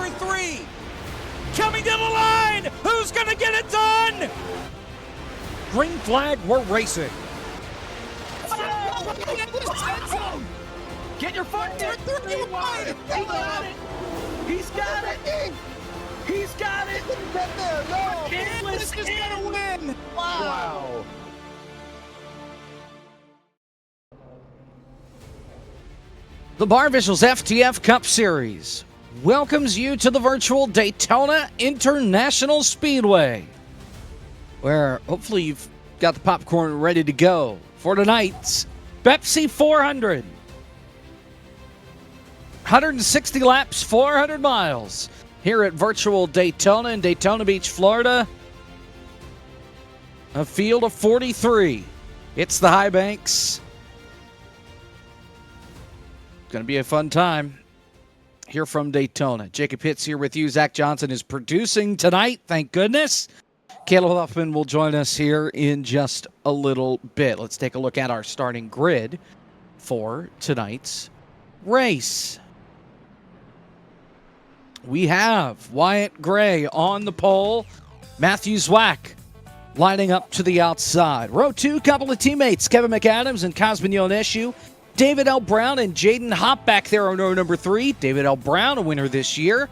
number 3. Coming to the line. Who's going to get it done? Green flag, we're racing. Get your foot in. He got it. He's got it. He's got it. Get there. No. Endless is going to win. Wow. The Barr FTF Cup Series welcomes you to the virtual Daytona International Speedway, where hopefully you've got the popcorn ready to go for tonight's Pepsi 400. 160 laps, 400 miles here at virtual Daytona in Daytona Beach, Florida. A field of 43. It's the high banks. Going to be a fun time here from Daytona. Jacob Hitz here with you. Zach Johnson is producing tonight, thank goodness. Caleb Huffman will join us here in just a little bit. Let's take a look at our starting grid for tonight's race. We have Wyatt Gray on the pole. Matthew Zwack lining up to the outside. Row 2, couple of teammates, Kevin McAdams and Cosmin Yoneshu. David L. Brown and Jaden Hopp back there on row number 3. David L. Brown, a winner this year.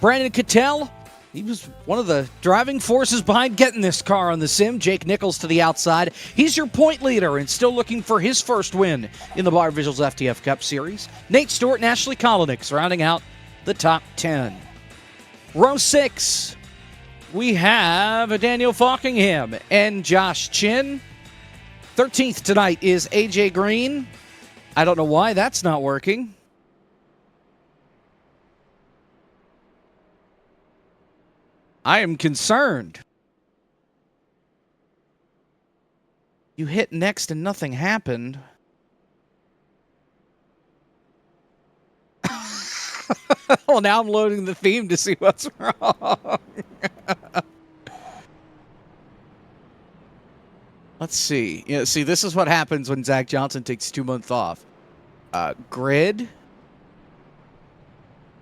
Brandon Cattell, he was one of the driving forces behind getting this car on the sim. Jake Nichols to the outside. He's your point leader and still looking for his first win in the Barr Visuals FTF Cup Series. Nate Stewart and Ashley Kolinick rounding out the top 10. Row 6, we have Daniel Falkingham and Josh Chin. 13th tonight is AJ Green. I don't know why that's not working. I am concerned. You hit next and nothing happened. Well, now I'm loading the theme to see what's wrong. Let's see. Yeah, see, this is what happens when Zach Johnson takes 2 months off. Grid.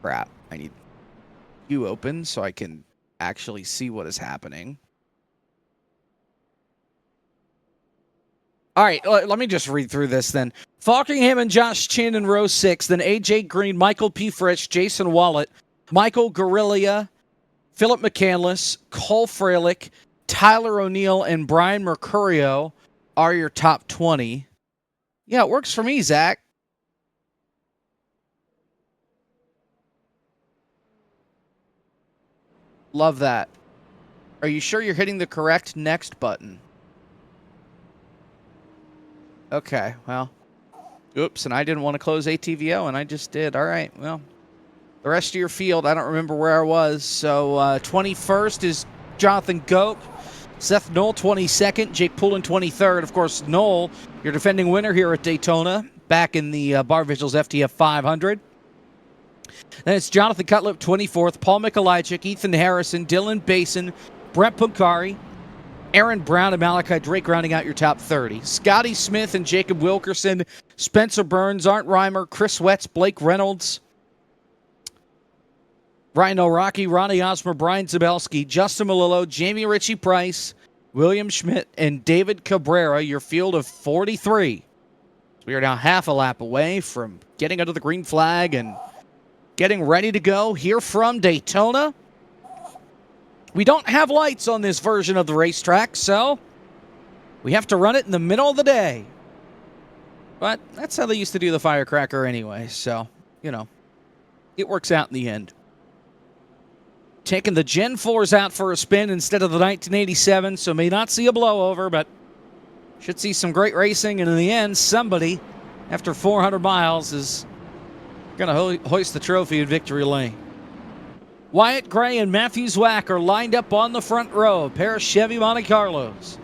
Crap. I need you open so I can actually see what is happening. All right, let me just read through this then. Falkingham and Josh Chin in row 6, then AJ Green, Michael P. Frisch, Jason Wallet, Michael Guerrilla, Philip McCandless, Cole Freilich, Tyler O'Neill, and Brian Mercurio are your top 20. Yeah, it works for me, Zach. Love that. Are you sure you're hitting the correct next button? Okay, well. Oops, and I didn't want to close ATVO, and I just did. All right, well. The rest of your field, I don't remember where I was. So 21st is Jonathan Gope. Seth Knoll, 22nd. Jake Poulin, 23rd. Of course, Knoll, your defending winner here at Daytona, back in the Barr Visuals FTF 500. Then it's Jonathan Cutlip, 24th. Paul Mikolajczyk, Ethan Harrison, Dylan Basin, Brett Punkari, Aaron Brown, and Malachi Drake rounding out your top 30. Scotty Smith and Jacob Wilkerson, Spencer Burns, Arndt Reimer, Chris Wetz, Blake Reynolds, Ryan O'Rocky, Ronnie Osmer, Brian Zabelski, Justin Malillo, Jamie Ritchie Price, William Schmidt, and David Cabrera, your field of 43. We are now half a lap away from getting under the green flag and getting ready to go here from Daytona. We don't have lights on this version of the racetrack, so we have to run it in the middle of the day. But that's how they used to do the firecracker anyway, so, you know, it works out in the end. Taking the Gen 4s out for a spin instead of the 1987, so may not see a blowover, but should see some great racing, and in the end, somebody, after 400 miles, is going to hoist the trophy in victory lane. Wyatt Gray and Matthew Zwack are lined up on the front row, a pair of Chevy Monte Carlos.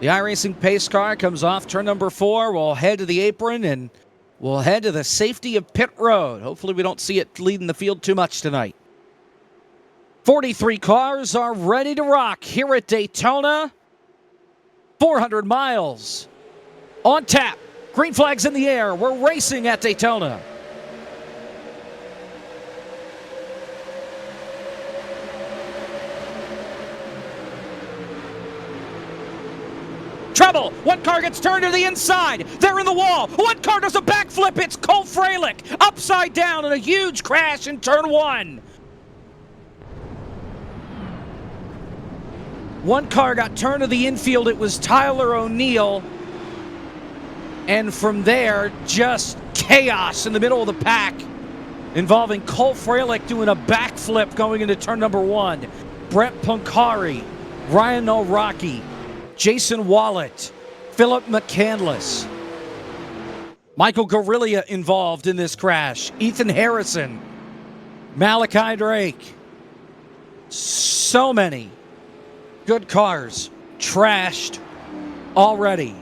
The iRacing pace car comes off turn number 4. We'll head to the apron, and we'll head to the safety of pit road. Hopefully we don't see it leading the field too much tonight. 43 cars are ready to rock here at Daytona. 400 miles on tap. Green flags in the air. We're racing at Daytona. trouble. One car gets turned to the inside. They're in the wall. One car does a backflip. It's Cole Freilich upside down in a huge crash in turn 1. One car got turned to the infield. It was Tyler O'Neill. And from there, just chaos in the middle of the pack, involving Cole Freilich doing a backflip going into turn number 1. Brett Poncari, Ryan O'Rocky, Jason Wallet, Philip McCandless, Michael Guerrilla involved in this crash, Ethan Harrison, Malachi Drake. So many good cars trashed already.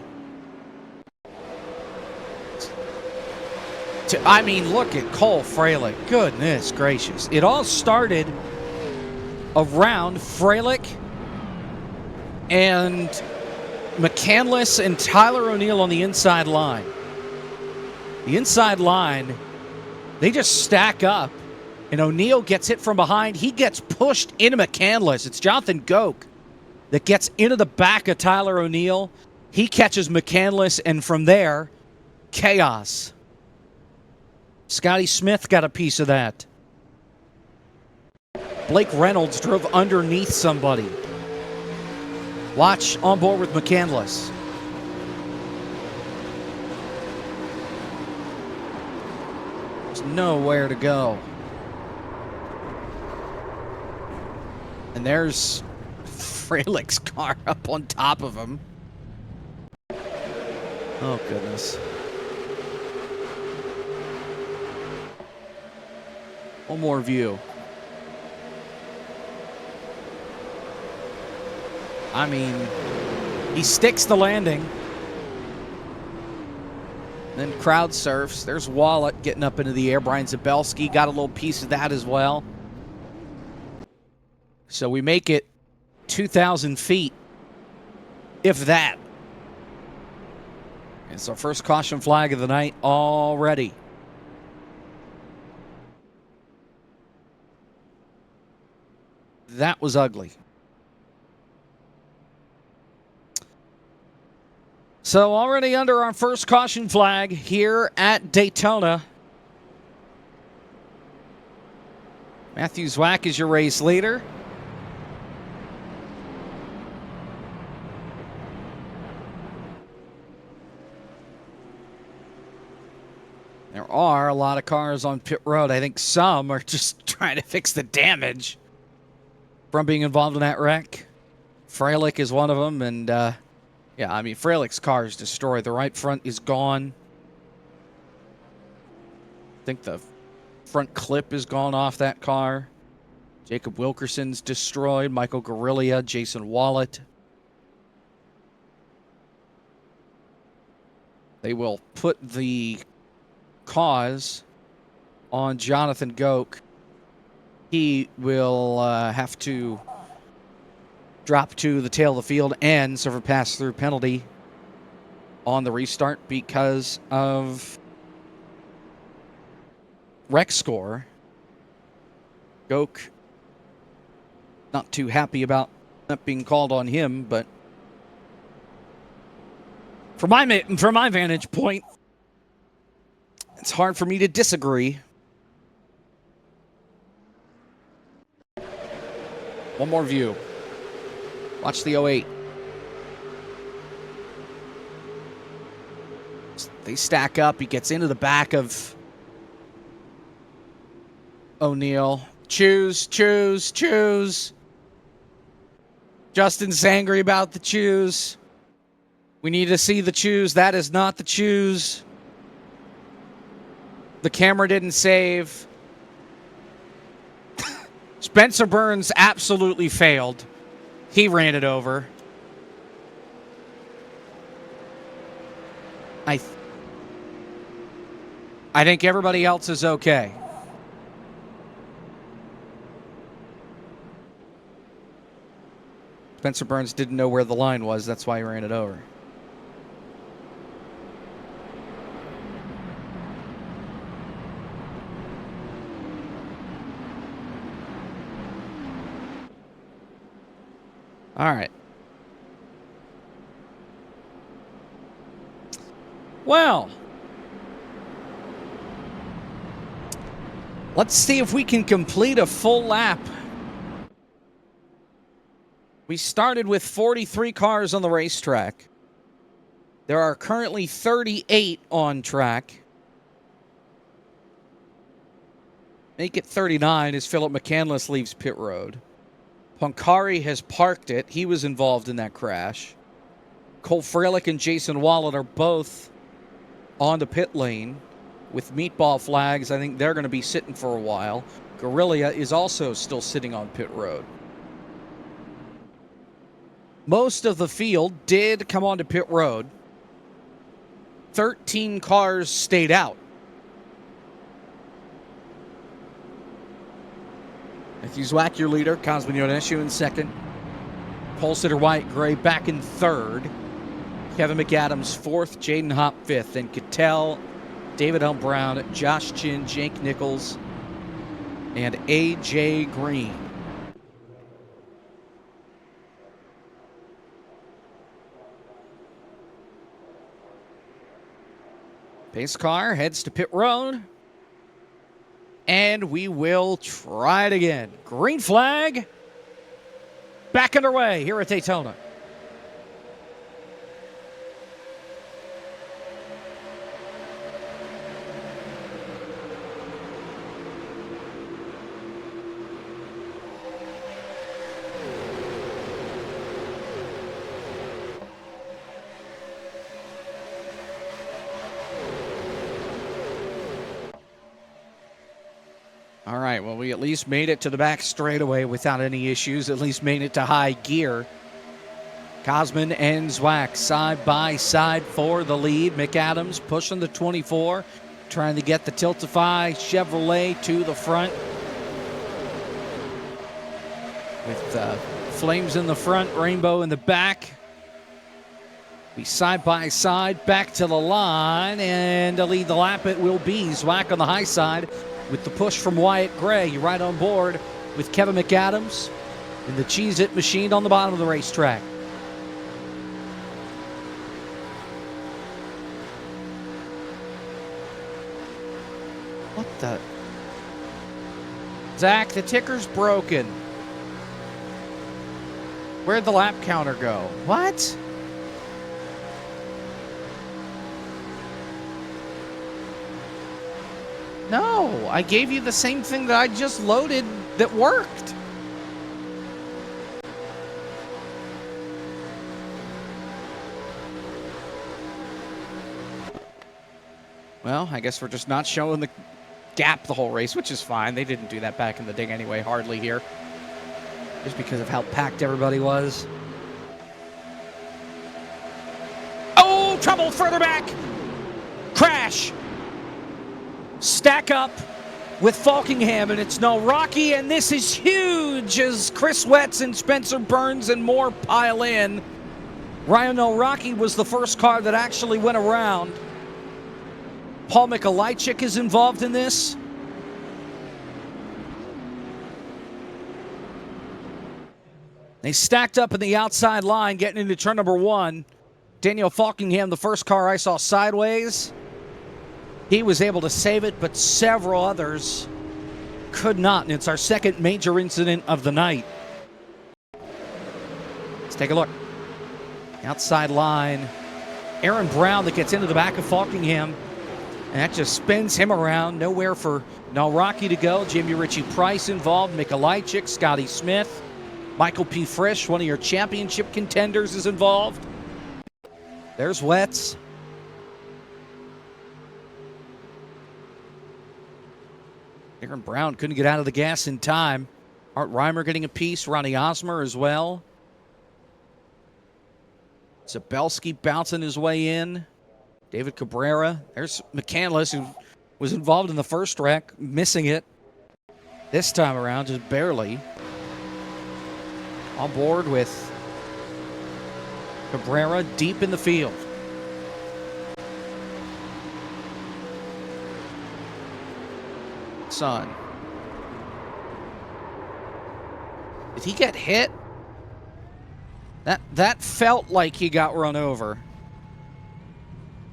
I mean, look at Cole Freilich. Goodness gracious. It all started around Freilich and McCandless and Tyler O'Neill on the inside line. The inside line, they just stack up, and O'Neill gets hit from behind. He gets pushed into McCandless. It's Jonathan Goke that gets into the back of Tyler O'Neill. He catches McCandless, and from there, chaos. Scotty Smith got a piece of that. Blake Reynolds drove underneath somebody. Watch on board with McCandless. There's nowhere to go. And there's Freilich's car up on top of him. Oh, goodness. One more view. I mean, he sticks the landing. Then crowd surfs. There's Wallet getting up into the air. Brian Zabelski got a little piece of that as well. So we make it 2,000 feet, if that. It's our first caution flag of the night already. That was ugly. So already under our first caution flag here at Daytona. Matthew Zwack is your race leader. There are a lot of cars on pit road. I think some are just trying to fix the damage from being involved in that wreck. Freilich is one of them, and yeah, I mean, Freilich's car is destroyed. The right front is gone. I think the front clip is gone off that car. Jacob Wilkerson's destroyed. Michael Guerrilla, Jason Wallet. They will put the cause on Jonathan Goke. He will have to drop to the tail of the field and suffer a pass-through penalty on the restart because of wreck score. Goke not too happy about that being called on him, but from my vantage point, it's hard for me to disagree. One more view. Watch the 08. They stack up. He gets into the back of O'Neill. Choose. Justin's angry about the choose. We need to see the choose. That is not the choose. The camera didn't save. Spencer Burns absolutely failed. He ran it over. I think everybody else is okay. Spencer Burns didn't know where the line was. That's why he ran it over. All right. Well, let's see if we can complete a full lap. We started with 43 cars on the racetrack. There are currently 38 on track. Make it 39 as Philip McCandless leaves pit road. Poncari has parked it. He was involved in that crash. Cole Freilich and Jason Wallet are both on the pit lane with meatball flags. I think they're going to be sitting for a while. Guerrilla is also still sitting on pit road. Most of the field did come onto pit road. 13 cars stayed out. Matthew Zwack, your leader. Cosmin Ionescu in second. Pole sitter Wyatt Gray back in third. Kevin McAdams fourth. Jaden Hopp fifth. And Cattell, David L. Brown, Josh Chin, Jake Nichols, and A.J. Green. Pace car heads to pit road. And we will try it again. Green flag. Back underway here at Daytona. All right, well, we at least made it to the back straightaway without any issues, at least made it to high gear. Cosmin and Zwack side by side for the lead. McAdams pushing the 24, trying to get the Tiltify Chevrolet to the front. With flames in the front, rainbow in the back. Be side by side, back to the line, and to lead the lap it will be Zwack on the high side. With the push from Wyatt Gray, you're right on board with Kevin McAdams and the Cheez-It machine on the bottom of the racetrack. What the? Zach, the ticker's broken. Where'd the lap counter go? What? No, I gave you the same thing that I just loaded that worked. Well, I guess we're just not showing the gap the whole race, which is fine. They didn't do that back in the day anyway, hardly here. Just because of how packed everybody was. Oh, trouble further back. Crash. Stack up with Falkingham, and it's no Rocky, and this is huge as Chris Wetz and Spencer Burns and more pile in. Ryan Rocky was the first car that actually went around. Paul Mikolajczyk is involved in this. They stacked up in the outside line, getting into turn number one. Daniel Falkingham, the first car I saw sideways. He was able to save it, but several others could not, and it's our second major incident of the night. Let's take a look. Outside line. Aaron Brown that gets into the back of Falkingham, and that just spins him around. Nowhere for Rocky to go. Jamie Ritchie Price involved. Mikolajczyk, Scotty Smith. Michael P. Frisch, one of your championship contenders, is involved. There's Wetz. Aaron Brown couldn't get out of the gas in time. Art Reimer getting a piece. Ronnie Osmer as well. Zabelski bouncing his way in. David Cabrera. There's McCandless, who was involved in the first wreck, missing it. This time around, just barely. On board with Cabrera deep in the field. Son. Did he get hit? That felt like he got run over.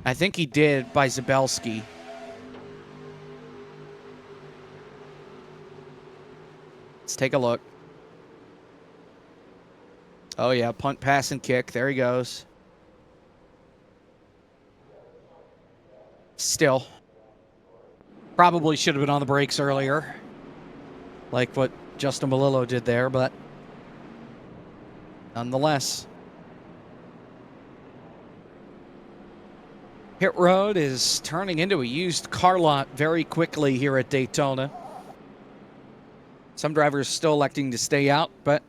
I think he did by Zabelski. Let's take a look. Oh, yeah, punt, pass, and kick. There he goes. Still. Probably should have been on the brakes earlier, like what Justin Melillo did there, but nonetheless. Pit road is turning into a used car lot very quickly here at Daytona. Some drivers still electing to stay out, but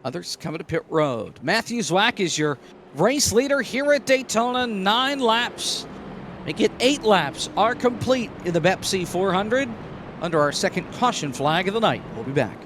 others coming to pit road. Matthew Zwack is your race leader here at Daytona. 9 laps. Make it 8 laps are complete in the Bepis 400 under our second caution flag of the night. We'll be back.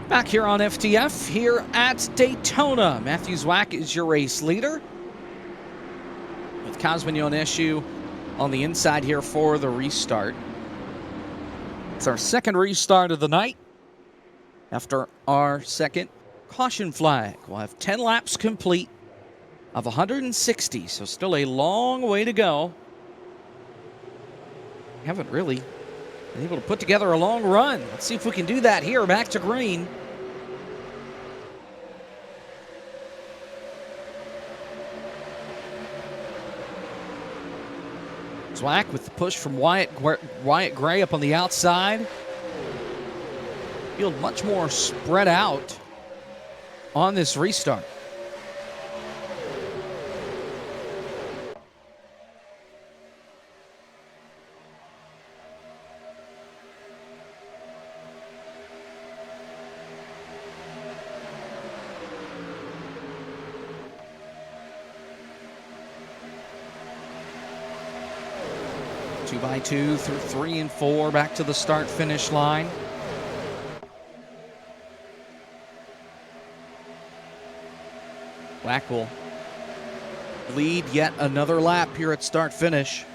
Back here on FTF, here at Daytona. Matthew Zwack is your race leader, with Cosmin Ionescu on the inside here for the restart. It's our second restart of the night after our second caution flag. We'll have 10 laps complete of 160, so still a long way to go. Haven't really been able to put together a long run. Let's see if we can do that here back to green. Zwack with the push from Wyatt Gray up on the outside. Field much more spread out on this restart. 2x2 through 3 and 4, back to the start-finish line. Black will lead yet another lap here at start-finish.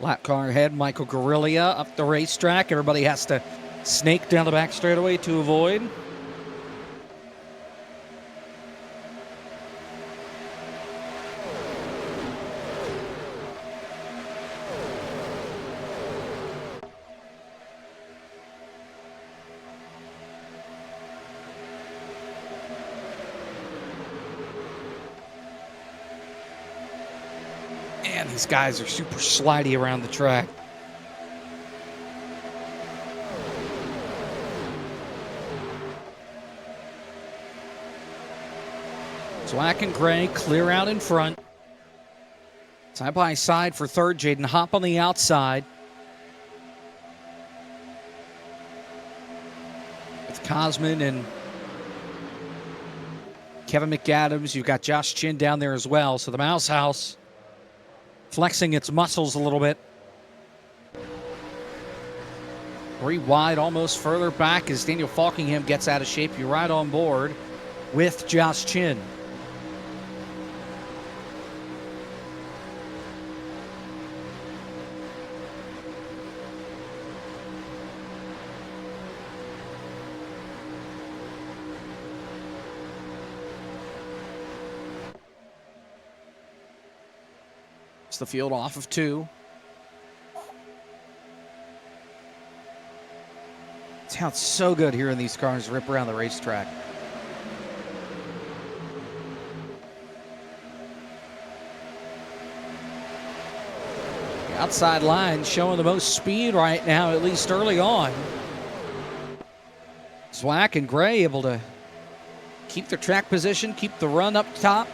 Lap car ahead, Michael Guerrilla up the racetrack. Everybody has to snake down the back straightaway to avoid. Man, these guys are super slidey around the track. Zwack and Gray clear out in front. Side by side for third. Jaden Hopp on the outside. With Cosman and Kevin McAdams. You've got Josh Chin down there as well. So the Mouse House flexing its muscles a little bit. 3 wide, almost further back as Daniel Falkingham gets out of shape. You're right on board with Josh Chin. The field off of 2. It sounds so good hearing these cars rip around the racetrack. The outside line showing the most speed right now, at least early on. Zwack and Gray able to keep their track position, keep the run up top.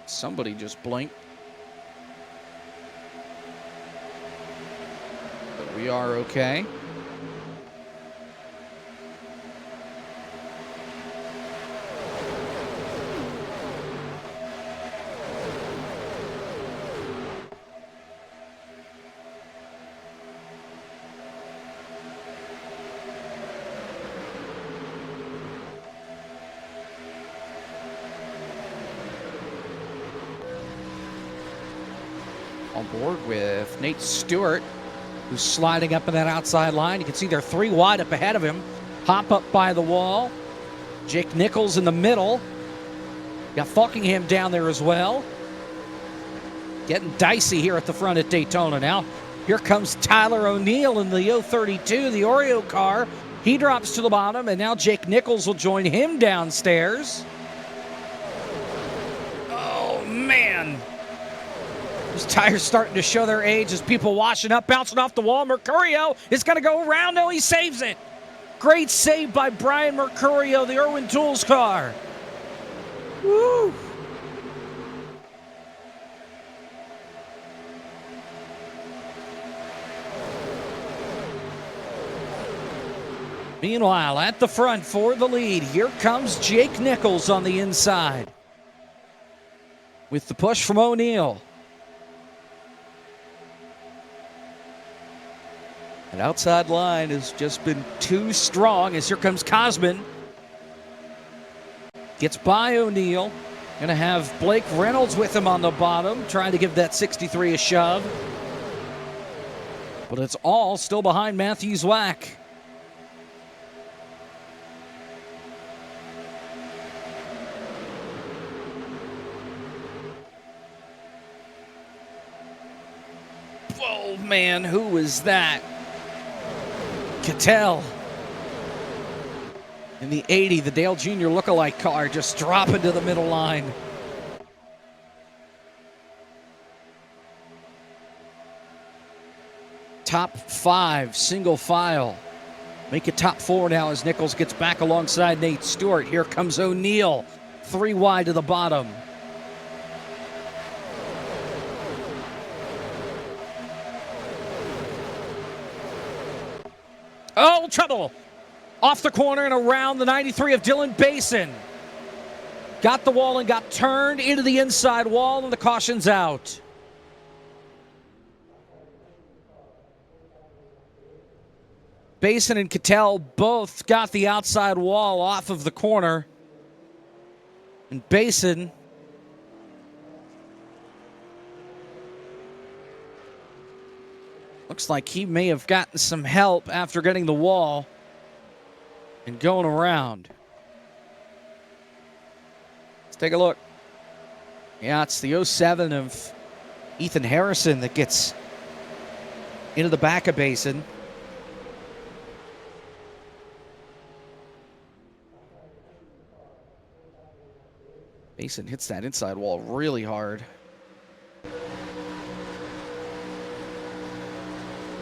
Somebody just blinked. But we are okay. On board with Nate Stewart, who's sliding up in that outside line. You can see they're 3 wide up ahead of him. Hop up by the wall. Jake Nichols in the middle. Got Falkingham down there as well. Getting dicey here at the front at Daytona now. Here comes Tyler O'Neill in the 032, the Oreo car. He drops to the bottom, and now Jake Nichols will join him downstairs. Oh, man. Those tires starting to show their age as people washing up, bouncing off the wall. Mercurio is going to go around. No, he saves it. Great save by Brian Mercurio, the Irwin Tools car. Woo! Meanwhile, at the front for the lead, here comes Jake Nichols on the inside. With the push from O'Neill. An outside line has just been too strong as here comes Cosman. Gets by O'Neill. Going to have Blake Reynolds with him on the bottom, trying to give that 63 a shove. But it's all still behind Matthew Zwack. Oh man, who was that? Cattell in the 80, the Dale Jr. lookalike car, just dropping to the middle line. Top 5, single file. Make it top 4 now as Nichols gets back alongside Nate Stewart. Here comes O'Neal, 3 wide to the bottom. Oh, trouble! Off the corner and around the 93 of Dylan Basin. Got the wall and got turned into the inside wall, and the caution's out. Basin and Cattell both got the outside wall off of the corner. And Basin looks like he may have gotten some help after getting the wall and going around. Let's take a look. Yeah, it's the 07 of Ethan Harrison that gets into the back of Basin. Basin hits that inside wall really hard.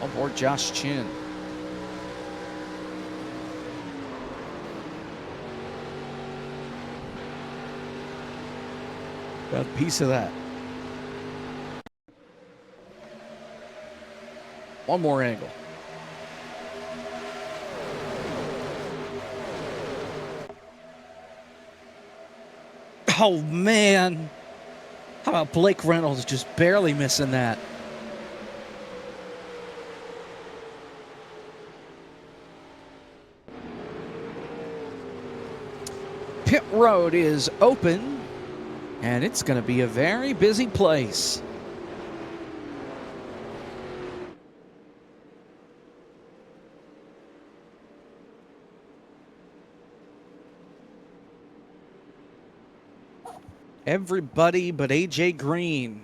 On board Josh Chin. Got a piece of that. One more angle. Oh, man. How about Blake Reynolds just barely missing that? Pit road is open, and it's going to be a very busy place. Everybody but AJ Green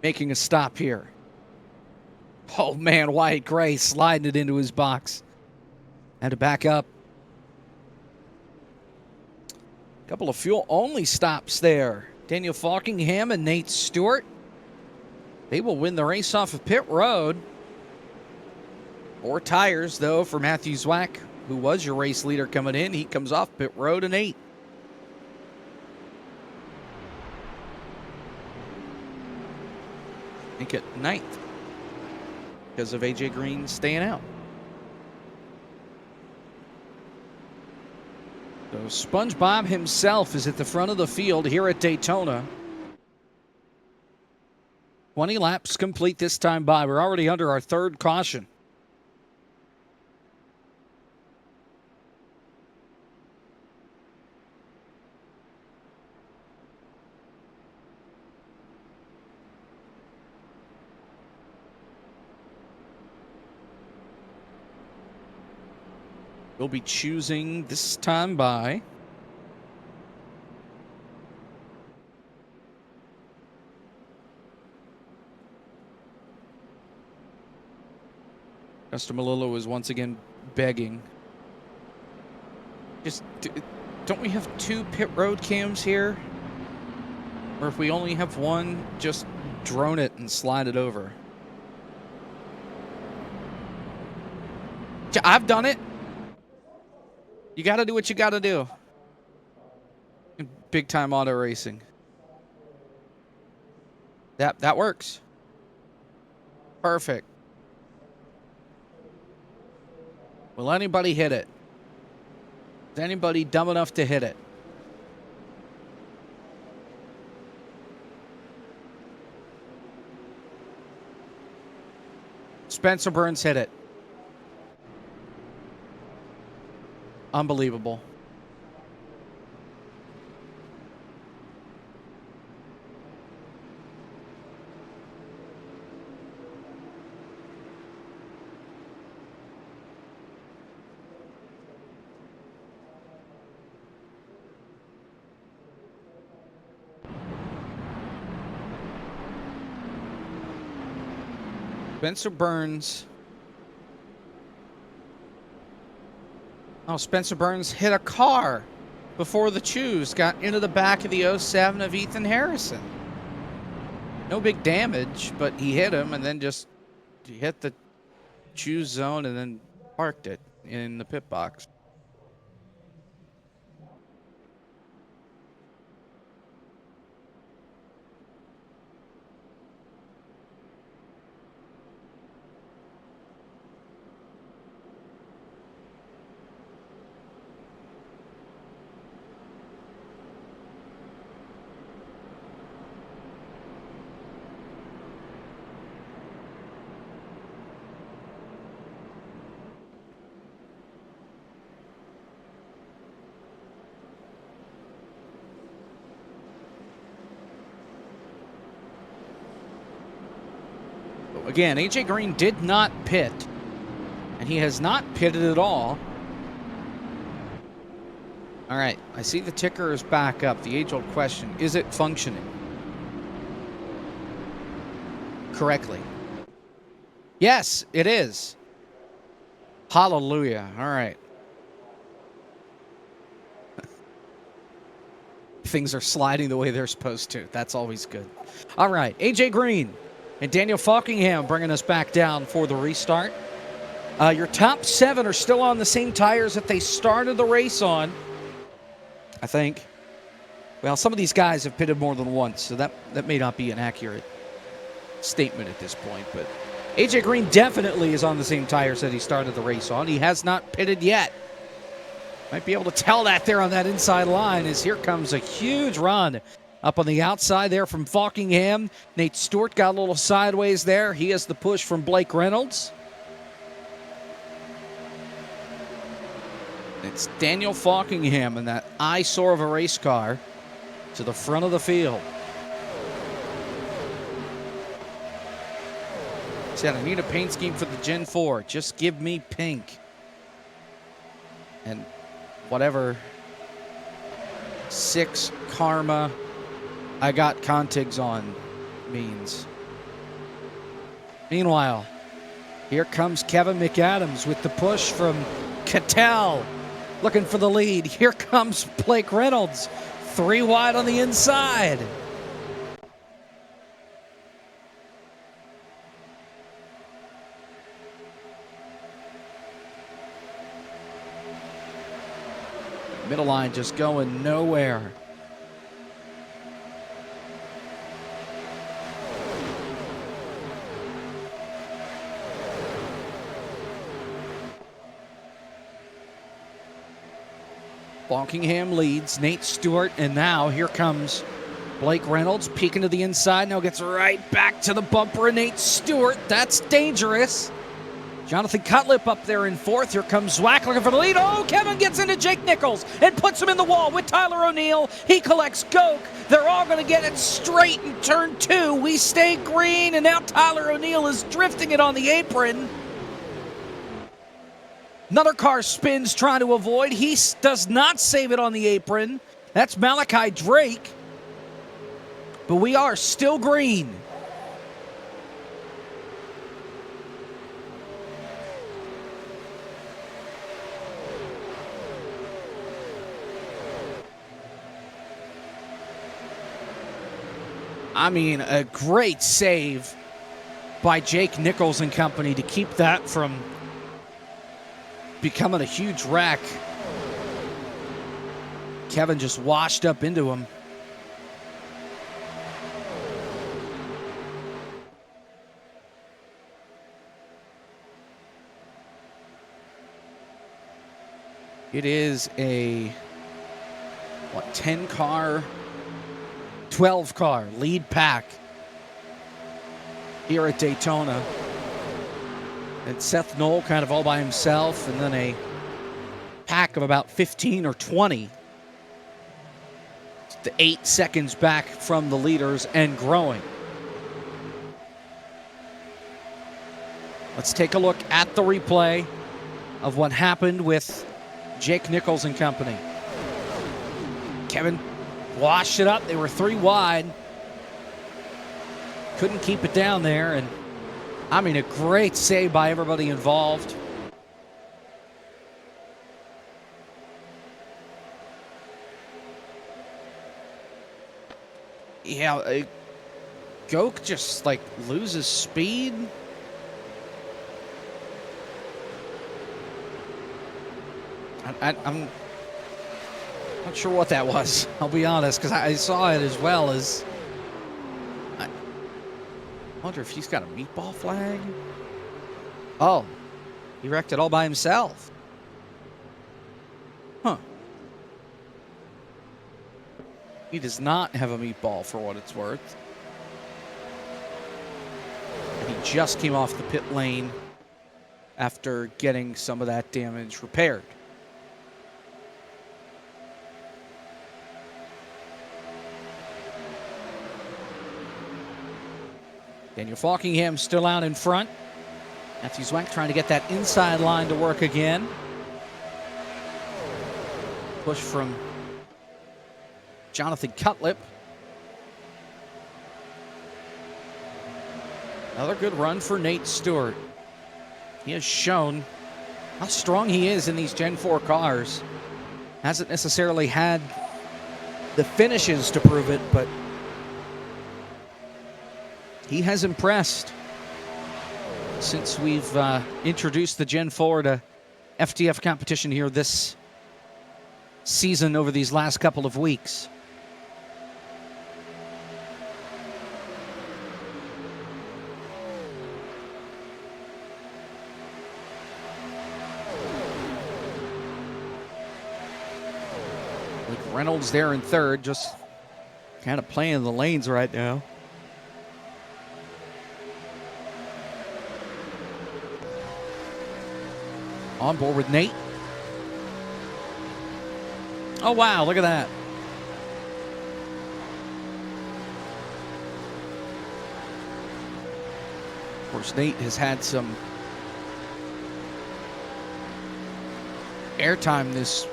making a stop here. Oh, man, Wyatt Gray sliding it into his box. Had to back up. Couple of fuel-only stops there. Daniel Falkingham and Nate Stewart. They will win the race off of pit road. 4 tires, though, for Matthew Zwack, who was your race leader coming in. He comes off pit road in 8. Make it 9th because of AJ Green staying out. So SpongeBob himself is at the front of the field here at Daytona. 20 laps complete this time by. We're already under our 3rd caution. We'll be choosing this time by Mr. Malillo is once again begging. Just don't we have 2 pit road cams here? Or if we only have one, just drone it and slide it over. I've done it. You got to do what you got to do. Big time auto racing. That works. Perfect. Will anybody hit it? Is anybody dumb enough to hit it? Spencer Burns hit it. Unbelievable. Spencer Burns Oh, Spencer Burns hit a car before the Chews got into the back of the 07 of Ethan Harrison. No big damage, but he hit him and then just hit the Chews zone and then parked it in the pit box. Again, AJ Green did not pit, and he has not pitted at all. All right, I see the ticker is back up. The age-old question, is it functioning correctly? Yes, it is. Hallelujah. All right. Things are sliding the way they're supposed to. That's always good. All right, AJ Green and Daniel Falkingham bringing us back down for the restart. Your top 7 are still on the same tires that they started the race on, I think. Well, some of these guys have pitted more than once, so that may not be an accurate statement at this point. But AJ Green definitely is on the same tires that he started the race on. He has not pitted yet. Might be able to tell that there on that inside line as here comes a huge run up on the outside there from Falkingham. Nate Stewart got a little sideways there. He has the push from Blake Reynolds. It's Daniel Falkingham in that eyesore of a race car to the front of the field. He said, I need a paint scheme for the Gen 4. Just give me pink. And whatever 6 Karma I got Contigs on means. Meanwhile, here comes Kevin McAdams with the push from Cattell, looking for the lead. Here comes Blake Reynolds, 3 wide on the inside. Middle line just going nowhere. Falkingham leads, Nate Stewart, and now here comes Blake Reynolds peeking to the inside. Now gets right back to the bumper of Nate Stewart. That's dangerous. Jonathan Cutlip up there in 4th. Here comes Zwack looking for the lead. Oh, Kevin gets into Jake Nichols and puts him in the wall with Tyler O'Neill. He collects Goke. They're all going to get it straight in turn 2. We stay green, and now Tyler O'Neill is drifting it on the apron. Another car spins trying to avoid. He does not save it on the apron. That's Malachi Drake. But we are still green. I mean, a great save by Jake Nichols and company to keep that from becoming a huge wreck. Kevin just washed up into him. It is a, 10 car, 12 car lead pack here at Daytona. And Seth Knoll kind of all by himself, and then a pack of about 15 or 20. The 8 seconds back from the leaders and growing. Let's take a look at the replay of what happened with Jake Nichols and company. Kevin washed it up. They were 3 wide. Couldn't keep it down there, and I mean, a great save by everybody involved. Yeah, Goke just like loses speed. I'm not sure what that was. I'll be honest, because I saw it as well as. I wonder if he's got a meatball flag. Oh, he wrecked it all by himself. Huh. He does not have a meatball for what it's worth. And he just came off the pit lane after getting some of that damage repaired. Daniel Falkingham still out in front. Matthew Zwack trying to get that inside line to work again. Push from Jonathan Cutlip. Another good run for Nate Stewart. He has shown how strong he is in these Gen 4 cars. Hasn't necessarily had the finishes to prove it, but he has impressed since we've introduced the Gen 4 to FTF competition here this season over these last couple of weeks. With Reynolds there in third, just kind of playing the lanes right now. On board with Nate. Oh, wow, look at that. Of course, Nate has had some airtime this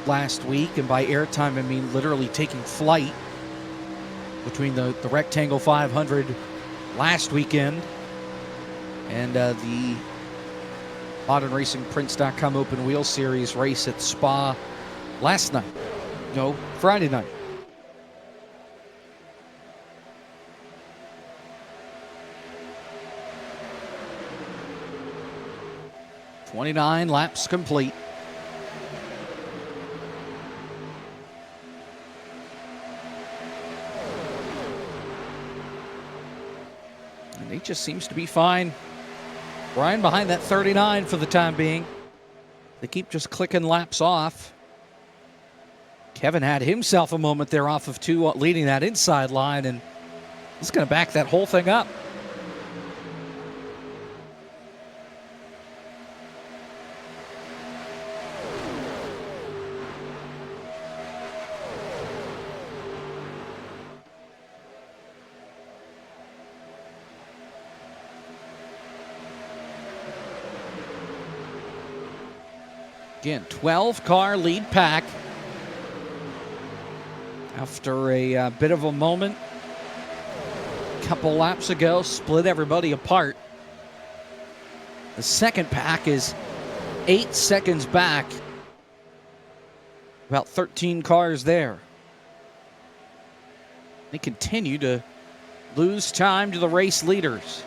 last week, and by airtime I mean literally taking flight between the Rectangle 500 last weekend and the Modern Racing Prince.com Open Wheel Series race at Spa last night. No, Friday night. "29 laps complete. And he just seems to be fine. Ryan behind that 39 for the time being. They keep just clicking laps off. Kevin had himself a moment there off of 2 leading that inside line, and he's going to back that whole thing up. Again, 12-car lead pack. After a bit of a moment, a couple laps ago, split everybody apart. The second pack is 8 seconds back. About 13 cars there. They continue to lose time to the race leaders.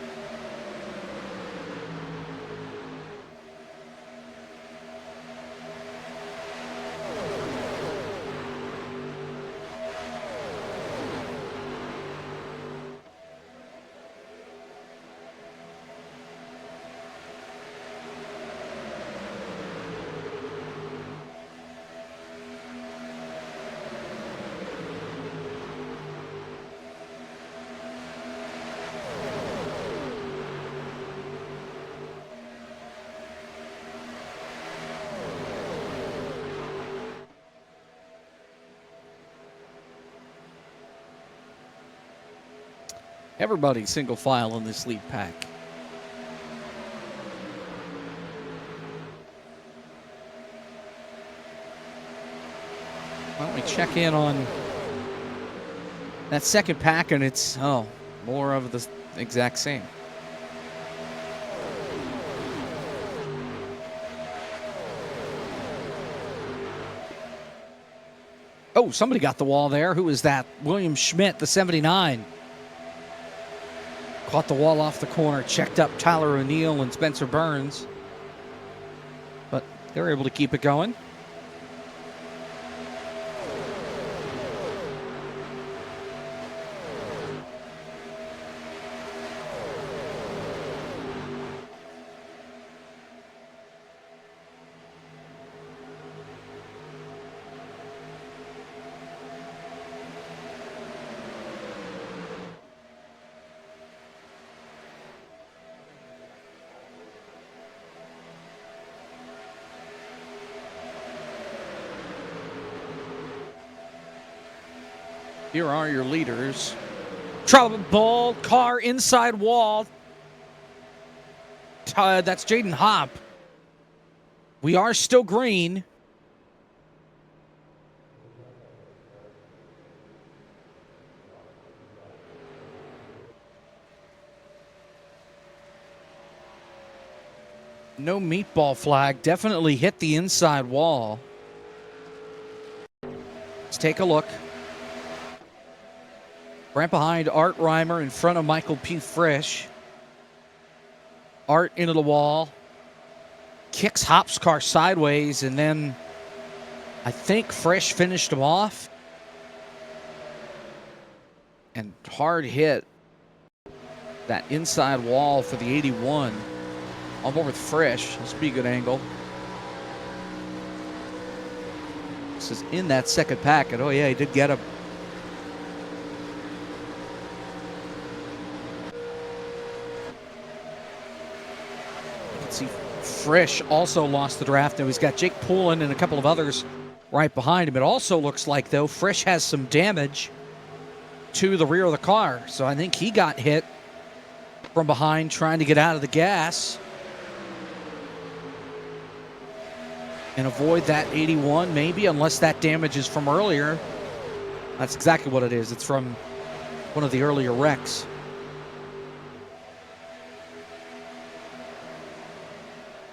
Everybody single file in this lead pack. Why don't we check in on that second pack, and it's, more of the exact same. Oh, somebody got the wall there. Who is that? William Schmidt, the 79. Caught the wall off the corner, checked up Tyler O'Neill and Spencer Burns. But they were able to keep it going. Here are your leaders. Trouble car inside wall. That's Jaden Hopp. We are still green. No meatball flag. Definitely hit the inside wall. Let's take a look. Right behind Art Reimer, in front of Michael P. Frisch. Art into the wall. Kicks Hop's car sideways, and then I think Frisch finished him off. And hard hit that inside wall for the 81. I'm over with Frisch. This will be a good angle. This is in that second packet. Oh, yeah, he did get him. See, Frisch also lost the draft. Now he's got Jake Poulin and a couple of others right behind him. It also looks like, though, Frisch has some damage to the rear of the car. So I think he got hit from behind trying to get out of the gas and avoid that 81, maybe, unless that damage is from earlier. That's exactly what it is. It's from one of the earlier wrecks.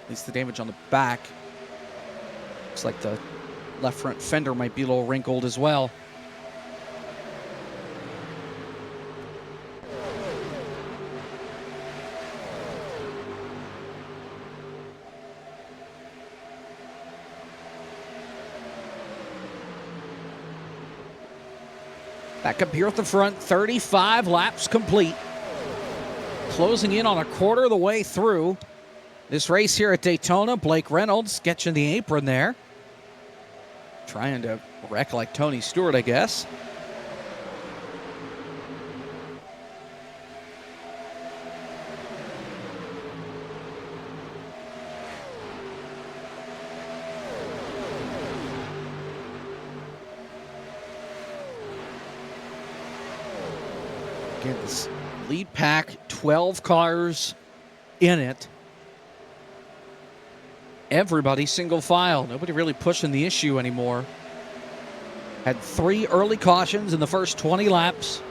At least the damage on the back. Looks like the left front fender might be a little wrinkled as well. Back up here at the front, 35 laps complete. Closing in on a quarter of the way through this race here at Daytona. Blake Reynolds catching the apron there. Trying to wreck like Tony Stewart, I guess. Again, this lead pack, 12 cars in it. Everybody single file. Nobody really pushing the issue anymore. Had 3 early cautions in the first 20 laps.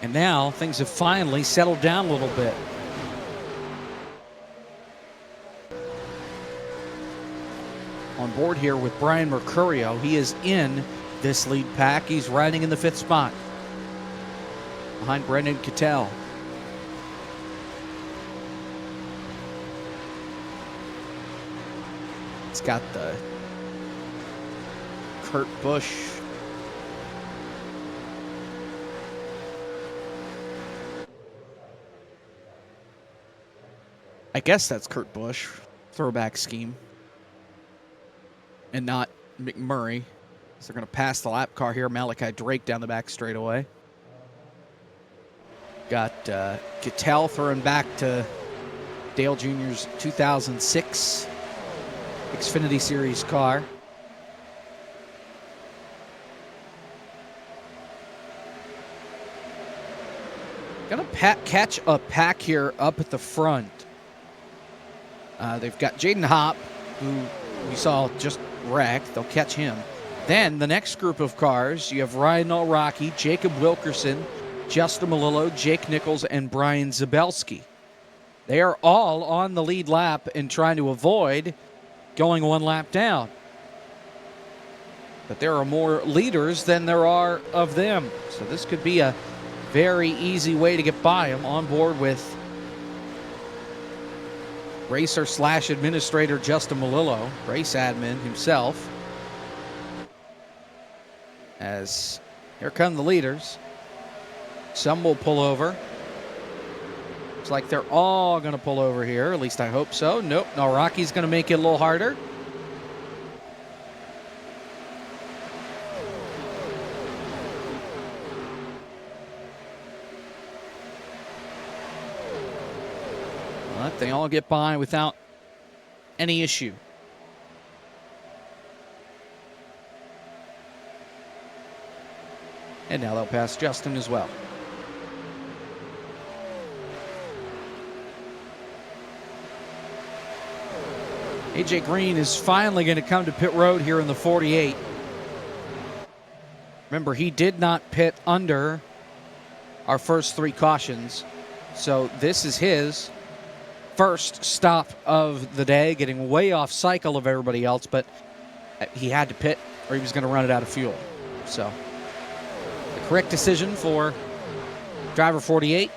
And now things have finally settled down a little bit. On board here with Brian Mercurio. He is in this lead pack. He's riding in the 5th spot, behind Brendan Cattell. It's got the Kurt Busch I guess that's Kurt Busch throwback scheme and not McMurray. So they're going to pass the lap car here. Malachi Drake down the back straightaway. Got Cattell throwing back to Dale Jr.'s 2006 Xfinity Series car. Gonna catch a pack here up at the front. They've got Jaden Hopp, who we saw just wrecked. They'll catch him. Then the next group of cars, you have Ryan Olraki, Jacob Wilkerson, Justin Malillo, Jake Nichols, and Brian Zabelski. They are all on the lead lap and trying to avoid going one lap down. But there are more leaders than there are of them. So this could be a very easy way to get by him. On board with racer / administrator Justin Malillo, race admin himself. As here come the leaders. Some will pull over. Looks like they're all going to pull over here. At least I hope so. Nope. No, Rocky's going to make it a little harder. But they all get by without any issue. And now they'll pass Justin as well. AJ Green is finally going to come to pit road here in the 48. Remember, he did not pit under our first 3 cautions. So this is his first stop of the day, getting way off cycle of everybody else, but he had to pit or he was going to run it out of fuel. So the correct decision for driver 48.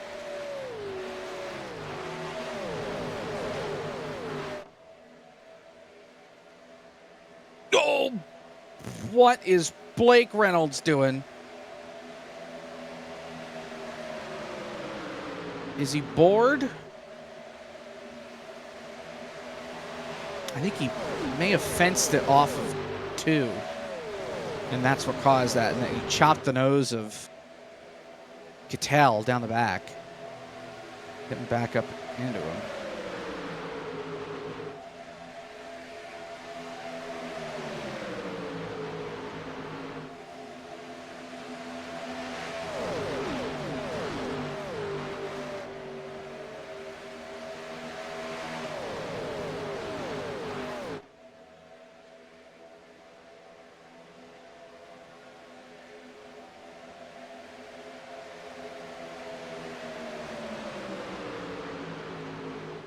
Oh, what is Blake Reynolds doing? Is he bored? I think he may have fenced it off of 2. And that's what caused that. And then he chopped the nose of Cattell down the back. Getting back up into him.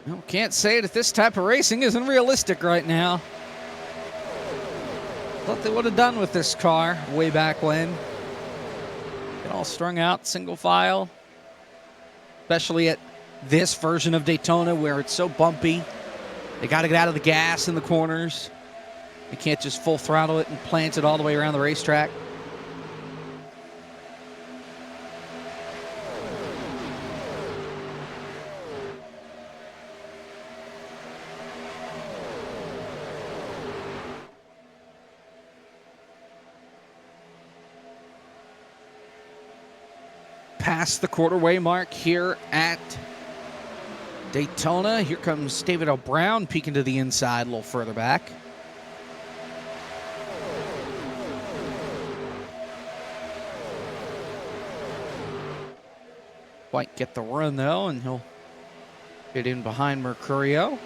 Well, can't say that this type of racing isn't realistic right now. Thought they would have done with this car way back when. Get all strung out, single file. Especially at this version of Daytona where it's so bumpy. They got to get out of the gas in the corners. You can't just full throttle it and plant it all the way around the racetrack. Past the quarterway mark here at Daytona. Here comes David O'Brown peeking to the inside a little further back. Quite get the run though, and he'll get in behind Mercurio.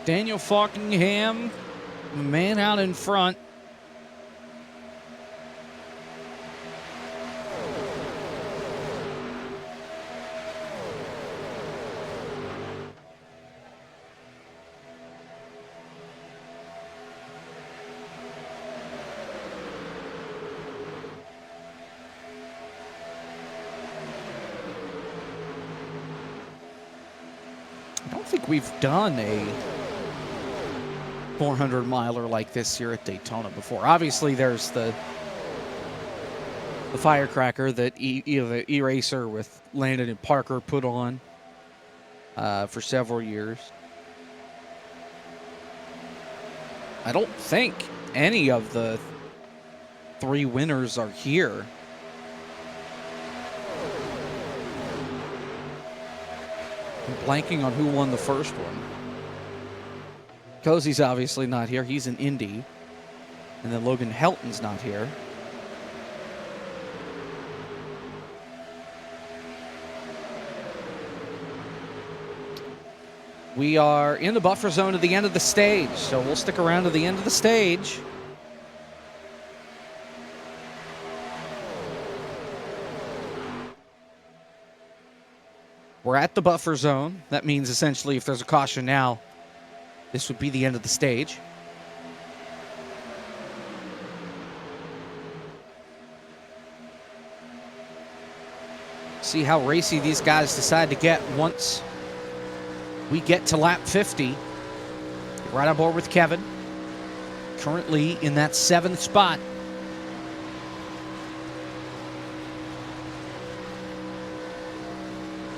Daniel Falkingham, the man out in front. I don't think we've done a 400 miler like this here at Daytona before. Obviously, there's the firecracker that the E-Racer with Landon and Parker put on for several years. I don't think any of the 3 winners are here. I'm blanking on who won the first one. Cozy's obviously not here. He's in Indy. And then Logan Helton's not here. We are in the buffer zone at the end of the stage, so we'll stick around to the end of the stage. We're at the buffer zone. That means essentially if there's a caution now, this would be the end of the stage. See how racy these guys decide to get once we get to lap 50. Right on board with Kevin. Currently in that 7th spot.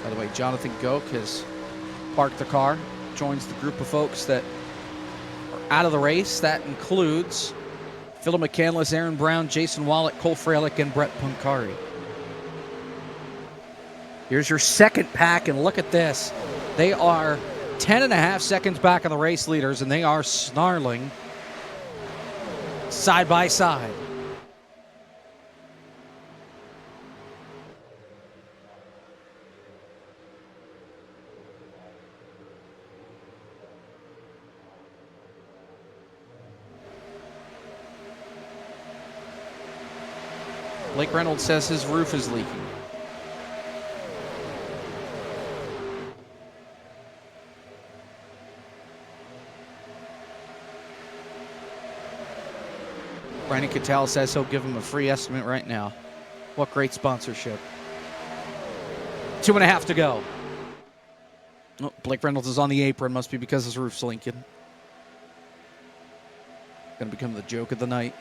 By the way, Jonathan Goke has parked the car, joins the group of folks that are out of the race. That includes Philip McCandless, Aaron Brown, Jason Wallach, Cole Freilich, and Brett Punkari. Here's your second pack, and look at this. They are 10.5 seconds back of the race leaders, and they are snarling side by side. Blake Reynolds says his roof is leaking. Brandon Cattell says he'll give him a free estimate right now. What great sponsorship. 2.5 to go. Oh, Blake Reynolds is on the apron. Must be because his roof's leaking. Gonna become the joke of the night.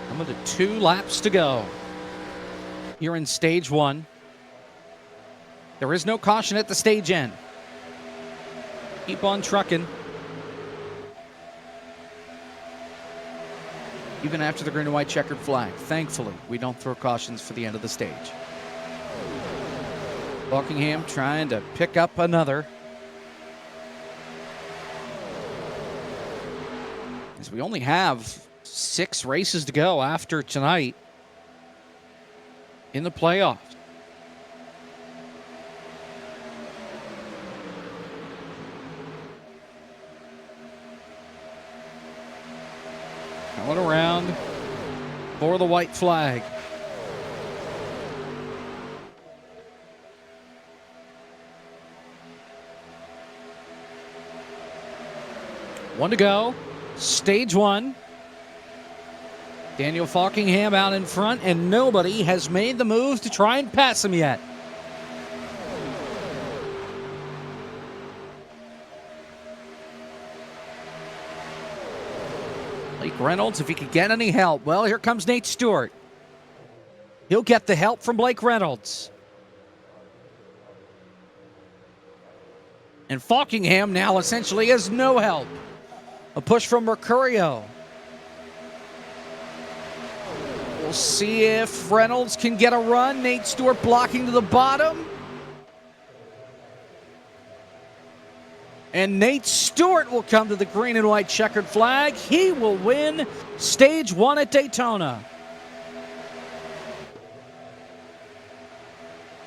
Coming to 2 laps to go. Here in stage 1. There is no caution at the stage end. Keep on trucking. Even after the green and white checkered flag. Thankfully, we don't throw cautions for the end of the stage. Buckingham trying to pick up another. As we only have 6 races to go after tonight in the playoffs. Going around for the white flag. One to go. Stage 1. Daniel Falkingham out in front, and nobody has made the move to try and pass him yet. Blake Reynolds, if he could get any help. Well, here comes Nate Stewart. He'll get the help from Blake Reynolds. And Falkingham now essentially has no help. A push from Mercurio. We'll see if Reynolds can get a run. Nate Stewart blocking to the bottom. And Nate Stewart will come to the green and white checkered flag. He will win stage 1 at Daytona.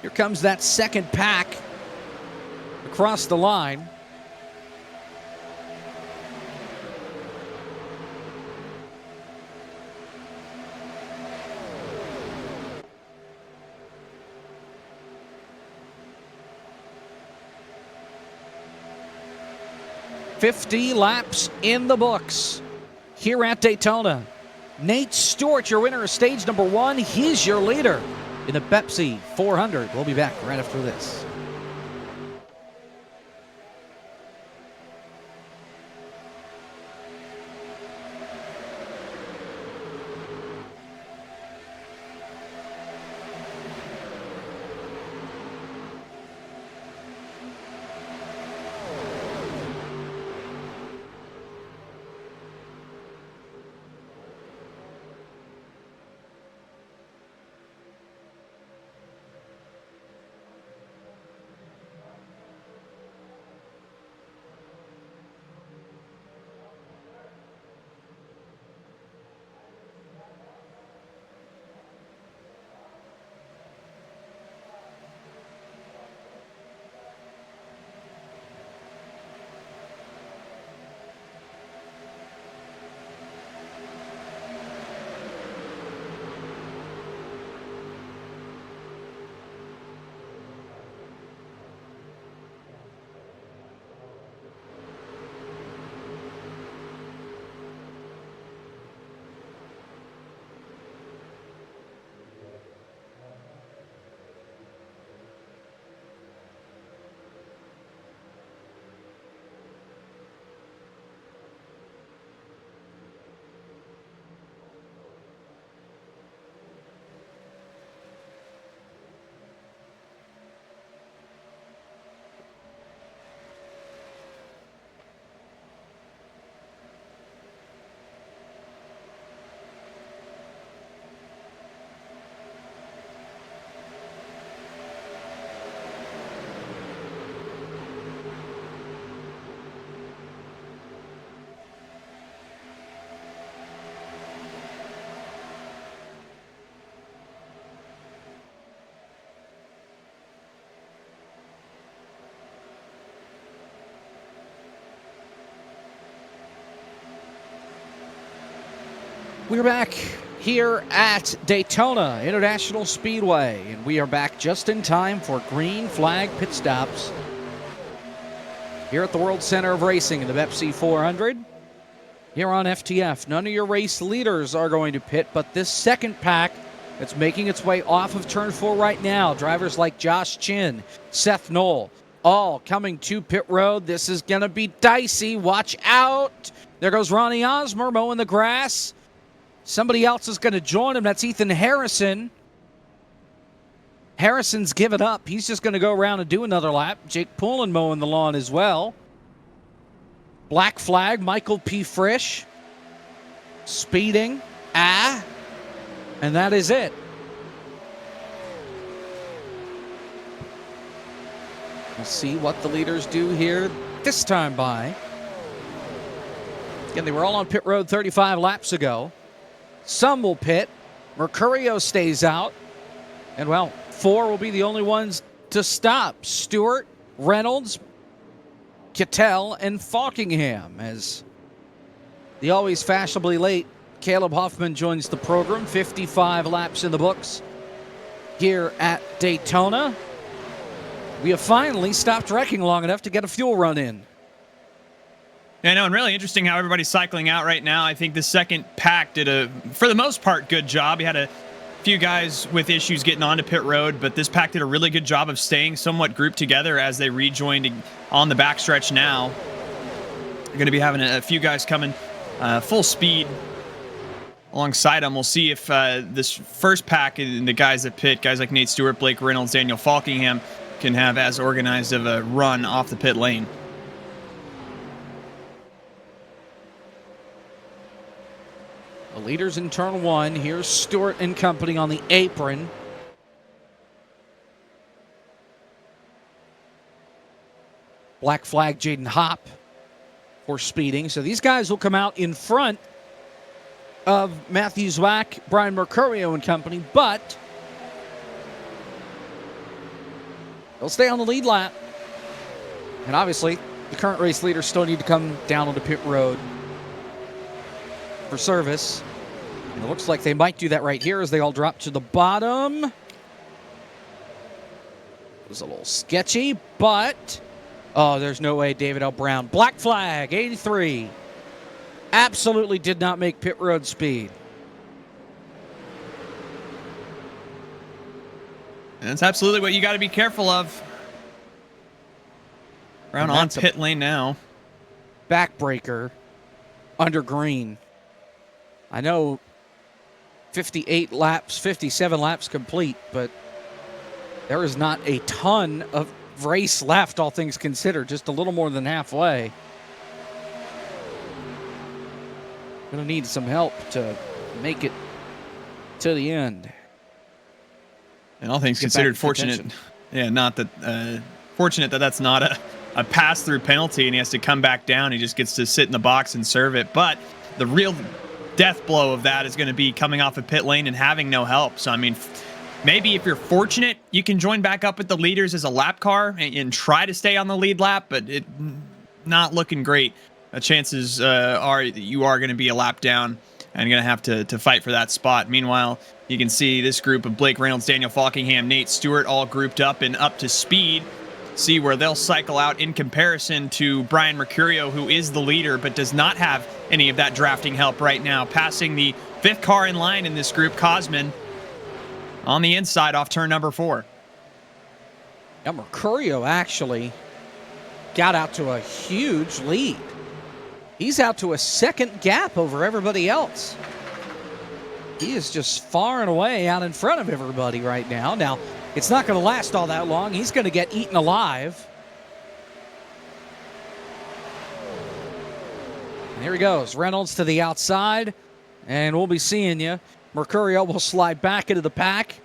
Here comes that second pack across the line. $50 laps in the books here at Daytona. Nate Stewart, your winner of stage number 1. He's your leader in the Pepsi 400. We'll be back right after this. We're back here at Daytona International Speedway, and we are back just in time for green flag pit stops here at the World Center of Racing in the Bepis 400. Here on FTF, none of your race leaders are going to pit, but this second pack that's making its way off of turn 4 right now, drivers like Josh Chin, Seth Knoll, all coming to pit road. This is going to be dicey. Watch out. There goes Ronnie Osmer mowing the grass. Somebody else is going to join him. That's Ethan Harrison. Harrison's given up. He's just going to go around and do another lap. Jake Poulin mowing the lawn as well. Black flag, Michael P. Frisch. Speeding. And that is it. We'll see what the leaders do here this time by. Again, they were all on pit road 35 laps ago. Some will pit. Mercurio stays out. And, well, 4 will be the only ones to stop. Stewart, Reynolds, Kittel, and Falkingham, as the always fashionably late Caleb Hoffman joins the program. 55 laps in the books here at Daytona. We have finally stopped wrecking long enough to get a fuel run in. Yeah, I know, and really interesting how everybody's cycling out right now. I think the second pack did a, for the most part, good job. You had a few guys with issues getting onto pit road, but this pack did a really good job of staying somewhat grouped together as they rejoined on the backstretch now. They're going to be having a few guys coming full speed alongside them. We'll see if this first pack and the guys that pit, guys like Nate Stewart, Blake Reynolds, Daniel Falkingham, can have as organized of a run off the pit lane. The leaders in turn 1. Here's Stewart and company on the apron. Black flag, Jaden Hopp for speeding. So these guys will come out in front of Matthew Zwack, Brian Mercurio and company, but they'll stay on the lead lap. And obviously, the current race leaders still need to come down onto pit road for service. And it looks like they might do that right here as they all drop to the bottom. It was a little sketchy, but oh, there's no way David L. Brown. Black flag, 83. Absolutely did not make pit road speed. And that's absolutely what you got to be careful of. Around on pit lane now. Backbreaker under green. I know 58 laps, 57 laps complete, but there is not a ton of race left, all things considered, just a little more than halfway. Gonna need some help to make it to the end. And all things considered, fortunate. Yeah, not that fortunate that that's not a pass-through penalty and he has to come back down. He just gets to sit in the box and serve it. But the real death blow of that is going to be coming off a pit lane and having no help. So, I mean, maybe if you're fortunate, you can join back up with the leaders as a lap car and try to stay on the lead lap, but it not looking great. Chances are that you are going to be a lap down and going to have to fight for that spot. Meanwhile, you can see this group of Blake Reynolds, Daniel Falkingham, Nate Stewart all grouped up and up to speed. See where they'll cycle out in comparison to Brian Mercurio, who is the leader but does not have any of that drafting help right now. Passing the 5th car in line in this group, Cosman, on the inside off turn number 4. Yeah, Mercurio actually got out to a huge lead. He's out to a second gap over everybody else. He is just far and away out in front of everybody right now. Now, it's not going to last all that long. He's going to get eaten alive. And here he goes. Reynolds to the outside. And we'll be seeing you. Mercurio will slide back into the pack.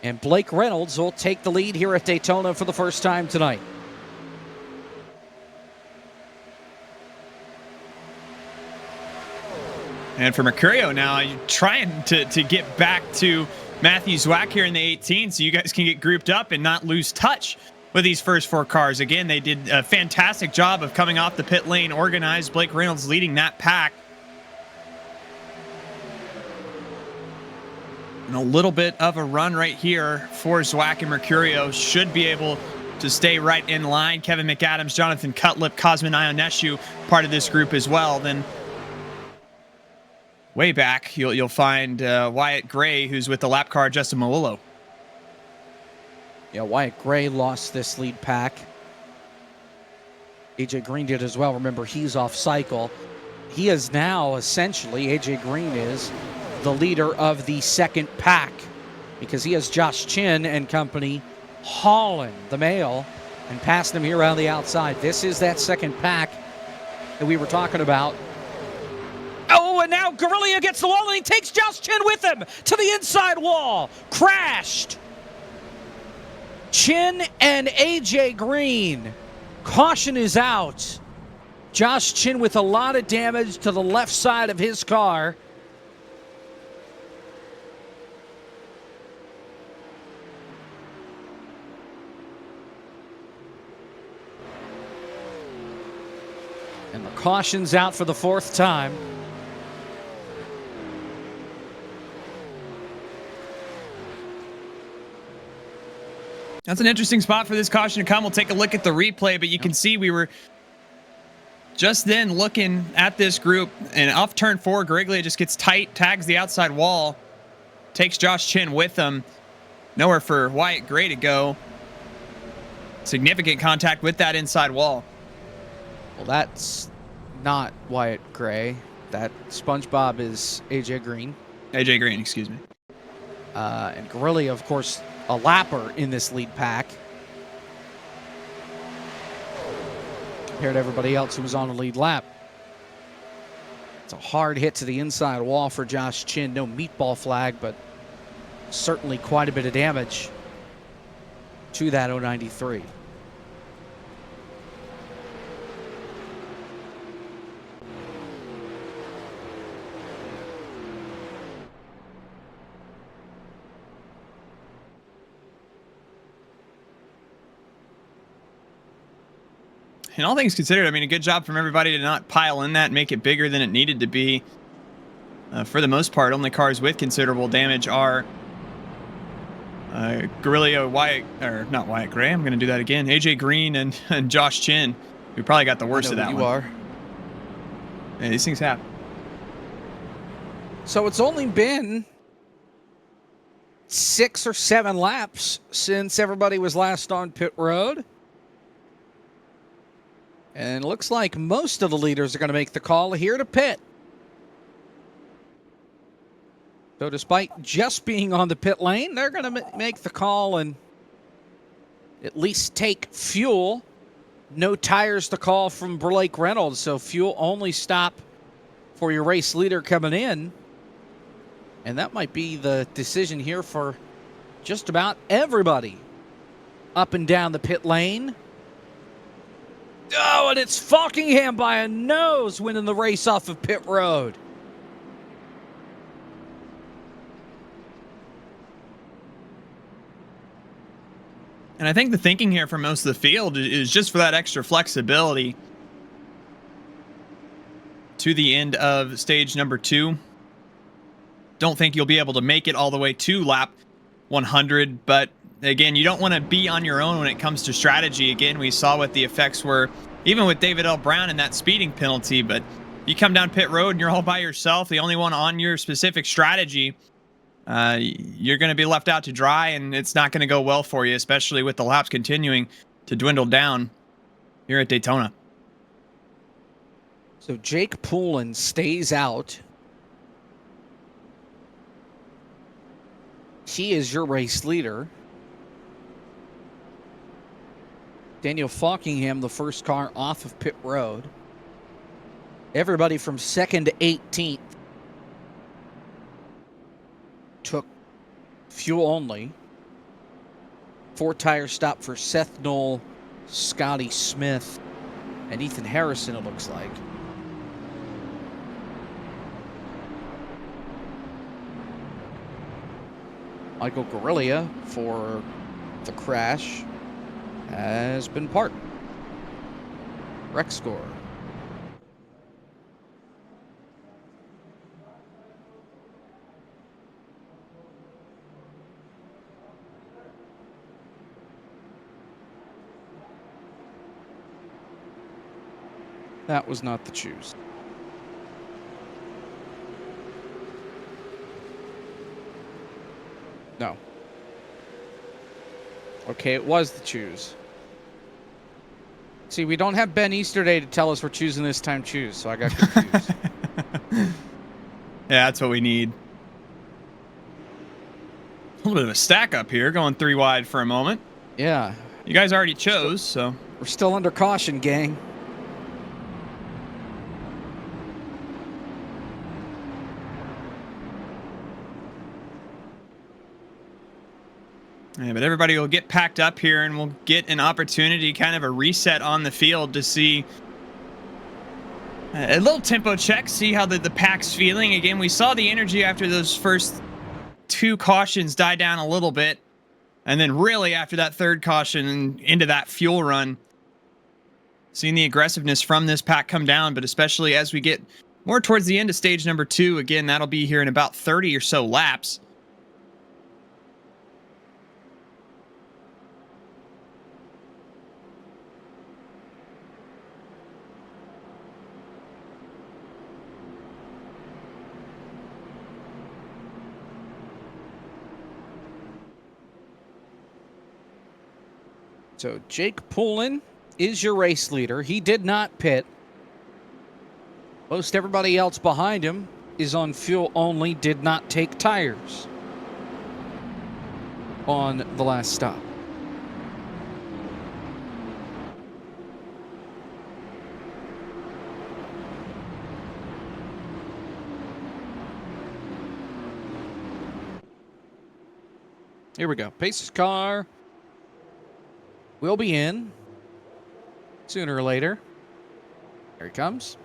And Blake Reynolds will take the lead here at Daytona for the first time tonight. And for Mercurio now, trying to get back to Matthew Zwack here in the 18 so you guys can get grouped up and not lose touch with these first 4 cars. Again, they did a fantastic job of coming off the pit lane organized. Blake Reynolds leading that pack. And a little bit of a run right here for Zwack and Mercurio. Should be able to stay right in line. Kevin McAdams, Jonathan Cutlip, Cosmin Ionescu, part of this group as well. Then way back, you'll find Wyatt Gray, who's with the lap car, Justin Malillo. Yeah, Wyatt Gray lost this lead pack. AJ Green did as well. Remember, he's off cycle. He is now essentially, AJ Green is the leader of the second pack because he has Josh Chin and company hauling the mail and passing him here around the outside. This is that second pack that we were talking about. Oh, and now Guerrilla gets the wall and he takes Josh Chin with him to the inside wall. Crashed. Chin and AJ Green. Caution is out. Josh Chin with a lot of damage to the left side of his car. And the caution's out for the fourth time. That's an interesting spot for this caution to come. We'll take a look at the replay, but you can see we were just then looking at this group, and off turn 4, Gariglia just gets tight, tags the outside wall, takes Josh Chin with him. Nowhere for Wyatt Gray to go. Significant contact with that inside wall. Well, that's not Wyatt Gray. That SpongeBob is AJ Green. AJ Green, excuse me. And Guerrilla, of course, a lapper in this lead pack. Compared to everybody else who was on the lead lap. It's a hard hit to the inside wall for Josh Chin. No meatball flag, but certainly quite a bit of damage to that 093. And all things considered, I mean, a good job from everybody to not pile in that and make it bigger than it needed to be. For the most part, only cars with considerable damage are Guerrilla, not Wyatt Gray. I'm going to do that again. AJ Green and Josh Chin, who probably got the worst of that one. You are. Yeah, these things happen. So it's only been 6 or 7 laps since everybody was last on pit road. And it looks like most of the leaders are going to make the call here to pit. So despite just being on the pit lane, they're going to make the call and at least take fuel. No tires to call from Blake Reynolds, so fuel only stop for your race leader coming in. And that might be the decision here for just about everybody up and down the pit lane. Oh, and it's Falkingham by a nose winning the race off of pit road. And I think the thinking here for most of the field is just for that extra flexibility to the end of stage number 2. Don't think you'll be able to make it all the way to lap 100, but again, you don't want to be on your own when it comes to strategy. Again, we saw what the effects were, even with David L. Brown and that speeding penalty, but you come down pit road and you're all by yourself, the only one on your specific strategy, you're going to be left out to dry, and it's not going to go well for you, especially with the laps continuing to dwindle down here at Daytona. So Jake Poulin stays out. He is your race leader. Daniel Falkingham, the first car off of pit road. Everybody from 2nd to 18th took fuel only. 4-tire stop for Seth Knoll, Scotty Smith, and Ethan Harrison, it looks like. Michael Guerrilla for the crash has been parked. Wreck score. That was not the choose. No. Okay, it was the choose. See, we don't have Ben Easterday to tell us we're choosing this time choose, so I got confused. Yeah, that's what we need. A little bit of a stack up here, going 3 wide for a moment. Yeah. You guys already chose, so. We're still under caution, gang. Yeah, but everybody will get packed up here and we'll get an opportunity, kind of a reset on the field to see a little tempo check, see how the pack's feeling. Again, we saw the energy after those first 2 cautions die down a little bit. And then really after that 3rd caution and into that fuel run, seeing the aggressiveness from this pack come down, but especially as we get more towards the end of stage number 2, again, that'll be here in about 30 or so laps. So Jake Poulin is your race leader. He did not pit. Most everybody else behind him is on fuel only, did not take tires on the last stop. Here we go. Pace's car will be in sooner or later. Here he comes.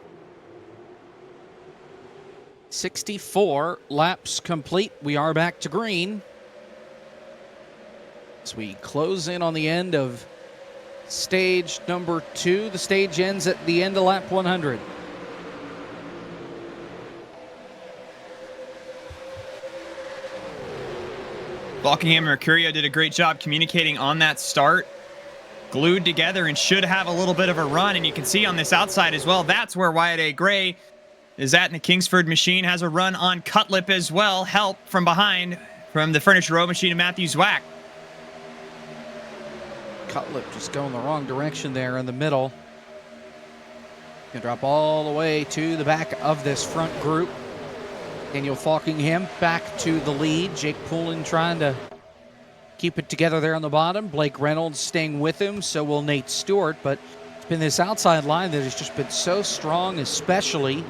64 laps complete. We are back to green as we close in on the end of stage number 2. The stage ends at the end of lap 100. Buckingham and Mercurio did a great job communicating on that start. Glued together and should have a little bit of a run. And you can see on this outside as well, that's where Wyatt A. Gray is at in the Kingsford machine. Has a run on Cutlip as well. Help from behind from the Furniture Row machine of Matthew Zwack. Cutlip just going the wrong direction there in the middle. Can drop all the way to the back of this front group. Daniel Falkingham back to the lead. Jake Poulin trying to keep it together there on the bottom. Blake Reynolds staying with him, so will Nate Stewart. But it's been this outside line that has just been so strong, especially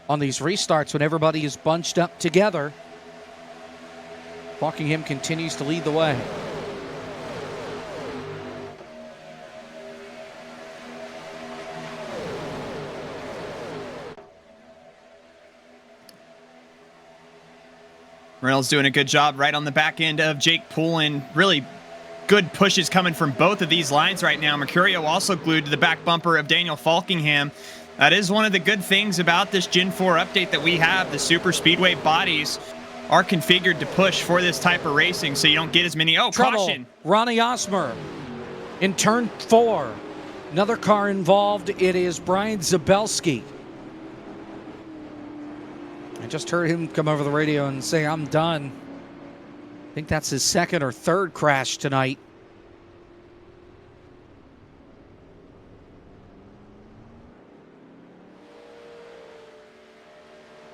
on these restarts when everybody is bunched up together. Falkingham continues to lead the way. Reynolds doing a good job right on the back end of Jake Poulin. Really good pushes coming from both of these lines right now. Mercurio also glued to the back bumper of Daniel Falkingham. That is one of the good things about this Gen 4 update that we have. The super speedway bodies are configured to push for this type of racing, so you don't get as many. Oh, Trouble. Caution. Ronnie Osmer in turn 4. Another car involved. It is Brian Zabelski. I just heard him come over the radio and say, I'm done. I think that's his 2nd or 3rd crash tonight.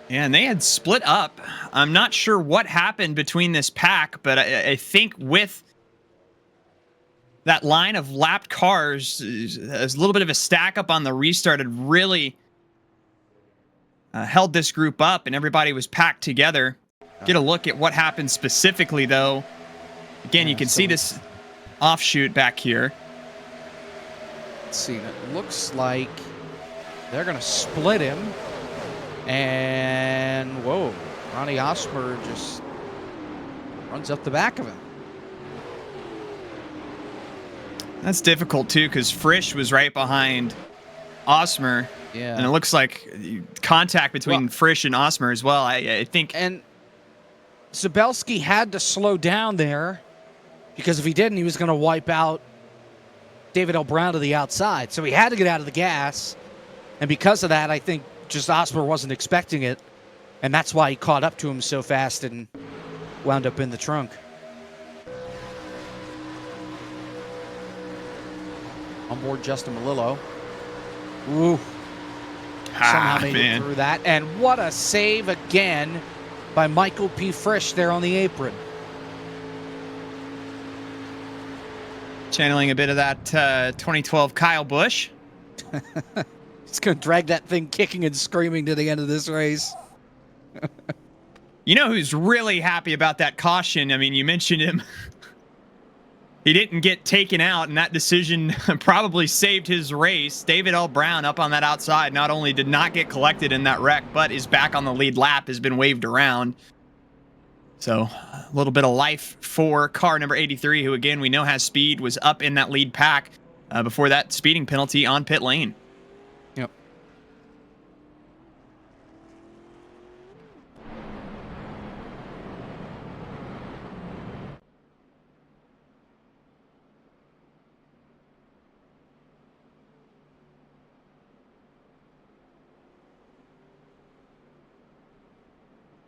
Yeah, and they had split up. I'm not sure what happened between this pack, but I think with that line of lapped cars, there's a little bit of a stack up on the restart had really held this group up, and everybody was packed together. Get a look at what happened specifically, though. Again, you can see this offshoot back here. Let's see. It looks like they're going to split him. And, whoa, Ronnie Osmer just runs up the back of him. That's difficult, too, because Frisch was right behind Osmer. Yeah. And it looks like contact between Frisch and Osmer as well. I think. And Zabelski had to slow down there because if he didn't, he was going to wipe out David L. Brown to the outside. So he had to get out of the gas. And because of that, I think just Osmer wasn't expecting it. And that's why he caught up to him so fast and wound up in the trunk. On board Justin Melillo. Ooh. Somehow made it through that. And what a save again by Michael P. Frisch there on the apron. Channeling a bit of that 2012 Kyle Busch. He's going to drag that thing kicking and screaming to the end of this race. You know who's really happy about that caution? I mean, you mentioned him. He didn't get taken out, and that decision probably saved his race. David L. Brown up on that outside not only did not get collected in that wreck, but is back on the lead lap, has been waved around. So a little bit of life for car number 83, who, again, we know has speed, was up in that lead pack before that speeding penalty on pit lane. Yep.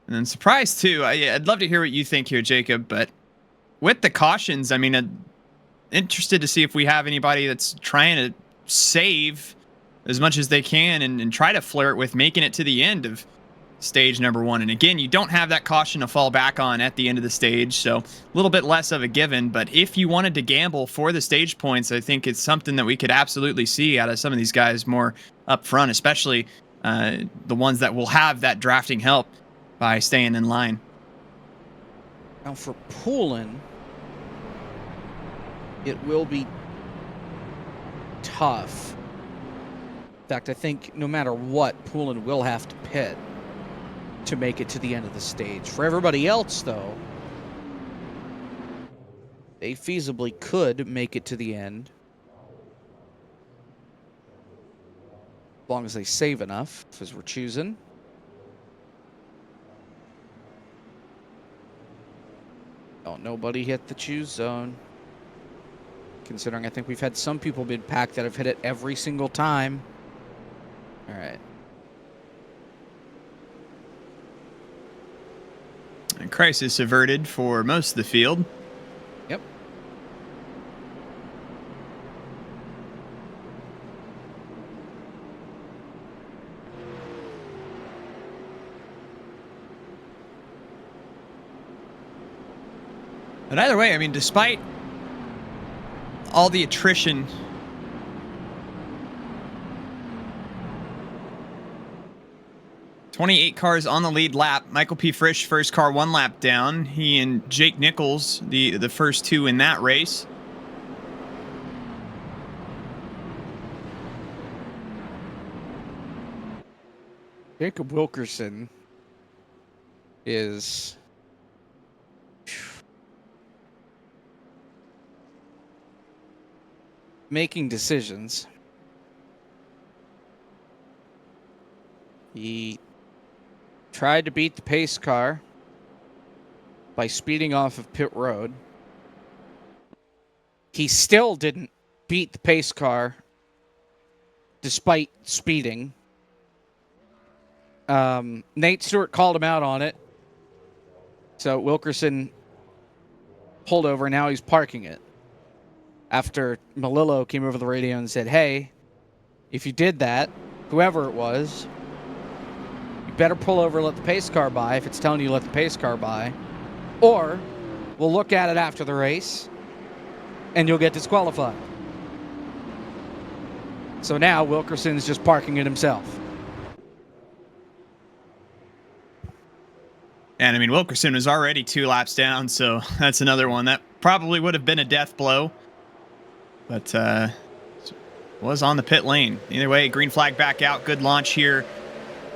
And then surprise, too. I'd love to hear what you think here, Jacob. But with the cautions, I mean, I'm interested to see if we have anybody that's trying to save as much as they can and try to flirt with making it to the end of stage number 1. And again, you don't have that caution to fall back on at the end of the stage, so a little bit less of a given. But if you wanted to gamble for the stage points, I think it's something that we could absolutely see out of some of these guys more up front, especially the ones that will have that drafting help by staying in line. Now for Poulin, it will be tough. In fact, I think no matter what, Poulin will have to pit to make it to the end of the stage. For everybody else, though, they feasibly could make it to the end. As long as they save enough, as we're choosing. Oh, nobody hit the choose zone. Considering I think we've had some people mid-pack that have hit it every single time. All right. And crisis averted for most of the field. Yep. But either way, I mean, despite all the attrition, .28 cars on the lead lap. Michael P. Frisch, first car 1 lap down. He and Jake Nichols, the first 2 in that race. Jacob Wilkerson is making decisions. He tried to beat the pace car by speeding off of pit road. He still didn't beat the pace car despite speeding. Nate Stewart called him out on it. So Wilkerson pulled over. Now he's parking it. After Melillo came over the radio and said, hey, if you did that, whoever it was, you better pull over and let the pace car by if it's telling you to let the pace car by. Or we'll look at it after the race and you'll get disqualified. So now Wilkerson's just parking it himself. And I mean, Wilkerson was already 2 laps down, so that's another one. That probably would have been a death blow. But was on the pit lane. Either way, green flag back out. Good launch here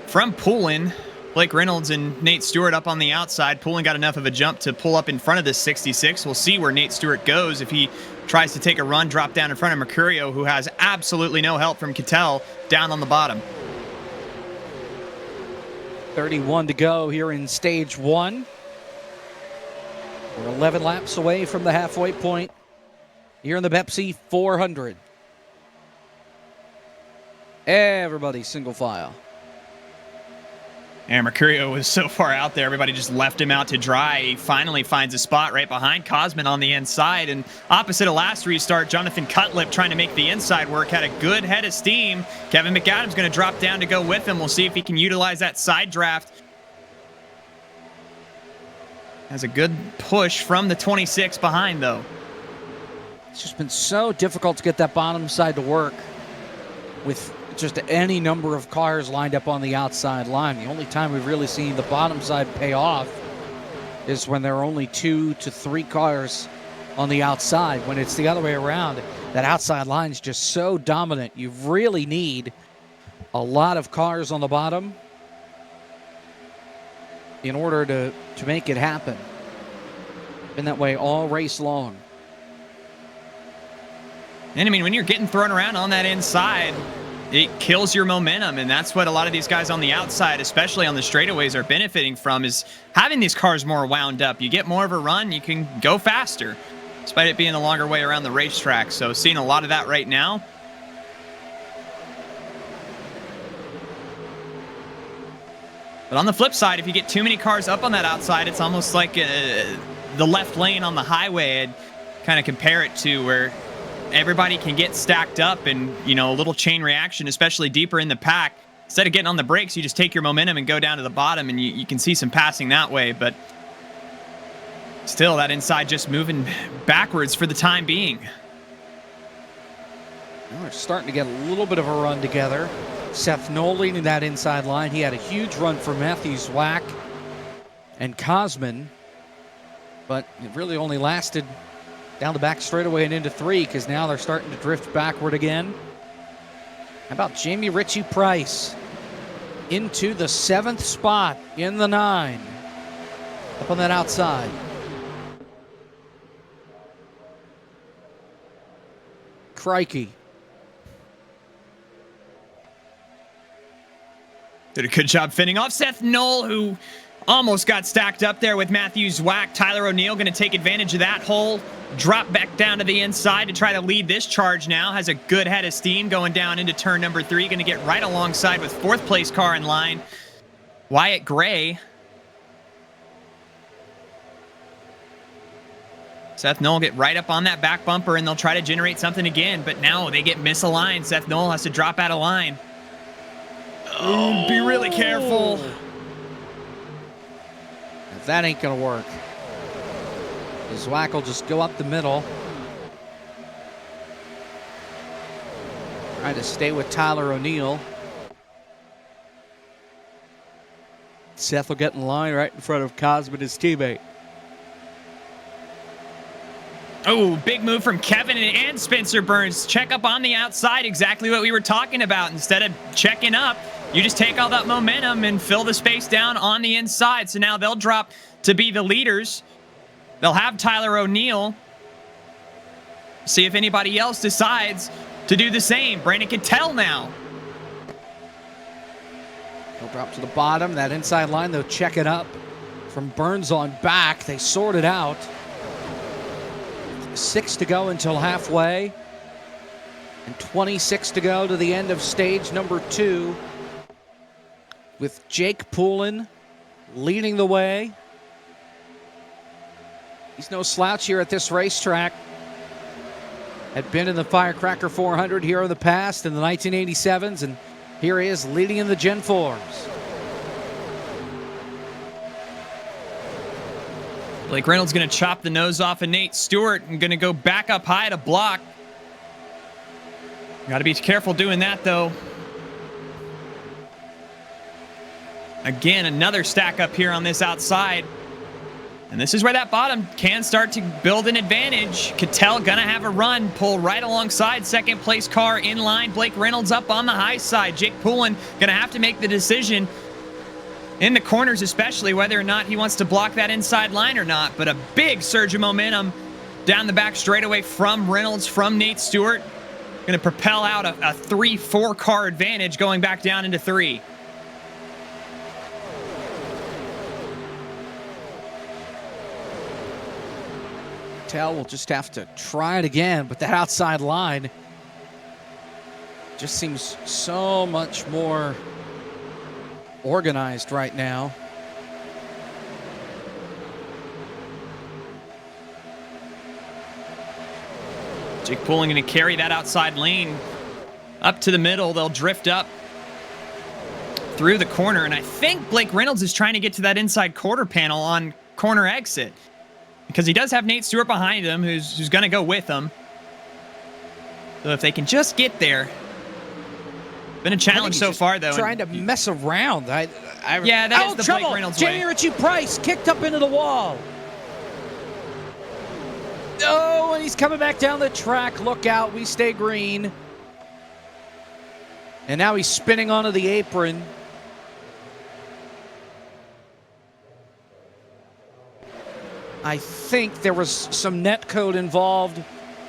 from Poulin. Blake Reynolds and Nate Stewart up on the outside. Poulin got enough of a jump to pull up in front of this 66. We'll see where Nate Stewart goes if he tries to take a run, drop down in front of Mercurio, who has absolutely no help from Kittel down on the bottom. 31 to go here in stage 1. We're 11 laps away from the halfway point. here in the Bepis 400. Everybody single file. And Mercurio was so far out there, everybody just left him out to dry. He finally finds a spot right behind Cosman on the inside. And opposite of last restart, Jonathan Cutlip trying to make the inside work, had a good head of steam. Kevin McAdams going to drop down to go with him. We'll see if he can utilize that side draft. Has a good push from the 26 behind, though. It's just been so difficult to get that bottom side to work with just any number of cars lined up on the outside line. The only time we've really seen the bottom side pay off is when there are only 2 to 3 cars on the outside. When it's the other way around, that outside line is just so dominant. You really need a lot of cars on the bottom in order to make it happen. Been that way all race long. And I mean, when you're getting thrown around on that inside, it kills your momentum, and that's what a lot of these guys on the outside, especially on the straightaways, are benefiting from, is having these cars more wound up. You get more of a run, you can go faster, despite it being the longer way around the racetrack. So seeing a lot of that right now. But on the flip side, if you get too many cars up on that outside, it's almost like the left lane on the highway. I'd kind of compare it to where everybody can get stacked up and, you know, a little chain reaction, especially deeper in the pack. Instead of getting on the brakes, you just take your momentum and go down to the bottom, and you can see some passing that way. But still, that inside just moving backwards for the time being. Well, they're starting to get a little bit of a run together. Seth Knoll leading that inside line. He had a huge run for Matthew Zwack and Cosman, but it really only lasted down the back straightaway and into 3, because now they're starting to drift backward again. How about Jamie Ritchie Price into the 7th spot in the 9, up on that outside. Crikey. Did a good job fending off Seth Knoll, who almost got stacked up there with Matthew Zwack. Tyler O'Neill going to take advantage of that hole. Drop back down to the inside to try to lead this charge now. Has a good head of steam going down into turn number 3. Going to get right alongside with 4th place car in line, Wyatt Gray. Seth Knoll get right up on that back bumper, and they'll try to generate something again. But now they get misaligned. Seth Knoll has to drop out of line. Oh, be really careful. If that ain't going to work, Zwack will just go up the middle. Trying to stay with Tyler O'Neill. Seth will get in line right in front of Cosman, his teammate. Oh, big move from Kevin and Spencer Burns. Check up on the outside, exactly what we were talking about. Instead of checking up, you just take all that momentum and fill the space down on the inside. So now they'll drop to be the leaders. They'll have Tyler O'Neill. See if anybody else decides to do the same. Brandon Cattell now. He'll drop to the bottom. That inside line, they'll check it up from Burns on back. They sort it out. 6 to go until halfway, and 26 to go to the end of stage number 2, with Jake Poulin leading the way. He's no slouch here at this racetrack. Had been in the Firecracker 400 here in the past in the 1987s, and here he is leading in the Gen 4s. Blake Reynolds going to chop the nose off of Nate Stewart and going to go back up high to block. Got to be careful doing that, though. Again, another stack up here on this outside. And this is where that bottom can start to build an advantage. Cattell going to have a run, pull right alongside second place car in line. Blake Reynolds up on the high side. Jake Poulin going to have to make the decision in the corners, especially whether or not he wants to block that inside line or not. But a big surge of momentum down the back straightaway from Reynolds, from Nate Stewart. Going to propel out a 3-4 car advantage going back down into 3. Cattell will just have to try it again, but that outside line just seems so much more organized right now. Jake Pullen going to carry that outside lane up to the middle. They'll drift up through the corner, and I think Blake Reynolds is trying to get to that inside quarter panel on corner exit because he does have Nate Stewart behind him who's going to go with him. So if they can just get there. Been a challenge so far, though. Trying to mess around. Yeah, that is the trouble. Blake Reynolds Jamie way. Ritchie Price kicked up into the wall. Oh, and he's coming back down the track. Look out. We stay green. And now he's spinning onto the apron. I think there was some net code involved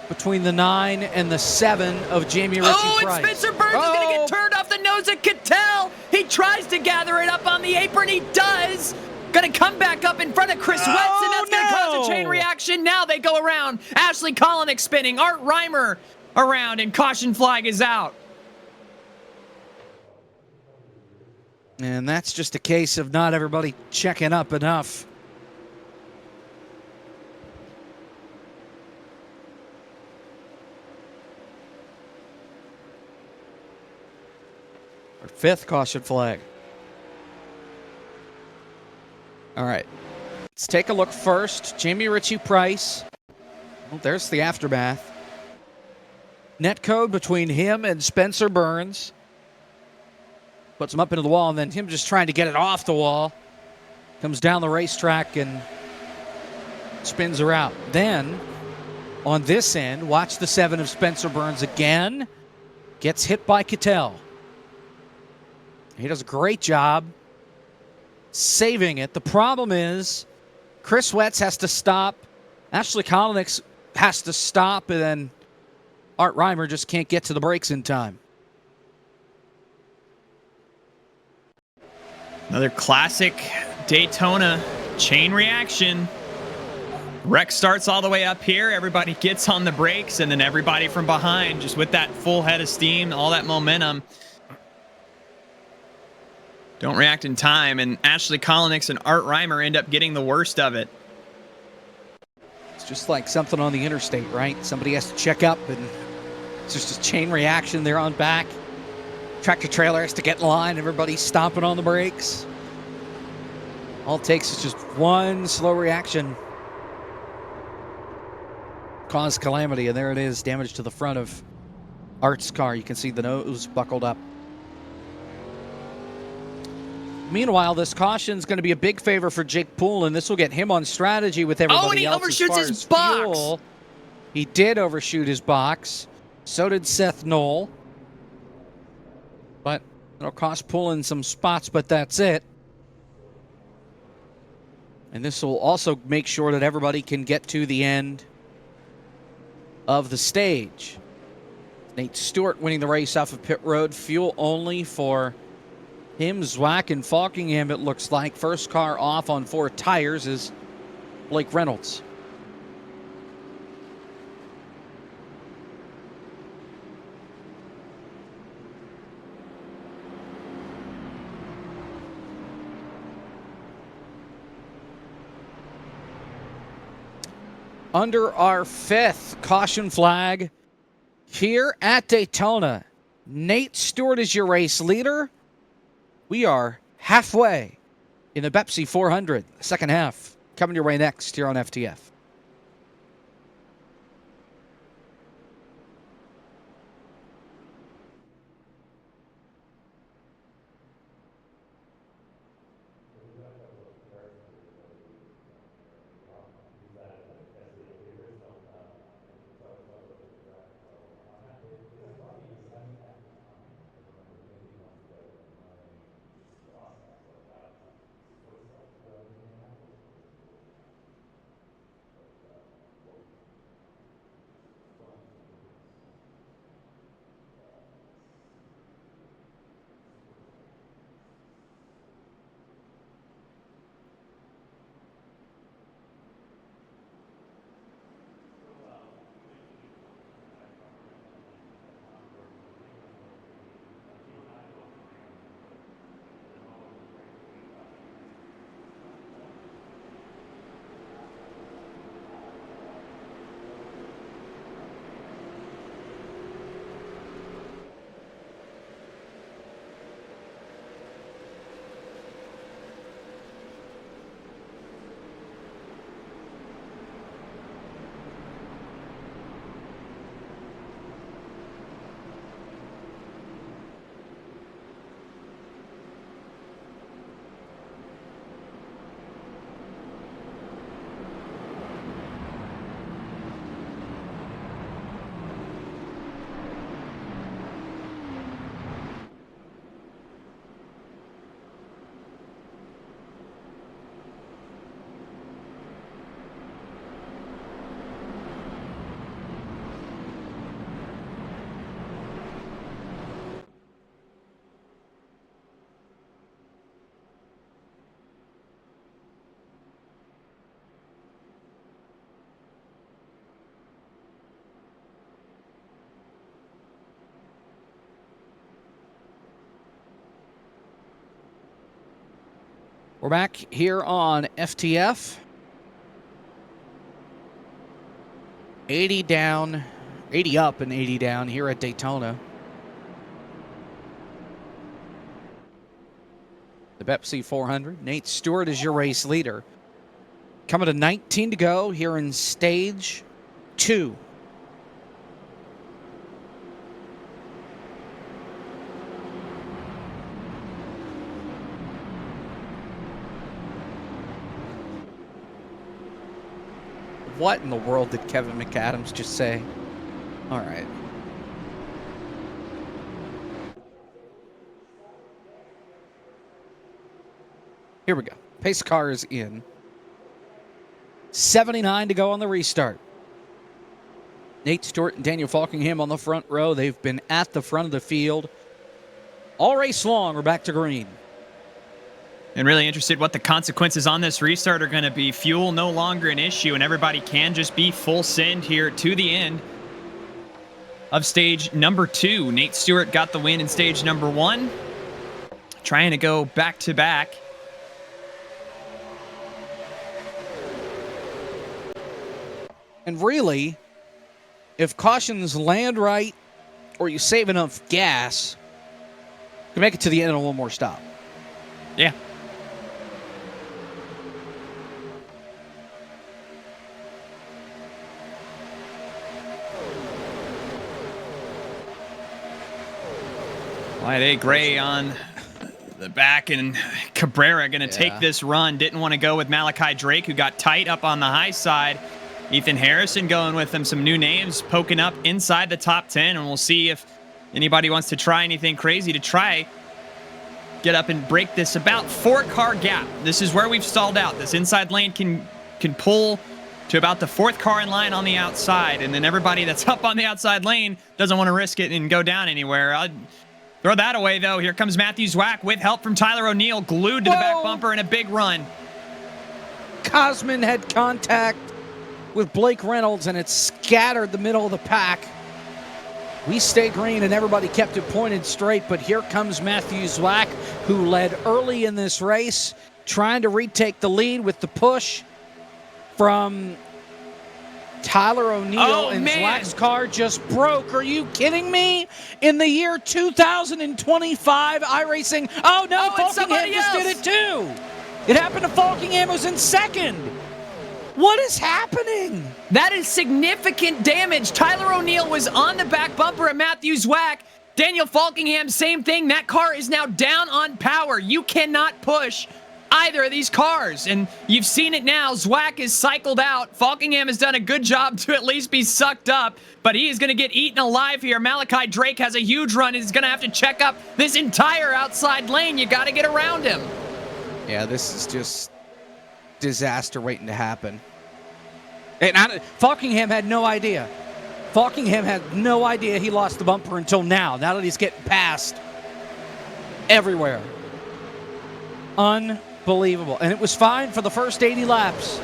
between the 9 and the 7 of Jamie Ritchie Price. And Spencer Burns is going to get turned off the nose of Cattell. He tries to gather it up on the apron. He does. Going to come back up in front of Chris Wetz, and that's going to cause a chain reaction. Now they go around. Ashley Kolinick spinning. Art Reimer around, and caution flag is out. And that's just a case of not everybody checking up enough. Our 5th caution flag. All right. Let's take a look first. Jamie Ritchie Price. Well, there's the aftermath. Net code between him and Spencer Burns. Puts him up into the wall, and then him just trying to get it off the wall. Comes down the racetrack and spins her out. Then, on this end, watch the 7 of Spencer Burns again. Gets hit by Cattell. He does a great job saving it. The problem is Chris Wetz has to stop. Ashley Kolinick has to stop, and then Art Reimer just can't get to the brakes in time. Another classic Daytona chain reaction. Wreck starts all the way up here. Everybody gets on the brakes, and then everybody from behind, just with that full head of steam, all that momentum, don't react in time, and Ashley Kolinick and Art Reimer end up getting the worst of it. It's just like something on the interstate, right? Somebody has to check up, and it's just a chain reaction. They're on back. Tractor trailer has to get in line. Everybody's stomping on the brakes. All it takes is just one slow reaction. Cause calamity, and there it is. Damage to the front of Art's car. You can see the nose buckled up. Meanwhile, this caution is going to be a big favor for Jake Poole, and this will get him on strategy with everybody else. And he as overshoots far his as box. fuel. He did overshoot his box. So did Seth Knoll. But it'll cost Poole in some spots, but that's it. And this will also make sure that everybody can get to the end of the stage. Nate Stewart winning the race off of pit road. Fuel only for him, Zwack, and Falkingham, it looks like. First car off on 4 tires is Blake Reynolds. Under our 5th caution flag here at Daytona, Nate Stewart is your race leader. We are halfway in the Bepsi 400, second half. Coming your way next here on FTF. We're back here on FTF. 80 down, 80 up and 80 down here at Daytona. The Bepis 400. Nate Stewart is your race leader. Coming to 19 to go here in stage 2. What in the world did Kevin McAdams just say? All right. Here we go. Pace car is in. 79 to go on the restart. Nate Stewart and Daniel Falkingham on the front row. They've been at the front of the field all race long. We're back to green. And really interested what the consequences on this restart are going to be. Fuel no longer an issue, and everybody can just be full send here to the end of stage number 2. Nate Stewart got the win in stage number 1. Trying to go back-to-back. And really, if cautions land right or you save enough gas, you can make it to the end on one more stop. Yeah. Light A Gray on the back, and Cabrera going to take this run. Didn't want to go with Malachi Drake, who got tight up on the high side. Ethan Harrison going with him. Some new names poking up inside the top 10, and we'll see if anybody wants to try anything crazy to try get up and break this about 4-car gap. This is where we've stalled out. This inside lane can pull to about the 4th car in line on the outside, and then everybody that's up on the outside lane doesn't want to risk it and go down anywhere. I'd throw that away, though. Here comes Matthew Zwack with help from Tyler O'Neill, glued to the back bumper in a big run. Cosman had contact with Blake Reynolds, and it scattered the middle of the pack. We stay green, and everybody kept it pointed straight, but here comes Matthew Zwack, who led early in this race, trying to retake the lead with the push from Tyler O'Neill, and Zwack's car just broke. Are you kidding me? In the year 2025, iRacing. Oh, no, Falkingham just did it too. It happened to Falkingham, who's in second. What is happening? That is significant damage. Tyler O'Neill was on the back bumper of Matthew Zwack. Daniel Falkingham, same thing. That car is now down on power. You cannot push either of these cars, and you've seen it now. Zwack is cycled out. Falkingham has done a good job to at least be sucked up, but he is going to get eaten alive here. Malachi Drake has a huge run. He's going to have to check up this entire outside lane. You got to get around him. Yeah, this is just disaster waiting to happen. And Falkingham had no idea. Falkingham had no idea he lost the bumper until now that he's getting passed everywhere. Unbelievable. And it was fine for the first 80 laps.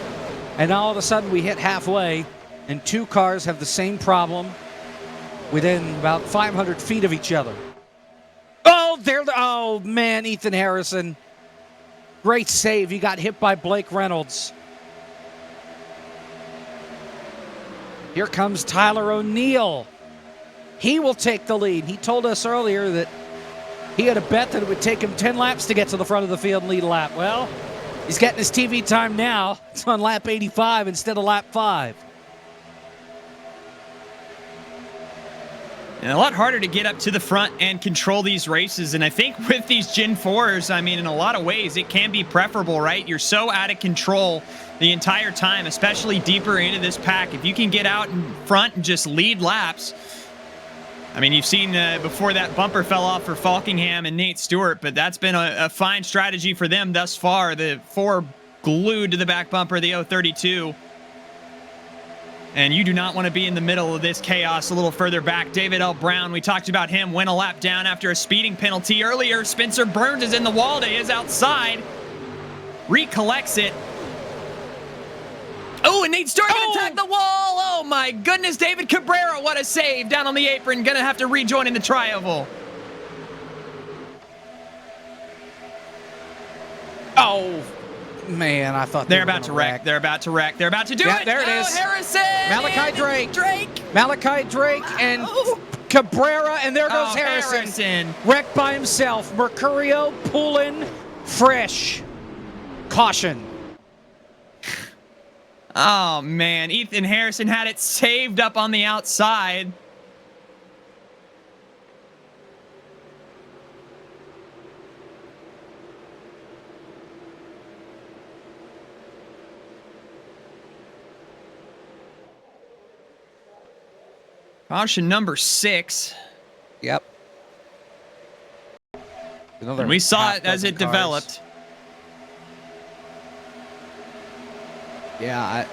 And now all of a sudden we hit halfway, and 2 cars have the same problem within about 500 feet of each other. Oh, man, Ethan Harrison. Great save. He got hit by Blake Reynolds. Here comes Tyler O'Neill. He will take the lead. He told us earlier that he had a bet that it would take him 10 laps to get to the front of the field and lead a lap. Well, he's getting his TV time now. It's on lap 85 instead of lap 5. And a lot harder to get up to the front and control these races. And I think with these Gen 4s, I mean, in a lot of ways, it can be preferable, right? You're so out of control the entire time, especially deeper into this pack. If you can get out in front and just lead laps. I mean, you've seen before that bumper fell off for Falkingham and Nate Stewart, but that's been a fine strategy for them thus far. The 4 glued to the back bumper of the 032. And you do not want to be in the middle of this chaos a little further back. David L. Brown, we talked about him, went a lap down after a speeding penalty earlier. Spencer Burns is in the wall to his outside. Recollects it. Oh, and Nate Stewart going to tag the wall. Oh, my goodness. David Cabrera, what a save down on the apron. Going to have to rejoin in the tri-oval. Oh, man, I thought They're about to wreck. They're about to wreck. They're about to do Yeah, it. there it is. Harrison. Malachi and Drake. Drake. Malachi Drake and Cabrera, and there goes Oh, Harrison. Wrecked by himself. Mercurio pulling fresh. Caution. Oh, man. Ethan Harrison had it saved up on the outside. Caution number 6. Yep. And we saw it as it developed. Yeah, I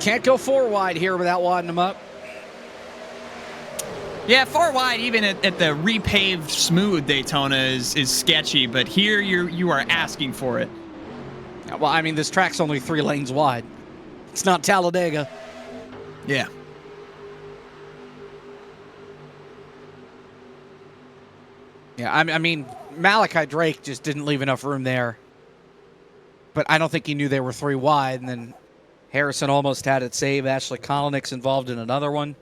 can't go 4 wide here without wadding them up. Yeah, 4 wide, even at the repaved smooth Daytona is sketchy, but here you are asking for it. Well, I mean, this track's only 3 lanes wide. It's not Talladega. Yeah. Yeah, I mean, Malachi Drake just didn't leave enough room there. But I don't think he knew they were 3 wide, and then Harrison almost had it saved. Ashley Kolnick's involved in another one.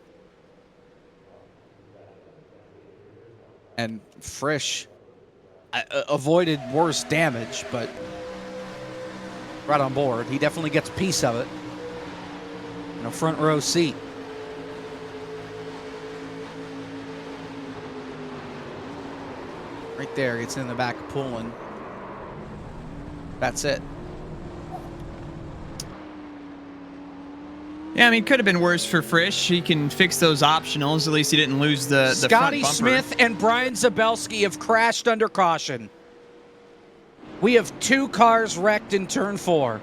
And Frisch avoided worse damage, but right on board. He definitely gets a piece of it. In a front row seat. Right there, gets in the back of pulling. That's it. Yeah, I mean, could have been worse for Frisch. He can fix those optionals. At least he didn't lose the Scotty front bumper. Smith and Brian Zabelski have crashed under caution. We have 2 cars wrecked in turn 4.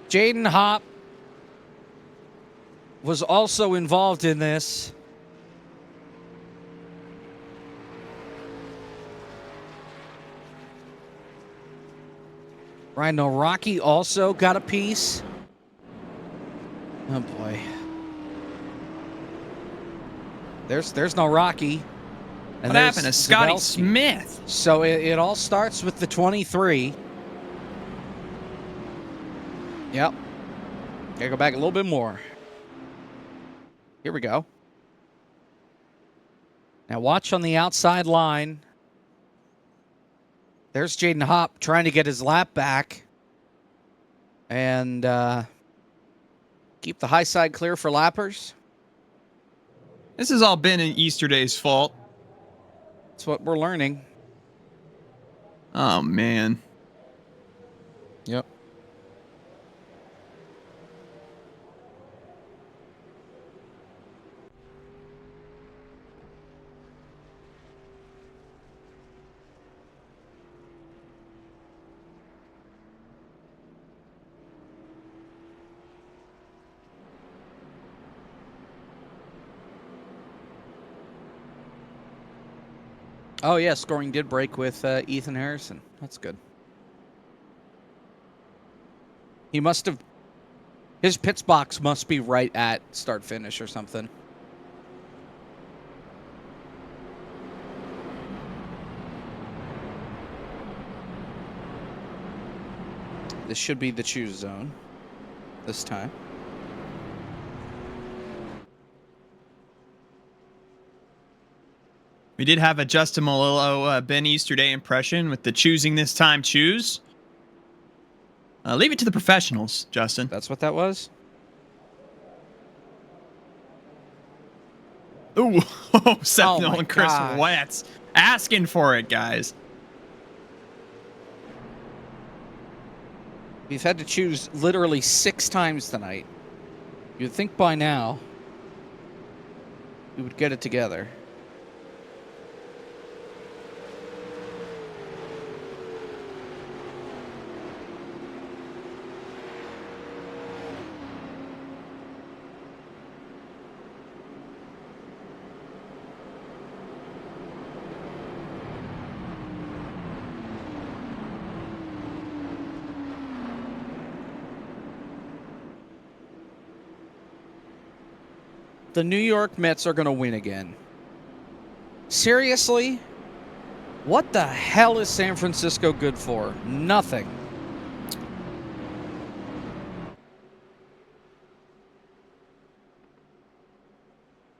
Jaden Hopp was also involved in this. Ryan Rocky also got a piece. Oh boy. There's no Rocky. And what happened to Scotty Smith? So it all starts with the 23. Yep. Gotta go back a little bit more. Here we go. Now watch on the outside line. There's Jaden Hopp trying to get his lap back. And keep the high side clear for lappers. This has all been an Easter Day's fault. That's what we're learning. Oh, man. Yep. Oh, yeah, scoring did break with Ethan Harrison. That's good. He must have... His pits box must be right at start-finish or something. This should be the choose zone this time. We did have a Justin Malillo Ben Easterday impression with the choosing this time choose. Leave it to the professionals, Justin. That's what that was? Ooh, Seth Oh Nolan, my Chris gosh. Wetz. Asking for it, guys. We've had to choose literally 6 times tonight. You'd think by now we would get it together. The New York Mets are going to win again. Seriously? What the hell is San Francisco good for? Nothing.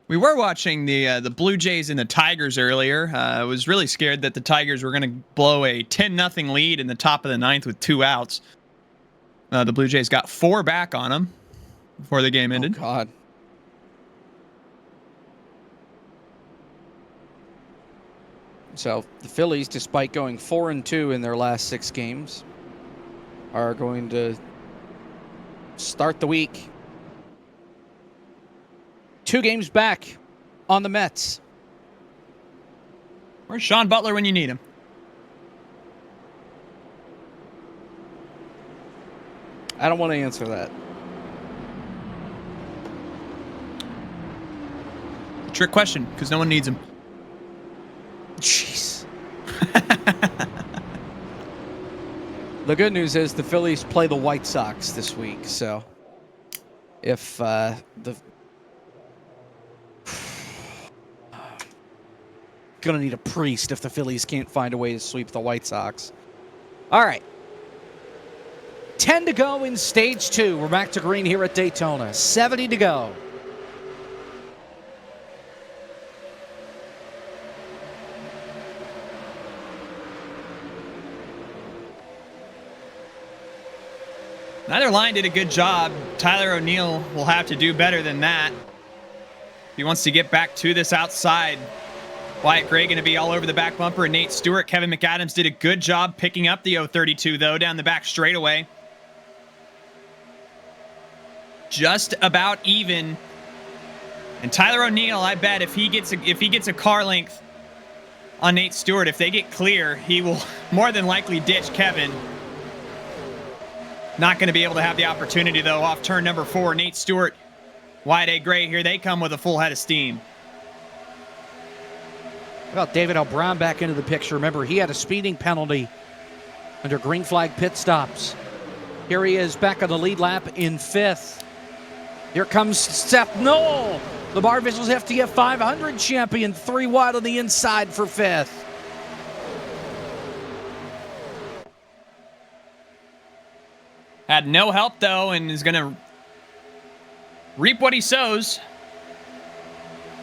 We were watching the Blue Jays and the Tigers earlier. I was really scared that the Tigers were going to blow a 10-0 lead in the top of the ninth with 2 outs. The Blue Jays got 4 back on them before the game ended. Oh, God. So the Phillies, despite going 4-2 in their last 6 games, are going to start the week 2 games back on the Mets. Where's Sean Butler when you need him? I don't want to answer that. Trick question, because no one needs him. Jeez. The good news is the Phillies play the White Sox this week, so if the gonna need a priest if the Phillies can't find a way to sweep the White Sox. All right. 10 to go in stage 2. We're back to green here at Daytona. 70 to go. Neither line did a good job. Tyler O'Neill will have to do better than that. He wants to get back to this outside. Wyatt Gray going to be all over the back bumper, and Nate Stewart. Kevin McAdams did a good job picking up the 032, though, down the back straightaway. Just about even. And Tyler O'Neill, I bet if he gets a car length on Nate Stewart, if they get clear, he will more than likely ditch Kevin. Not going to be able to have the opportunity, though, off turn number 4. Nate Stewart, Wyatt A. Gray, here they come with a full head of steam. How about David L. Brown back into the picture? Remember, he had a speeding penalty under green flag pit stops. Here he is back on the lead lap in 5th. Here comes Seth Knoll, the Barr Visuals FTF 500 champion, 3 wide on the inside for 5th. Had no help, though, and is going to reap what he sows.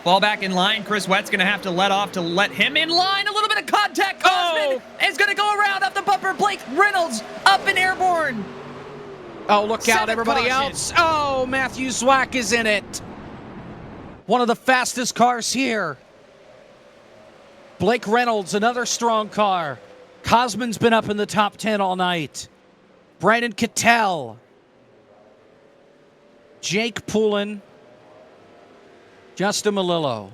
Ball back in line. Chris Wett's going to have to let off to let him in line. A little bit of contact. Cosman is going to go around off the bumper. Blake Reynolds up and airborne. Oh, look out, 7th everybody caution. else. Oh, Matthew Zwack is in it. One of the fastest cars here. Blake Reynolds, another strong car. Cosman's been up in the top 10 all night. Brandon Cattell. Jake Poulin. Justin Malillo.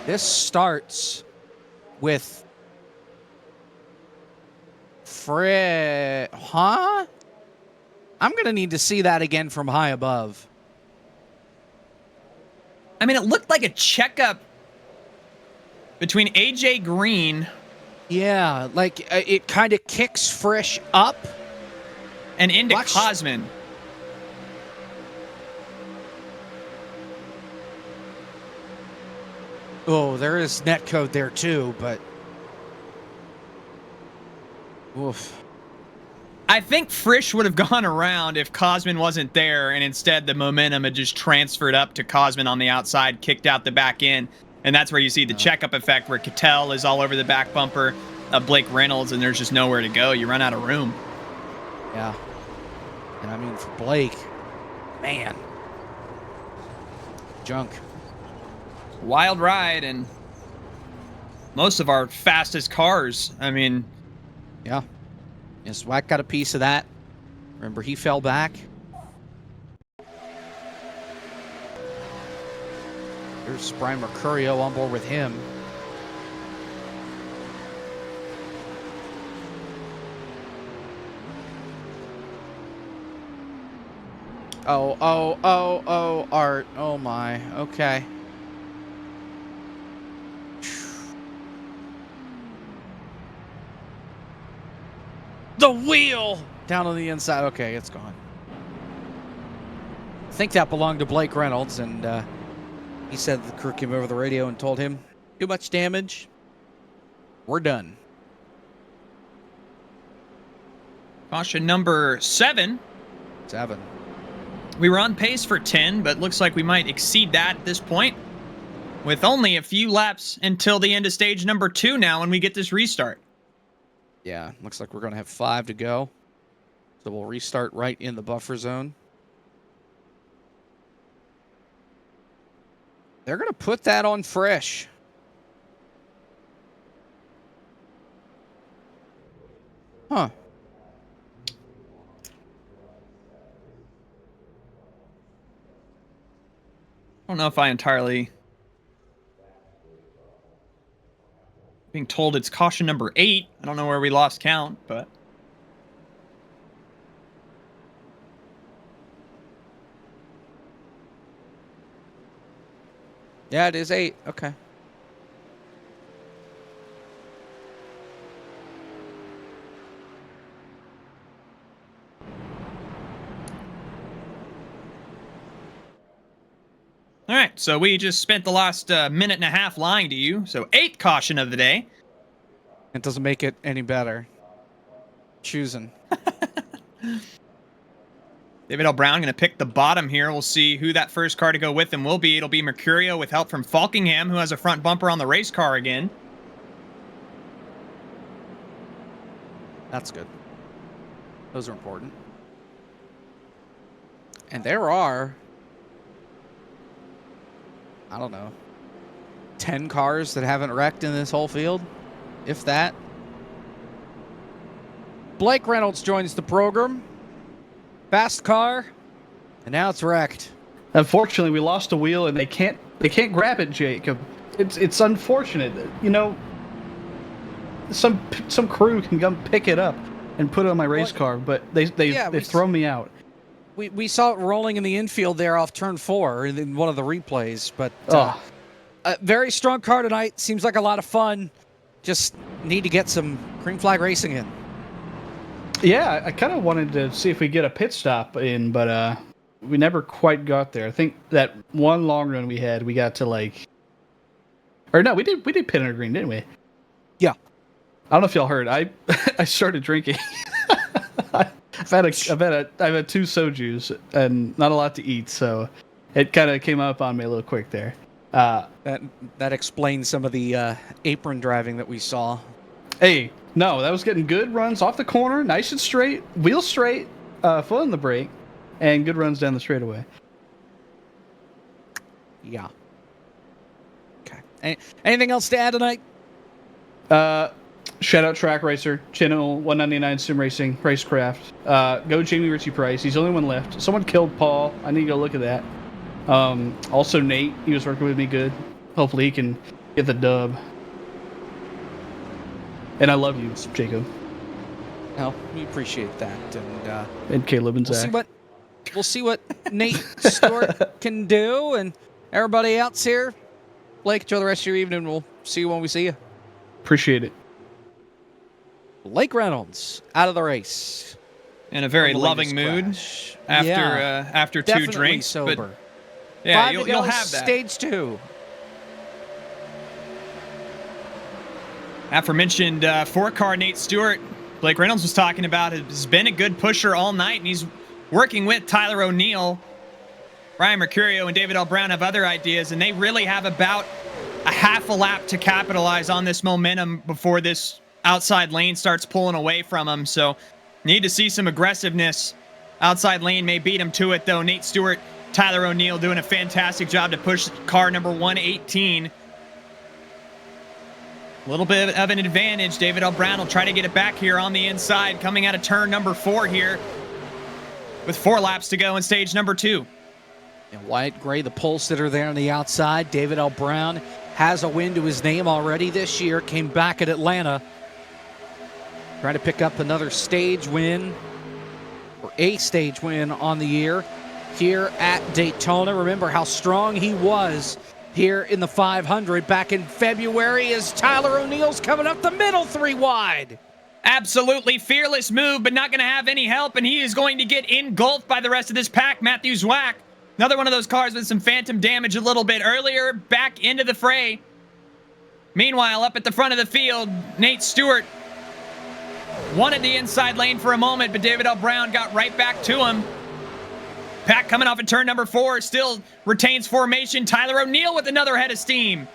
This starts with Fred. Huh? I'm going to need to see that again from high above. I mean, it looked like a checkup between AJ Green. Yeah, like it kind of kicks Frisch up. And into Watch. Cosman. Oh, there is net code there too, but oof. I think Frisch would have gone around if Cosman wasn't there, and instead the momentum had just transferred up to Cosman on the outside, kicked out the back end. And that's where you see the checkup effect, where Cattell is all over the back bumper of Blake Reynolds, and there's just nowhere to go. You run out of room. Yeah. And I mean, for Blake, man. Junk. Wild ride, and most of our fastest cars. I mean, Yeah. And Zwack got a piece of that. Remember, he fell back. There's Brian Mercurio on board with him. Oh, Art. Oh, my. Okay. The wheel! Down on the inside. Okay, it's gone. think that belonged to Blake Reynolds, and he said the crew came over the radio and told him, too much damage, we're done. Caution number 7. 7. We were on pace for 10, but looks like we might exceed that at this point, with only a few laps until the end of stage number 2 now when we get this restart. Yeah, looks like we're going to have 5 to go. So we'll restart right in the buffer zone. They're going to put that on fresh. Huh. I don't know if I entirely... Being told it's caution number 8. I don't know where we lost count, but... Yeah, it is 8. Okay. All right, so we just spent the last minute and a half lying to you. So 8th caution of the day. It doesn't make it any better. Choosing. David L. Brown going to pick the bottom here. We'll see who that first car to go with him will be. It'll be Mercurio with help from Falkingham, who has a front bumper on the race car again. That's good. Those are important. And there are, I don't know, 10 cars that haven't wrecked in this whole field, if that. Blake Reynolds joins the program. Fast car, and now it's wrecked. Unfortunately, we lost a wheel, and they can't grab it, Jacob. It's unfortunate. You know, some crew can come pick it up and put it on my race car, but they've thrown me out. We saw it rolling in the infield there off turn 4 in one of the replays, but a very strong car tonight. Seems like a lot of fun. Just need to get some green flag racing in. Yeah, I kind of wanted to see if we get a pit stop in, but we never quite got there. I think that one long run we had, we got to like, or no, we did pit under green, didn't we? Yeah. I don't know if y'all heard. I started drinking. I've had 2 sojus and not a lot to eat, so it kind of came up on me a little quick there. That explains some of the apron driving that we saw. Hey, no, that was getting good runs off the corner, nice and straight, wheel straight, foot on the brake, and good runs down the straightaway. Yeah. Okay. Anything else to add tonight? Shout out Track Racer, Channel 199 Sim Racing, Racecraft. Go Jamie Ritchie Price. He's the only one left. Someone killed Paul. I need to go look at that. Also Nate, he was working with me good. Hopefully he can get the dub. And I love you, Jacob. Well, we appreciate that. And Caleb and Zach. We'll see what Nate Stewart can do. And everybody else here, Blake, enjoy the rest of your evening. We'll see you when we see you. Appreciate it. Blake Reynolds out of the race. In a very loving mood after 2 drinks. Sober. But yeah, you'll have that. Stage 2. Aforementioned 4-car Nate Stewart, Blake Reynolds was talking about, has been a good pusher all night, and he's working with Tyler O'Neill. Ryan Mercurio and David L. Brown have other ideas, and they really have about a half a lap to capitalize on this momentum before this outside lane starts pulling away from them. So need to see some aggressiveness. Outside lane may beat him to it, though. Nate Stewart, Tyler O'Neill doing a fantastic job to push car number 118. A little bit of an advantage. David L. Brown will try to get it back here on the inside, coming out of turn number 4 here with 4 laps to go in stage number 2. And Wyatt Gray, the pole sitter there on the outside. David L. Brown has a win to his name already this year. Came back at Atlanta. Trying to pick up another stage win, or a stage win on the year here at Daytona. Remember how strong he was here in the 500 back in February as Tyler O'Neill's coming up the middle 3 wide. Absolutely fearless move, but not going to have any help, and he is going to get engulfed by the rest of this pack. Matthew Zwack, Another one of those cars with some phantom damage a little bit earlier, back into the fray. Meanwhile, up at the front of the field, Nate Stewart wanted the inside lane for a moment, but David L. Brown got right back to him. Pack coming off at turn number 4, still retains formation. Tyler O'Neill with another head of steam.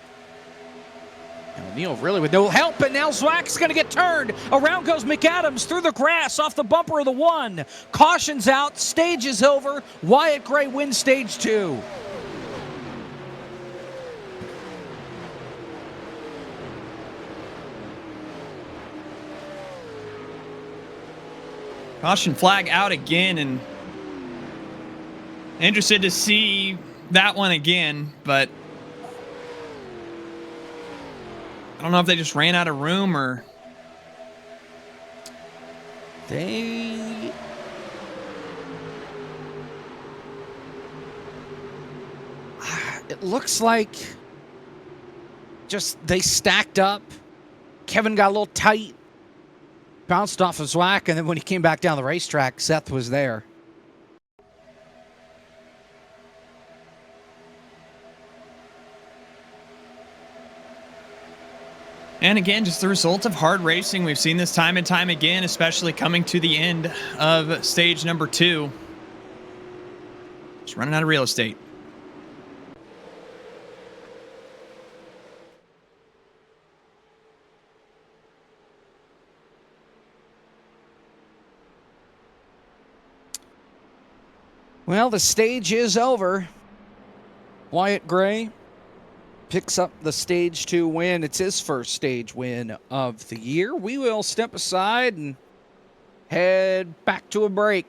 O'Neill really with no help, and now Zwack's going to get turned. Around goes McAdams through the grass off the bumper of the 1. Caution's out, stage is over. Wyatt Gray wins stage 2. Caution flag out again, and interested to see that one again, but I don't know if they just ran out of room or It looks like just they stacked up. Kevin got a little tight, bounced off of Zwack, and then when he came back down the racetrack, Seth was there. And again, just the result of hard racing. We've seen this time and time again, especially coming to the end of stage number 2. Just running out of real estate. Well, the stage is over. Wyatt Gray picks up the stage 2 win. It's his first stage win of the year. We will step aside and head back to a break.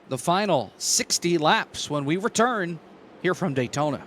The final 60 laps when we return here from Daytona.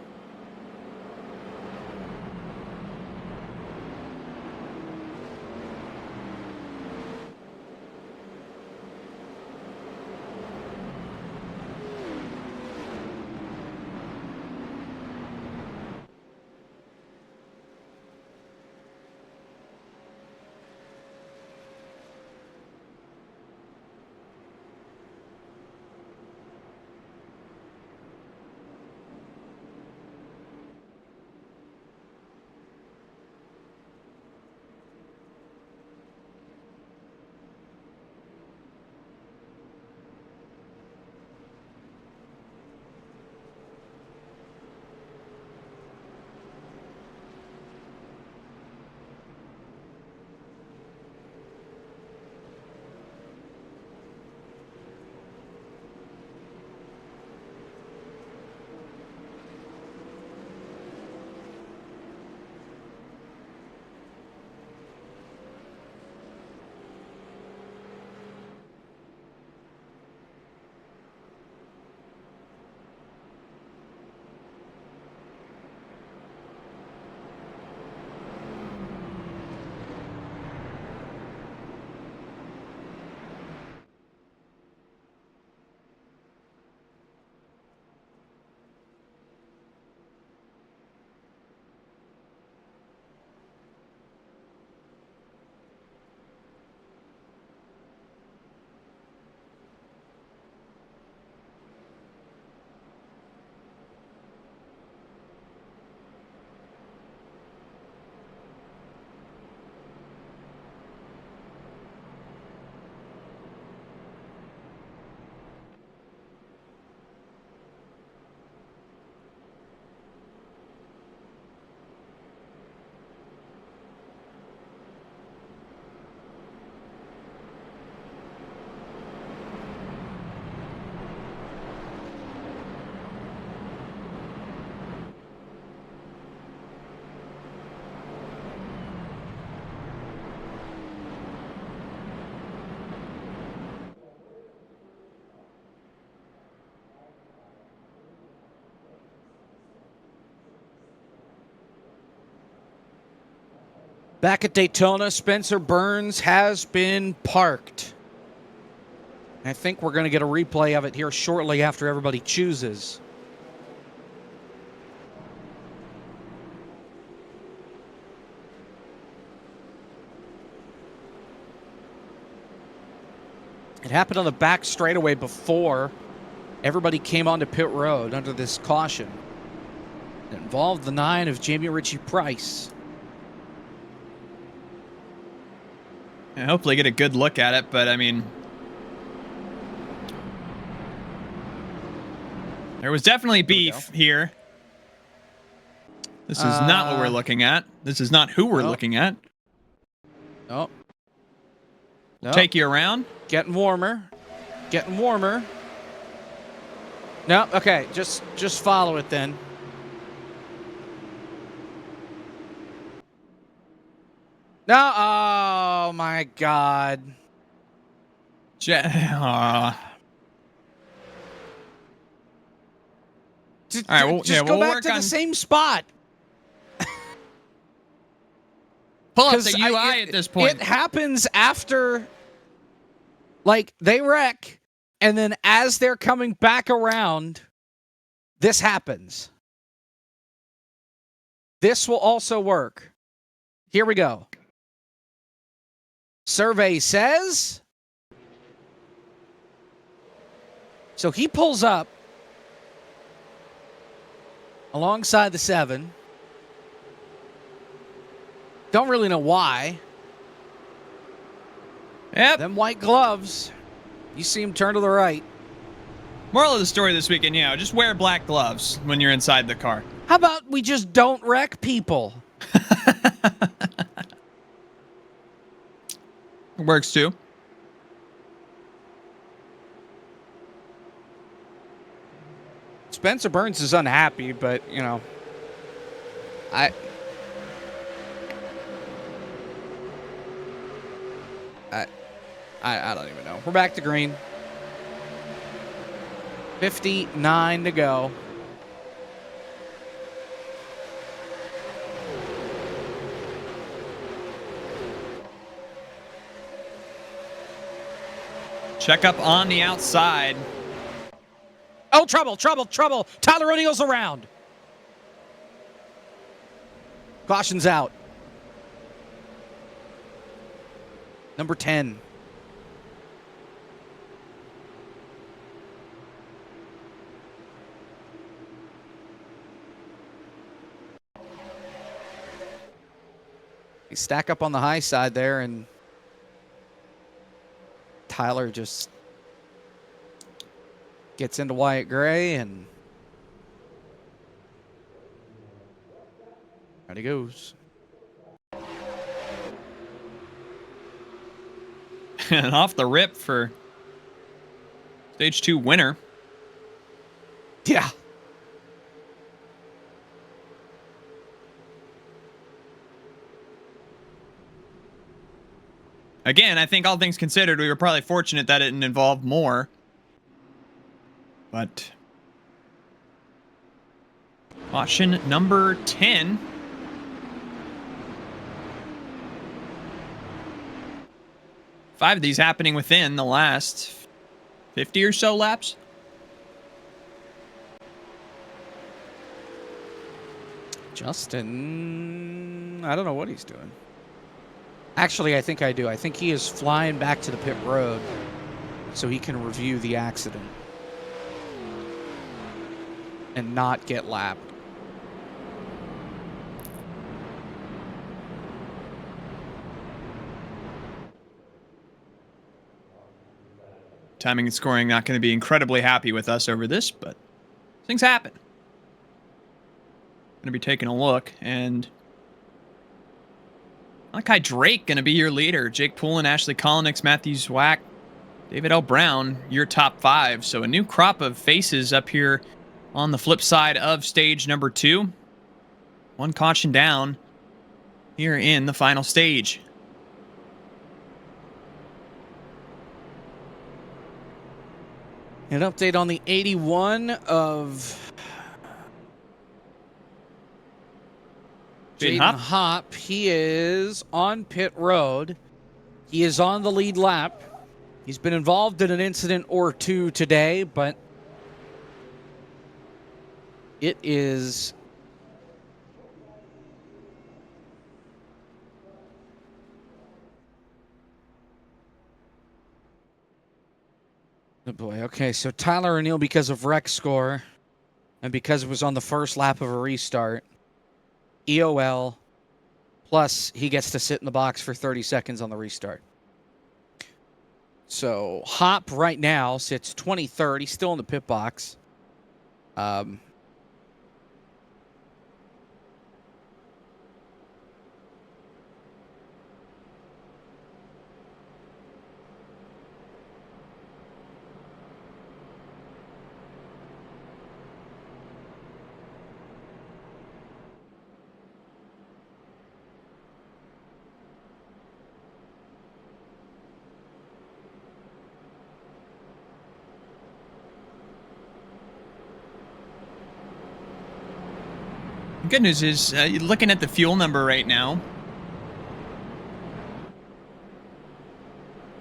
Back at Daytona, Spencer Burns has been parked. I think we're going to get a replay of it here shortly after everybody chooses. It happened on the back straightaway before. everybody came onto pit road under this caution. It involved the 9 of Jamie Ritchie Price. And hopefully get a good look at it, but I mean, there was definitely beef here. This is not what we're looking at. This is not who we're looking at. Nope. We'll take you around. Getting warmer. Getting warmer. No, okay. Just follow it then. No, oh my God. All right, well, just go back to the same spot. Pull up the UI at this point. It happens after, like, they wreck, and then as they're coming back around, this happens. This will also work. Here we go. Survey says. So he pulls up alongside the 7. Don't really know why. Yep. Them white gloves. You see him turn to the right. Moral of the story this weekend, just wear black gloves when you're inside the car. How about we just don't wreck people? It works too. Spencer Burns is unhappy, but, I don't even know. We're back to green. 59 to go. Check up on the outside. Oh, trouble. Tyler O'Neill's around. Caution's out. Number 10. They stack up on the high side there, and Tyler just gets into Wyatt Gray, and out he goes. And off the rip for stage 2 winner. Yeah. Again, I think all things considered, we were probably fortunate that it didn't involve more. But caution number 10. Five of these happening within the last 50 or so laps. Justin, I don't know what he's doing. Actually, I think I do. I think he is flying back to the pit road so he can review the accident and not get lapped. Timing and scoring not going to be incredibly happy with us over this, but things happen. Going to be taking a look, and Malachi Drake going to be your leader. Jake Poulin, Ashley Kolonix, Matthew Zwack, David L. Brown, your top 5. So a new crop of faces up here on the flip side of stage number 2. One caution down here in the final stage. An update on the 81 of Jaden Hopp. He is on pit road. He is on the lead lap. He's been involved in an incident or two today, but it is Oh boy. Okay, so Tyler O'Neill, because of wreck score, and because it was on the first lap of a restart, EOL, plus he gets to sit in the box for 30 seconds on the restart. So Hop right now sits 23rd. He's still in the pit box. The good news is, you're looking at the fuel number right now.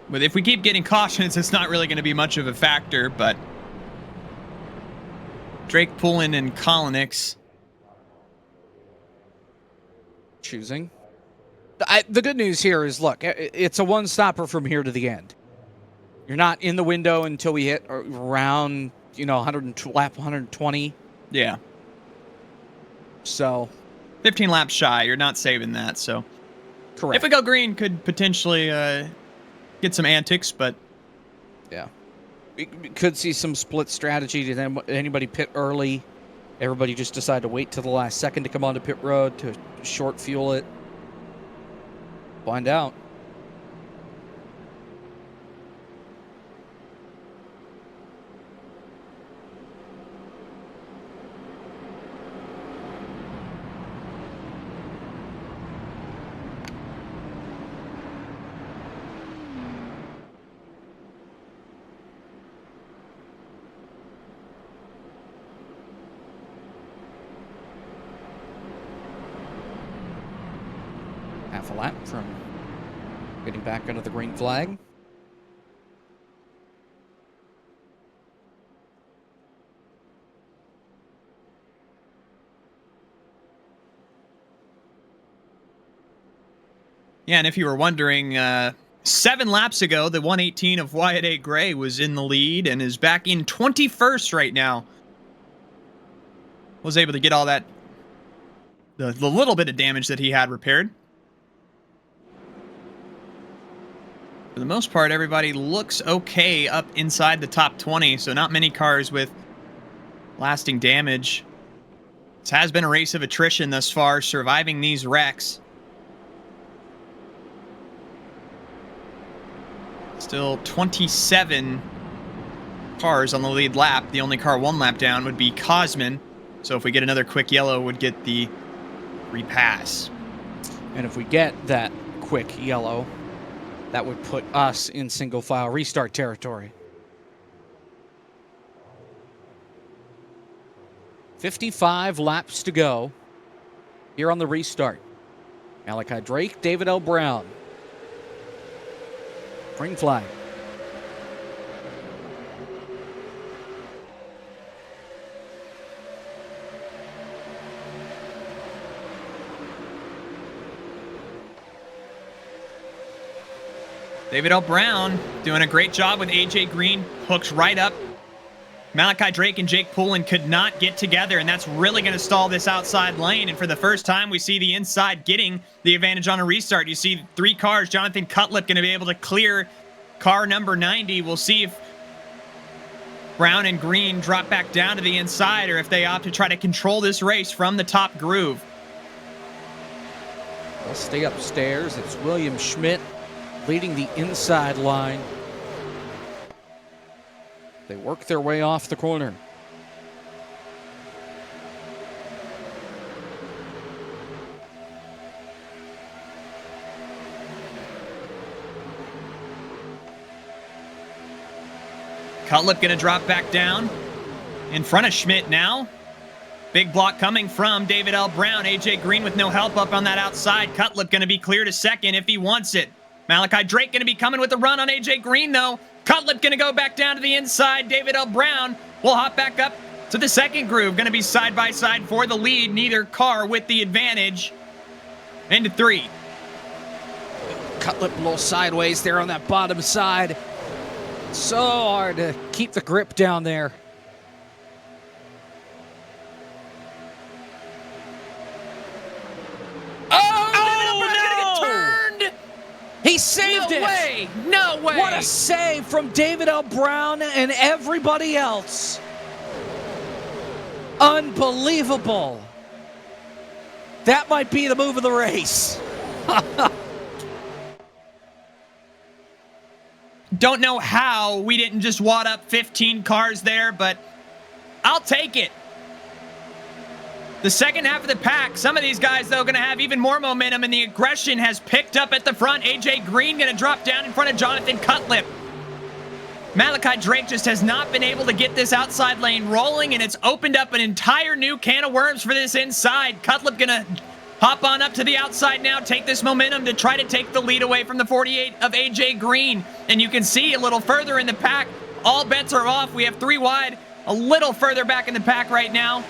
But if we keep getting cautions, it's not really going to be much of a factor, but Drake Poulin and Kolonix choosing. The good news here is, look, it's a one-stopper from here to the end. You're not in the window until we hit around, lap 120. Yeah. So 15 laps shy, you're not saving that, so. Correct. If we go green, could potentially get some antics, but. Yeah. We could see some split strategy to them. Anybody pit early. Everybody just decide to wait till the last second to come onto pit road to short fuel it. Find out. Half a lap from getting back under the green flag. Yeah, and if you were wondering, 7 laps ago, the 118 of Wyatt A. Gray was in the lead and is back in 21st right now. Was able to get all that, the little bit of damage that he had repaired. For the most part, everybody looks okay up inside the top 20, so not many cars with lasting damage. This has been a race of attrition thus far, surviving these wrecks. Still 27 cars on the lead lap. The only car 1 lap down would be Cosman. So if we get another quick yellow, would get the repass. And if we get that quick yellow, that would put us in single file restart territory. 55 laps to go here on the restart. Malachi Drake, David L. Brown. Green flag. David L. Brown doing a great job with AJ Green, hooked right up. Malachi Drake and Jake Poulin could not get together, and that's really going to stall this outside lane. And for the first time, we see the inside getting the advantage on a restart. You see 3 cars. Jonathan Cutlip going to be able to clear car number 90. We'll see if Brown and Green drop back down to the inside or if they opt to try to control this race from the top groove. They'll stay upstairs. It's William Schmidt leading the inside line. They work their way off the corner. Cutlip going to drop back down in front of Schmidt now. Big block coming from David L. Brown. AJ Green with no help up on that outside. Cutlip going to be clear to second if he wants it. Malachi Drake going to be coming with a run on AJ Green, though. Cutlip going to go back down to the inside. David L. Brown will hop back up to the second groove. Going to be side by side for the lead. Neither car with the advantage. Into 3. Cutlip a little sideways there on that bottom side. So hard to keep the grip down there. He saved it! No way! No way! What a save from David L. Brown and everybody else. Unbelievable. That might be the move of the race. Don't know how we didn't just wad up 15 cars there, but I'll take it. The second half of the pack, some of these guys, though, going to have even more momentum, and the aggression has picked up at the front. AJ Green going to drop down in front of Jonathan Cutlip. Malachi Drake just has not been able to get this outside lane rolling, and it's opened up an entire new can of worms for this inside. Cutlip going to hop on up to the outside now, take this momentum to try to take the lead away from the 48 of AJ Green. And you can see a little further in the pack, all bets are off. We have 3 wide, a little further back in the pack right now.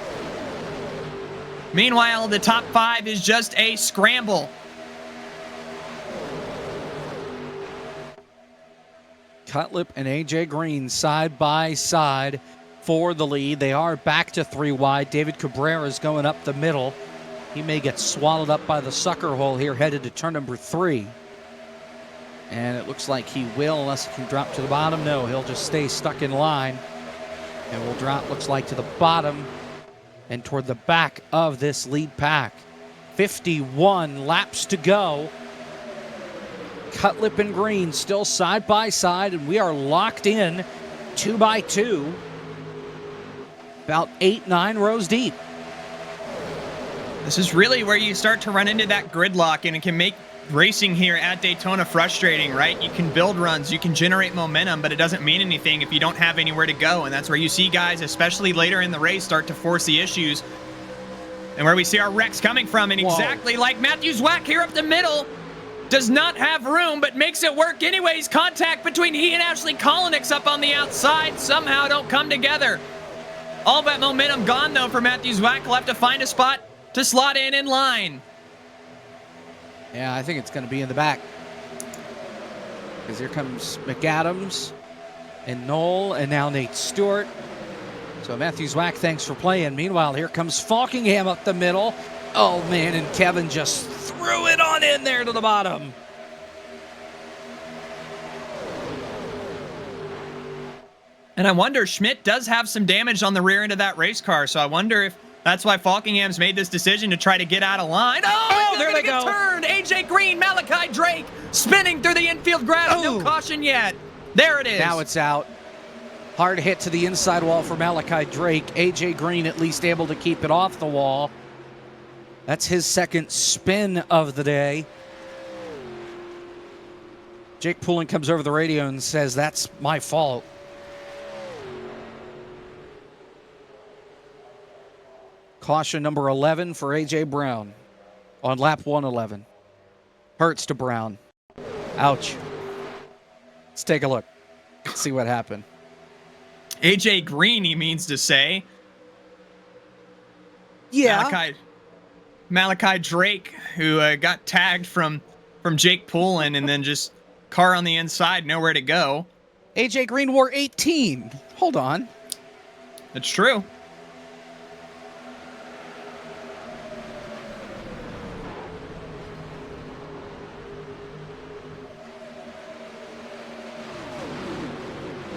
Meanwhile, the top 5 is just a scramble. Cutlip and AJ Green side by side for the lead. They are back to 3 wide. David Cabrera is going up the middle. He may get swallowed up by the sucker hole here, headed to turn number 3. And it looks like he will, unless he can drop to the bottom. No, he'll just stay stuck in line. And will drop, looks like, to the bottom and toward the back of this lead pack. 51 laps to go. Cutlip and Green still side by side, and we are locked in 2 by 2. About 8-9 rows deep. This is really where you start to run into that gridlock, and it can make racing here at Daytona frustrating, right? You can build runs, you can generate momentum, but it doesn't mean anything if you don't have anywhere to go. And that's where you see guys, especially later in the race, start to force the issues. And where we see our wrecks coming from. And exactly like Matthew Zwack here up the middle, does not have room, but makes it work anyways. Contact between he and Ashley Kolinick up on the outside somehow don't come together. All that momentum gone, though, for Matthew Zwack. He'll have to find a spot to slot in line. Yeah, I think it's going to be in the back. Because here comes McAdams and Knoll and now Nate Stewart. So Matthew Zwack, thanks for playing. Meanwhile, here comes Falkingham up the middle. Oh, man, and Kevin just threw it on in there to the bottom. And I wonder, Schmidt does have some damage on the rear end of that race car, so I wonder if that's why Falkingham's made this decision to try to get out of line. Oh, there they go. Turned. AJ Green, Malachi Drake spinning through the infield grass. No caution yet. There it is. Now it's out. Hard hit to the inside wall for Malachi Drake. AJ Green at least able to keep it off the wall. That's his second spin of the day. Jake Poulin comes over the radio and says, "That's my fault." Caution number 11 for A.J. Brown on lap 111. Hurts to Brown. Ouch. Let's take a look. See what happened. AJ Green, he means to say. Yeah. Malachi Drake, who got tagged from Jake Poulin, and then just car on the inside, nowhere to go. AJ Green wore 18. Hold on. That's true.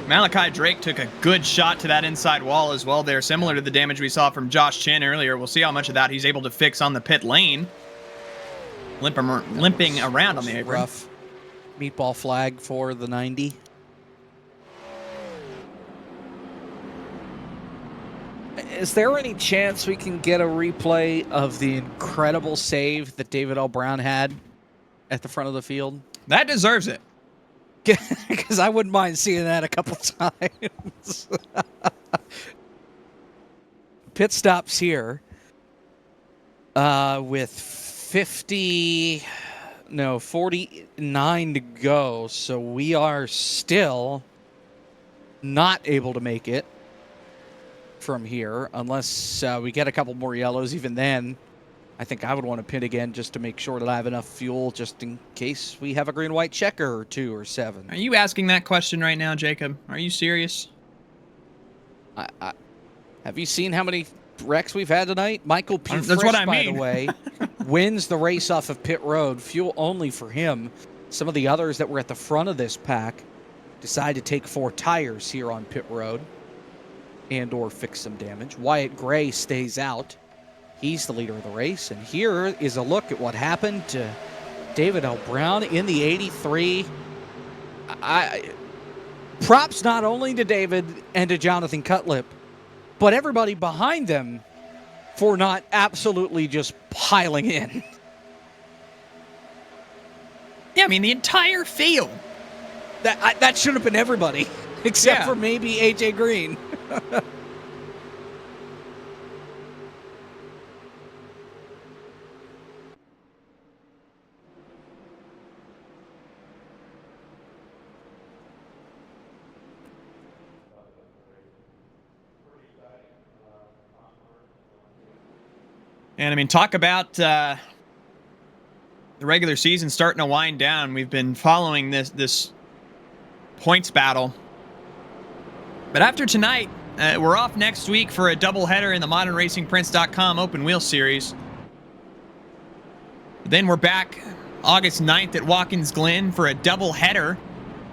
Malachi Drake took a good shot to that inside wall as well there, similar to the damage we saw from Josh Chin earlier. We'll see how much of that he's able to fix on the pit lane. Limping around on the apron. Rough. Meatball flag for the 90. Is there any chance we can get a replay of the incredible save that David L. Brown had at the front of the field? That deserves it. Because I wouldn't mind seeing that a couple times. Pit stops here with 49 to go. So we are still not able to make it from here unless we get a couple more yellows. Even then, I think I would want to pit again just to make sure that I have enough fuel just in case we have a green-white checker or 2 or 7. Are you asking that question right now, Jacob? Are you serious? Have you seen how many wrecks we've had tonight? Michael P. That's Frisch, what I by mean. the way, wins the race off of pit road. Fuel only for him. Some of the others that were at the front of this pack decided to take 4 tires here on pit road and or fix some damage. Wyatt Gray stays out. He's the leader of the race. And here is a look at what happened to David L. Brown in the 83. Props not only to David and to Jonathan Cutlip, but everybody behind them for not absolutely just piling in. Yeah, I mean, the entire field. That should have been everybody, except for maybe AJ Green. And I mean, talk about the regular season starting to wind down. We've been following this points battle. But after tonight, we're off next week for a doubleheader in the ModernRacingPrince.com Open Wheel Series. Then we're back August 9th at Watkins Glen for a doubleheader.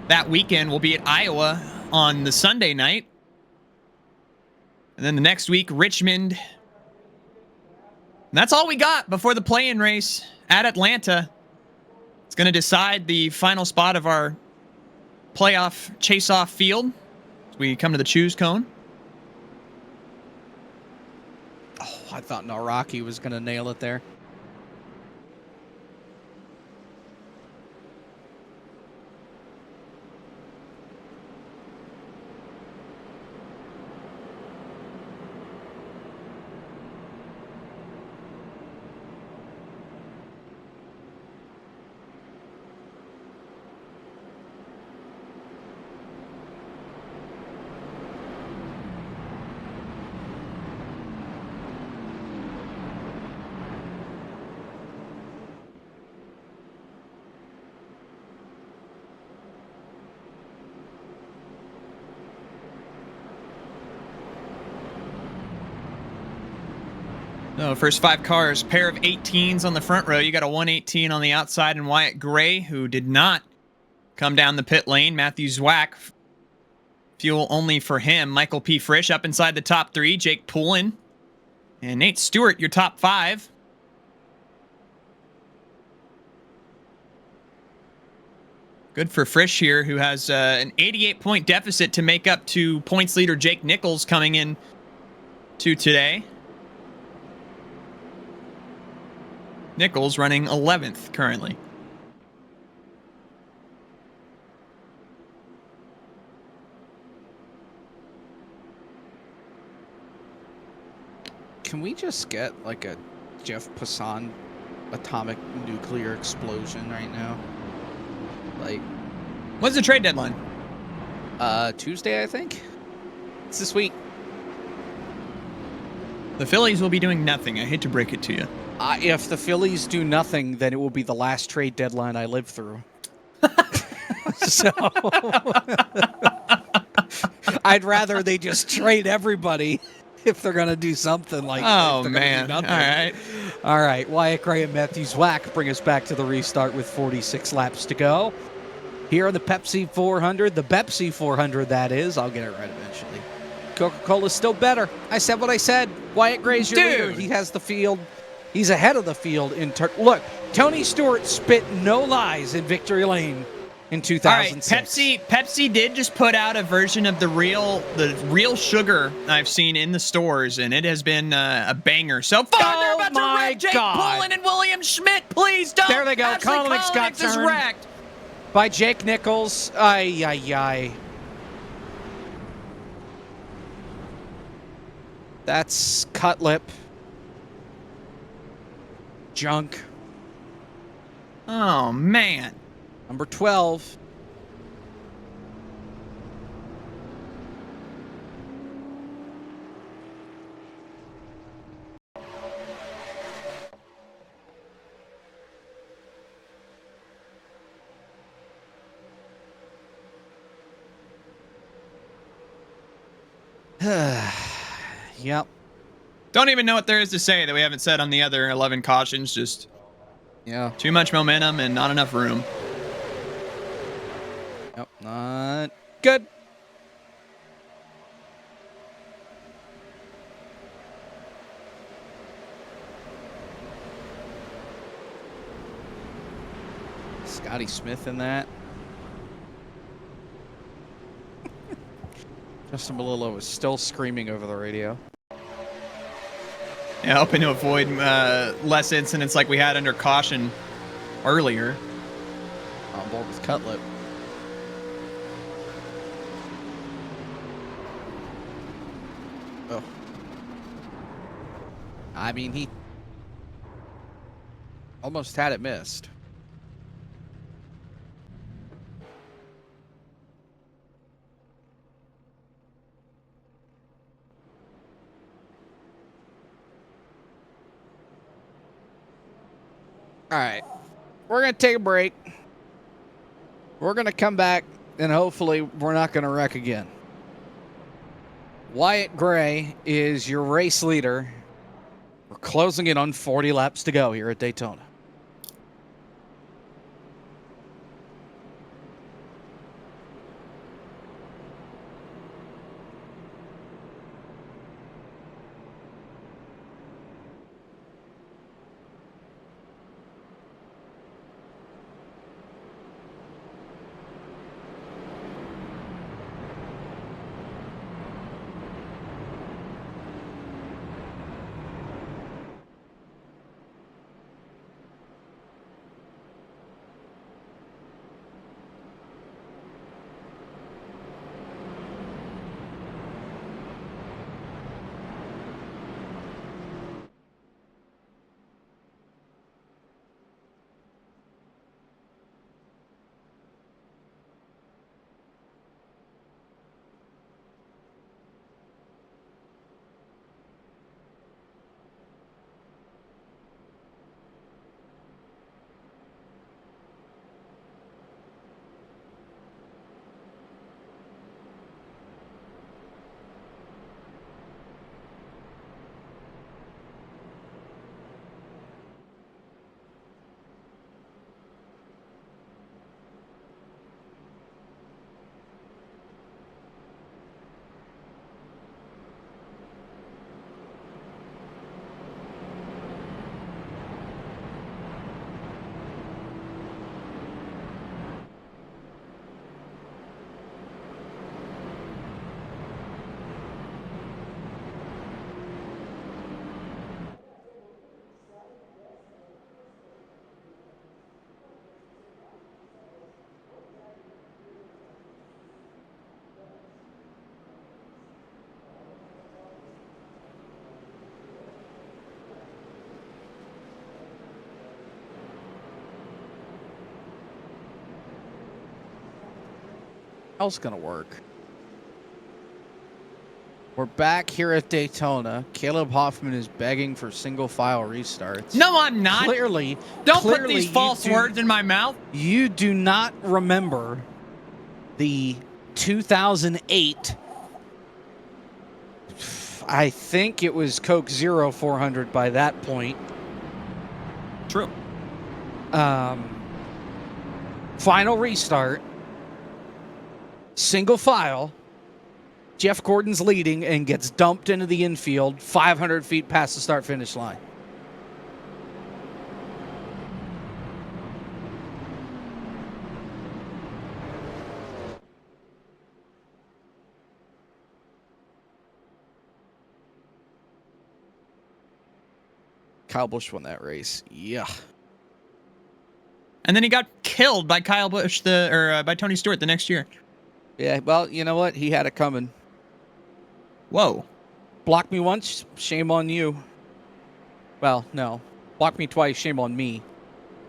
That weekend we'll be at Iowa on the Sunday night. And then the next week, Richmond. And that's all we got before the play-in race at Atlanta. It's going to decide the final spot of our playoff chase-off field as we come to the choose cone. Oh, I thought Naraki was going to nail it there. No, first 5 cars, pair of 18s on the front row. You got a 118 on the outside, and Wyatt Gray, who did not come down the pit lane. Matthew Zwack, fuel only for him. Michael P. Frisch up inside the top 3. Jake Poulin and Nate Stewart, your top 5. Good for Frisch here, who has an 88-point deficit to make up to points leader Jake Nichols coming in to today. Nichols running 11th currently. Can we just get like a Jeff Passan atomic nuclear explosion right now? Like, When's the trade deadline? Tuesday, I think. It's this week. The Phillies will be doing nothing. I hate to break it to you. If the Phillies do nothing, then it will be the last trade deadline I live through. So I'd rather they just trade everybody if they're going to do something like that. Oh, man. All right. All right. Wyatt Gray and Matthew Zwack bring us back to the restart with 46 laps to go. Here on the Pepsi 400, the Bepsi 400, that is. I'll get it right eventually. Coca-Cola's still better. I said what I said. Wyatt Gray's your leader. He has the field. He's ahead of the field in look, Tony Stewart spit no lies in Victory Lane in 2006. All right, Pepsi did just put out a version of the real sugar I've seen in the stores, and it has been a banger so far. They're about to wreck Jake Poulin and William Schmidt. Please don't. There they go. Ashley Kolnick's got Kolnick is turned wrecked. by Jake Nichols. Ay, ay, ay. That's Cutlip. Junk. Oh, man. Number 12. Yep. Don't even know what there is to say that we haven't said on the other 11 cautions. Just Yeah. too much momentum and not enough room. Yep. Not good. Scotty Smith in that. Justin Malillo was still screaming over the radio. Yeah, hoping to avoid less incidents like we had under caution earlier. On board with Cutlet. Oh. I mean, he almost had it missed. All right, we're going to take a break. We're going to come back, and hopefully we're not going to wreck again. Wyatt Gray is your race leader. We're closing in on 40 laps to go here at Daytona. How's gonna work? We're back here at Daytona. Caleb Hoffman is begging for single file restarts. No, I'm not. Clearly, Don't put clearly these false words in my mouth. You do not remember the 2008. I think it was Coke Zero 400 by that point. True. Final restart. Single file. Jeff Gordon's leading and gets dumped into the infield 500 feet past the start-finish line. Kyle Busch won that race. Yeah. And then he got killed by Kyle Busch by Tony Stewart the next year. Yeah, well, you know what? He had it coming. Whoa. Block me once, shame on you. Well, no. Block me twice, shame on me.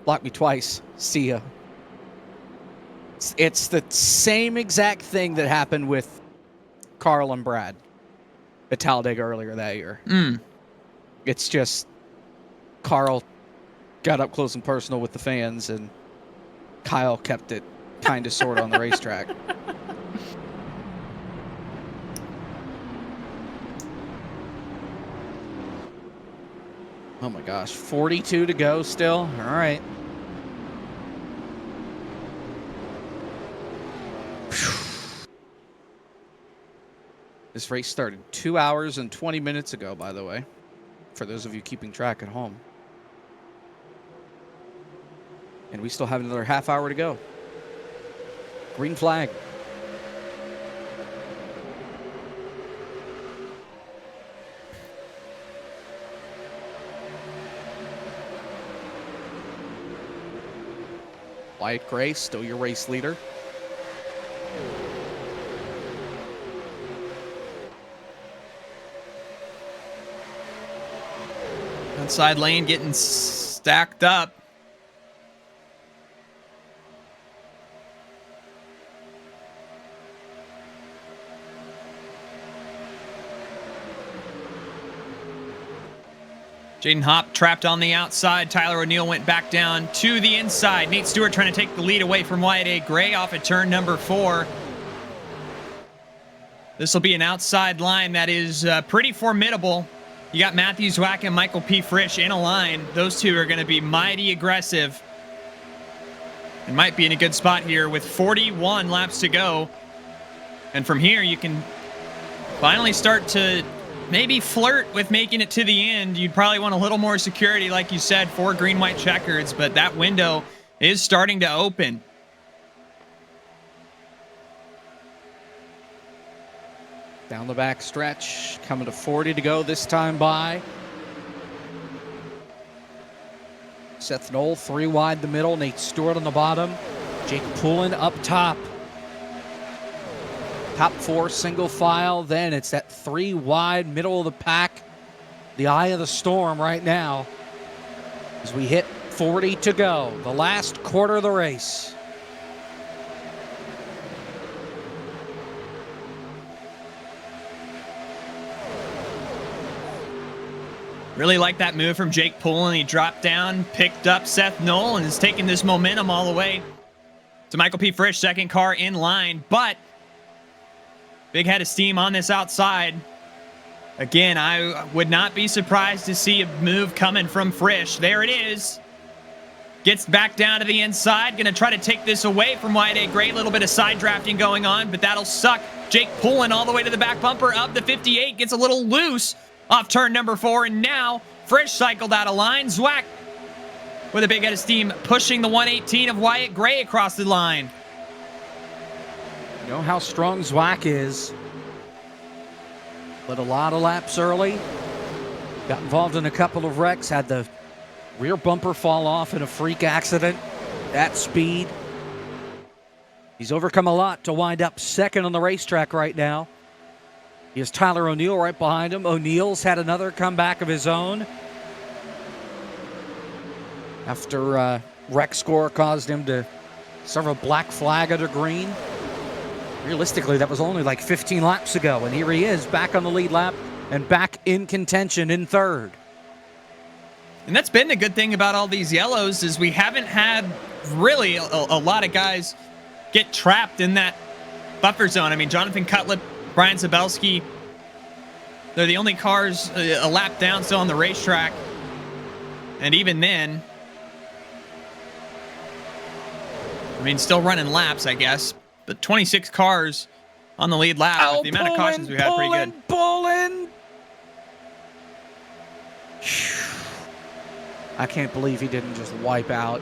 Block me twice, see ya. It's the same exact thing that happened with Carl and Brad at Talladega earlier that year. It's just Carl got up close and personal with the fans, and Kyle kept it kind of sort of on the racetrack. Oh my gosh, 42 to go still. All right. This race started 2 hours and 20 minutes ago, by the way, for those of you keeping track at home. And we still have another half hour to go. Green flag. Wyatt Gray, still your race leader. Outside lane getting stacked up. Jaden Hopp trapped on the outside. Tyler O'Neill went back down to the inside. Nate Stewart trying to take the lead away from Wyatt A. Gray off at turn number 4. This will be an outside line that is pretty formidable. You got Matthew Zwack and Michael P. Frisch in a line. Those two are going to be mighty aggressive. It might be in a good spot here with 41 laps to go. And from here, you can finally start to maybe flirt with making it to the end. You'd probably want a little more security, like you said, for green-white checkers, but that window is starting to open. Down the back stretch, coming to 40 to go this time by. Seth Knoll, 3 wide the middle. Nate Stewart on the bottom. Jake Poulin up top. Top 4 single file. Then it's that 3 wide middle of the pack. The eye of the storm right now as we hit 40 to go. The last quarter of the race. Really like that move from Jake Poulin. He dropped down, picked up Seth Knoll, and is taking this momentum all the way to Michael P. Frisch, second car in line. But big head of steam on this outside. Again, I would not be surprised to see a move coming from Frisch. There it is. Gets back down to the inside. Going to try to take this away from Wyatt A. Gray. A little bit of side drafting going on, but that'll suck Jake Poulin all the way to the back bumper of the 58. Gets a little loose off turn number 4, and now Frisch cycled out of line. Zwack with a big head of steam, pushing the 118 of Wyatt Gray across the line. You know how strong Zwack is. Led a lot of laps early. Got involved in a couple of wrecks. Had the rear bumper fall off in a freak accident at speed. He's overcome a lot to wind up second on the racetrack right now. He has Tyler O'Neill right behind him. O'Neill's had another comeback of his own after wreck score caused him to serve a black flag under green. Realistically, that was only like 15 laps ago, and here he is back on the lead lap and back in contention in third. And that's been the good thing about all these yellows is we haven't had really a lot of guys get trapped in that buffer zone. I mean, Jonathan Cutlip, Brian Zabelski, they're the only cars a lap down still on the racetrack. And even then, I mean, still running laps, I guess. But 26 cars on the lead lap. With the amount of cautions we had, pretty good. Poulin. I can't believe he didn't just wipe out.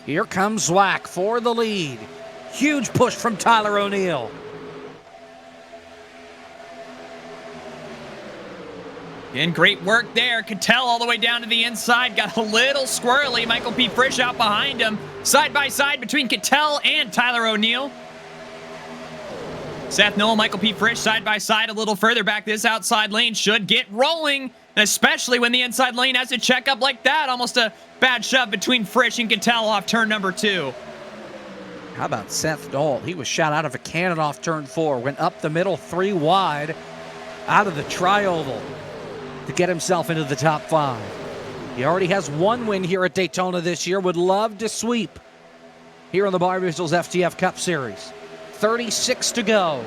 Here comes Zwack for the lead. Huge push from Tyler O'Neill. And great work there. Cattell all the way down to the inside. Got a little squirrely. Michael P. Frisch out behind him. Side by side between Cattell and Tyler O'Neill. Seth Knoll, Michael P. Frisch side by side a little further back. This outside lane should get rolling, especially when the inside lane has to check up like that. Almost a bad shove between Frisch and Cattell off turn number 2. How about Seth Knoll? He was shot out of a cannon off turn 4. Went up the middle, 3 wide, out of the tri-oval to get himself into the top 5. He already has one win here at Daytona this year. Would love to sweep here on the Barr FTF Cup Series. 36 to go.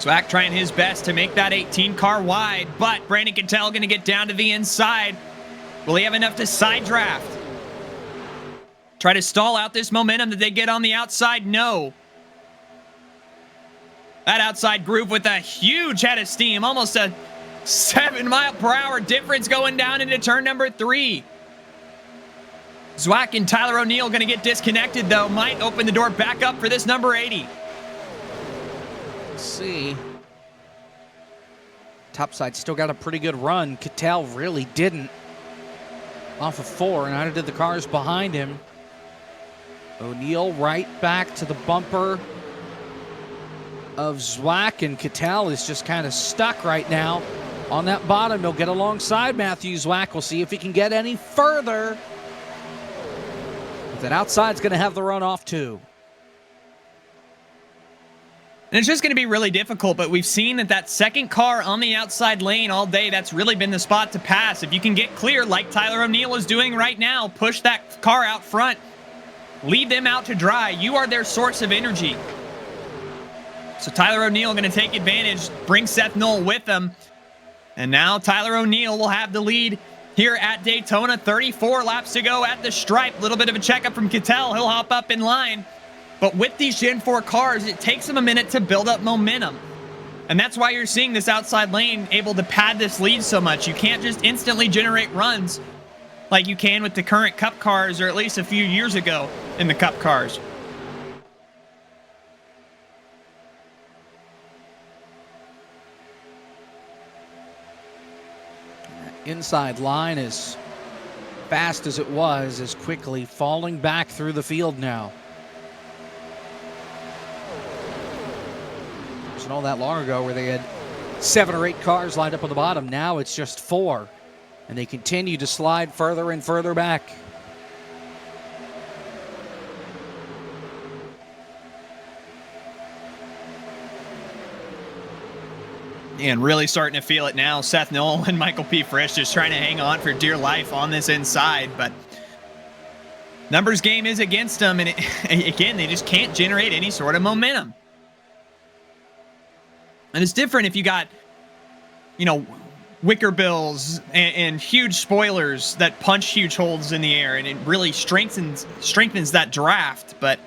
Zwack trying his best to make that 18 car wide, but Brandon Cattell going to get down to the inside. Will he have enough to side draft? Try to stall out this momentum that they get on the outside? No. That outside groove with a huge head of steam, almost a 7-mile-per-hour difference going down into turn number 3. Zwack and Tyler O'Neill going to get disconnected, though. Might open the door back up for this number 80. Let's see. Topside still got a pretty good run. Cattell really didn't. Off of 4, and neither did the cars behind him. O'Neill right back to the bumper of Zwack, and Cattell is just kind of stuck right now on that bottom. He'll get alongside Matthew Zwack. We'll see if he can get any further. But that outside's going to have the run off too. And it's just going to be really difficult, but we've seen that second car on the outside lane all day, that's really been the spot to pass. If you can get clear like Tyler O'Neill is doing right now, push that car out front, leave them out to dry. You are their source of energy. So Tyler O'Neill going to take advantage, bring Seth Knoll with him. And now Tyler O'Neill will have the lead here at Daytona. 34 laps to go at the stripe. A little bit of a checkup from Cattell. He'll hop up in line. But with these Gen 4 cars, it takes them a minute to build up momentum. And that's why you're seeing this outside lane able to pad this lead so much. You can't just instantly generate runs like you can with the current Cup cars, or at least a few years ago in the Cup cars. Inside line, as fast as it was, is quickly falling back through the field now. It wasn't all that long ago where they had 7 or 8 cars lined up on the bottom. Now it's just 4, and they continue to slide further and further back. And really starting to feel it now. Seth Knoll and Michael P. Frisch just trying to hang on for dear life on this inside. But numbers game is against them. And again, they just can't generate any sort of momentum. And it's different if you got, wicker bills and huge spoilers that punch huge holes in the air. And it really strengthens that draft. But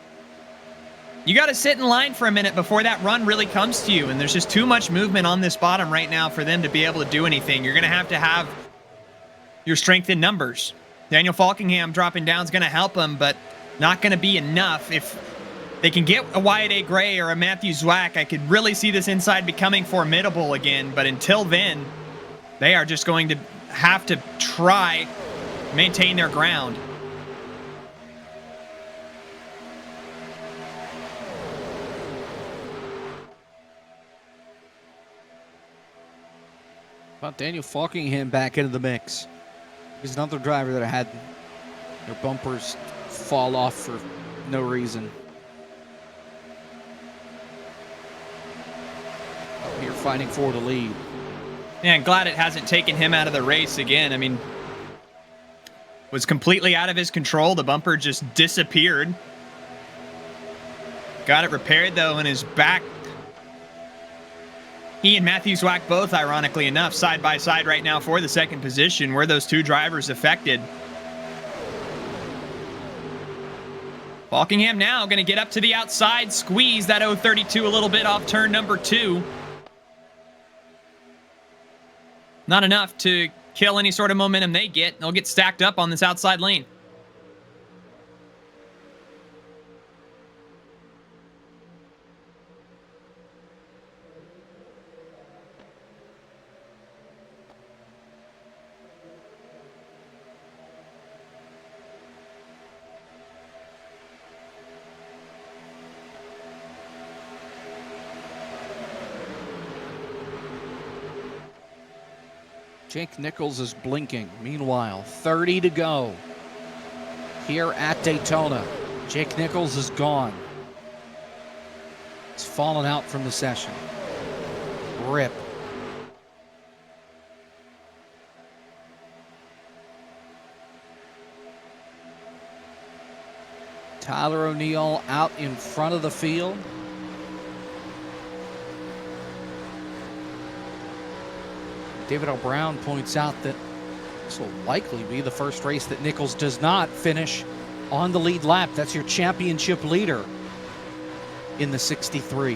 you got to sit in line for a minute before that run really comes to you, and there's just too much movement on this bottom right now for them to be able to do anything. You're going to have your strength in numbers. Daniel Falkingham dropping down is going to help them, but not going to be enough. If they can get a Wyatt A. Gray or a Matthew Zwack, I could really see this inside becoming formidable again, but until then, they are just going to have to try maintain their ground. About Daniel Falkingham back into the mix. He's another driver that had their bumpers fall off for no reason. Up here fighting for the lead. Yeah, I'm glad it hasn't taken him out of the race again. I mean, was completely out of his control. The bumper just disappeared. Got it repaired, though, and is back. He and Matthew Zwack both, ironically enough, side by side right now for the second position. Were those two drivers affected? Falkingham now going to get up to the outside, squeeze that 032 a little bit off turn number 2. Not enough to kill any sort of momentum they get. They'll get stacked up on this outside lane. Jake Nichols is blinking. Meanwhile, 30 to go here at Daytona. Jake Nichols is gone. fallen out from the session. Rip. Tyler O'Neill out in front of the field. David O'Brown points out that this will likely be the first race that Nichols does not finish on the lead lap. That's your championship leader in the 63.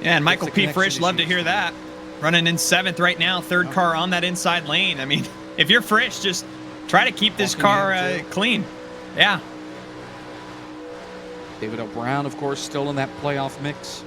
Yeah, and Michael P. Frisch, love to hear that. Running in 7th right now, 3rd car on that inside lane. I mean, if you're Frisch, just try to keep this car clean. Yeah. David O'Brown, of course, still in that playoff mix.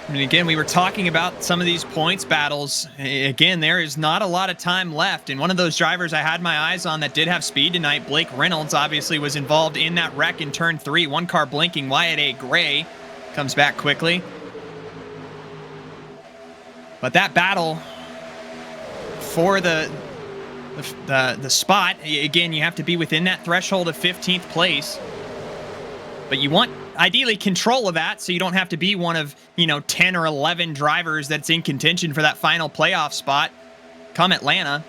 And again, we were talking about some of these points battles. Again, there is not a lot of time left. And one of those drivers I had my eyes on that did have speed tonight, Blake Reynolds, obviously was involved in that wreck in turn 3. One car blinking. Wyatt A. Gray comes back quickly. But that battle for the spot, again, you have to be within that threshold of 15th place. But you want ideally control of that so you don't have to be one of 10 or 11 drivers that's in contention for that final playoff spot come Atlanta.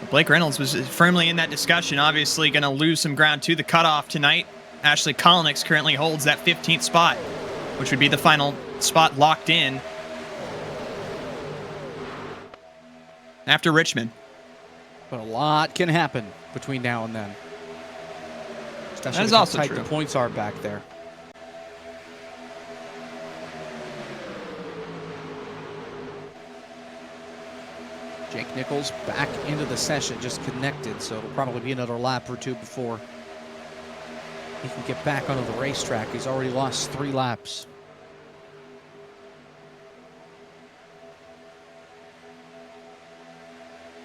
But Blake Reynolds was firmly in that discussion, obviously going to lose some ground to the cutoff tonight. Ashley Kolnick currently holds that 15th spot, which would be the final spot locked in after Richmond. But a lot can happen between now and then. That is also how tight true. The points are back there. Jake Nichols back into the session, just connected, so it'll probably be another lap or two before he can get back onto the racetrack. He's already lost 3 laps.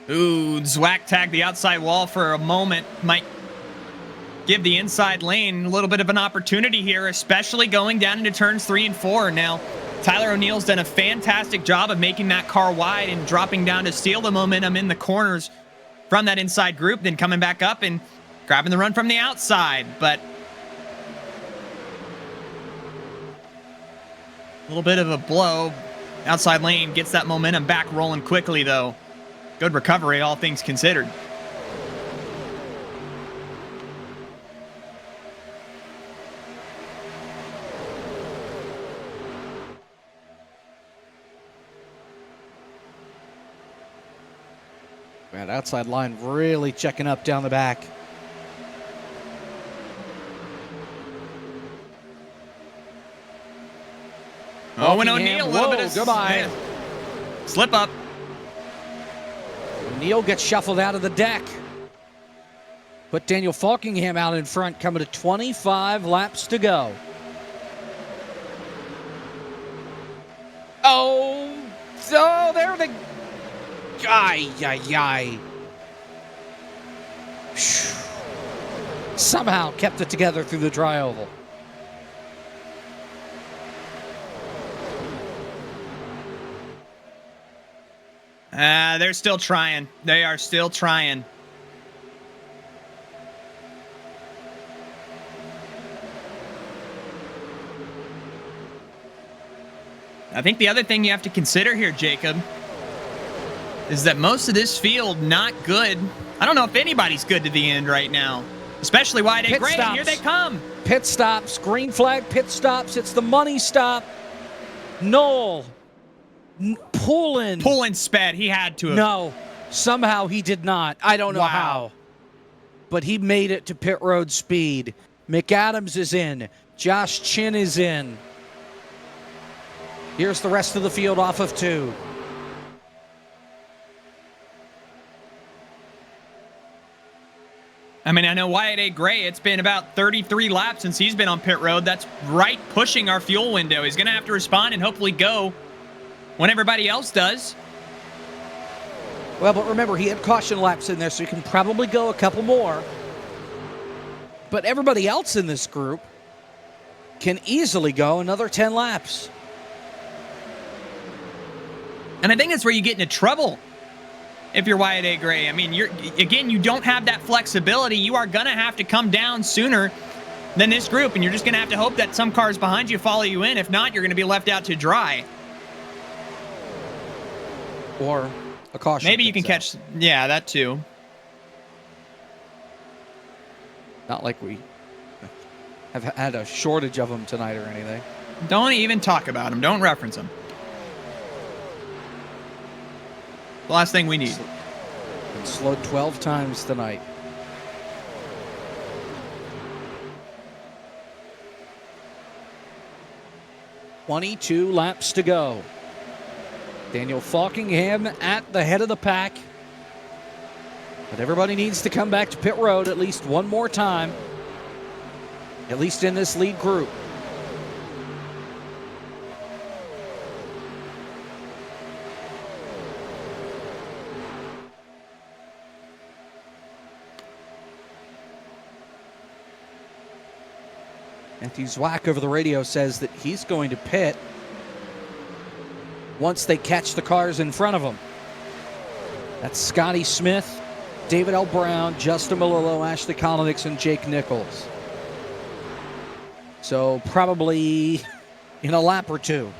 Ooh, Zwack tagged the outside wall for a moment. Might give the inside lane a little bit of an opportunity here, especially going down into turns 3 and 4. Now, Tyler O'Neill's done a fantastic job of making that car wide and dropping down to steal the momentum in the corners from that inside group, then coming back up and grabbing the run from the outside. But a little bit of a blow. Outside lane gets that momentum back rolling quickly, though. Good recovery, all things considered. That outside line really checking up down the back. Oh, and O'Neill, a little bit of goodbye. Slip up. O'Neill gets shuffled out of the deck. Put Daniel Falkingham out in front, coming to 25 laps to go. Oh, there the... Ay. Somehow kept it together through the dry oval. They're still trying. They are still trying. I think the other thing you have to consider here, Jacob, is that most of this field not good. I don't know if anybody's good to the end right now, especially Wyatt A. Gray. Here they come. Pit stops, green flag, pit stops. It's the money stop. Noel Poulin sped. He had to have. No, somehow he did not. I don't know how. But he made it to pit road speed. McAdams is in. Josh Chin is in. Here's the rest of the field off of 2. I mean, I know Wyatt A. Gray, it's been about 33 laps since he's been on pit road. That's right pushing our fuel window. He's going to have to respond and hopefully go when everybody else does. Well, but remember, he had caution laps in there, so he can probably go a couple more. But everybody else in this group can easily go another 10 laps. And I think that's where you get into trouble if you're Wyatt A. Gray. I mean, you don't have that flexibility. You are going to have to come down sooner than this group, and you're just going to have to hope that some cars behind you follow you in. If not, you're going to be left out to dry. Or a caution. Maybe you can catch... Yeah, that too. Not like we have had a shortage of them tonight or anything. Don't even talk about them. Don't reference them. The last thing we need. Been slowed 12 times tonight. $22 laps to go. Daniel Falkingham at the head of the pack. But everybody needs to come back to pit road at least one more time. At least in this lead group. Matthew Zwack over the radio says that he's going to pit once they catch the cars in front of him. That's Scotty Smith, David L. Brown, Justin Malillo, Ashley Kolonix, and Jake Nichols. So probably in a lap or two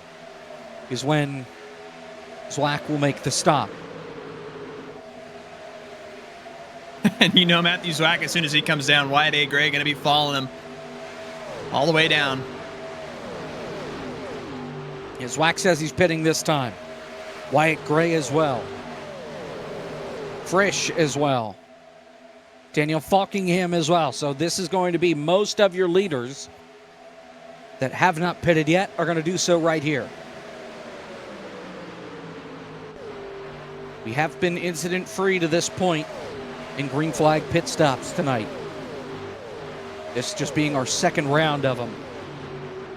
is when Zwack will make the stop. And you know Matthew Zwack, as soon as he comes down, Wyatt A. Gray going to be following him all the way down. Yeah, Zwack says he's pitting this time. Wyatt Gray as well. Frisch as well. Daniel Falkingham as well. So this is going to be most of your leaders that have not pitted yet are going to do so right here. We have been incident-free to this point in green flag pit stops tonight. This just being our second round of them.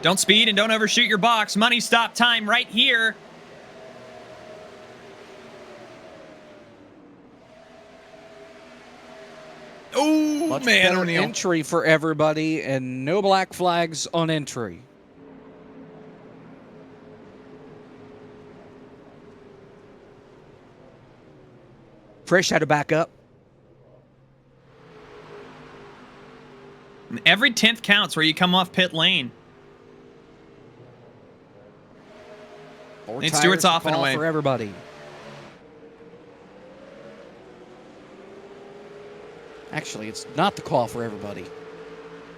Don't speed and don't overshoot your box. Money stop time right here. Oh, Much man, better O'Neal. entry for everybody and no black flags on entry. Frisch had to back up. Every 10th counts where you come off pit lane. Nate Stewart's off and away for everybody. Actually, it's not the call for everybody.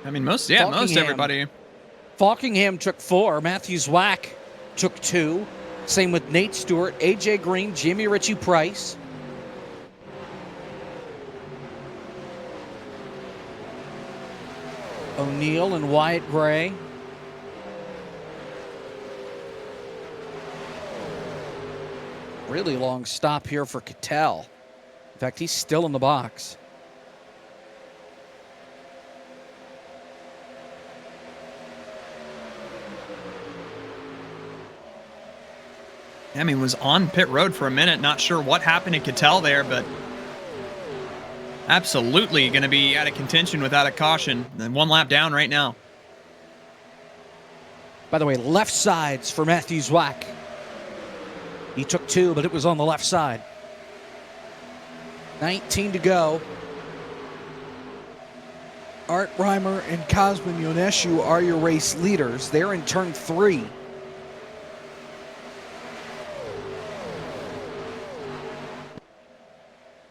I mean, most Falkingham. everybody. Falkingham took 4. Matthew Zwack took 2. Same with Nate Stewart, AJ Green, Jimmy Ritchie Price. O'Neal and Wyatt Gray. Really long stop here for Cattell. In fact, he's still in the box. I mean, was on pit road for a minute. Not sure what happened to Cattell there, but absolutely going to be out of contention without a caution. And 1 lap down right now. By the way, left sides for Matthew Zwack. He took 2, but it was on the left side. 19 to go. Art Reimer and Cosmin Yoneshu are your race leaders. They're in turn 3.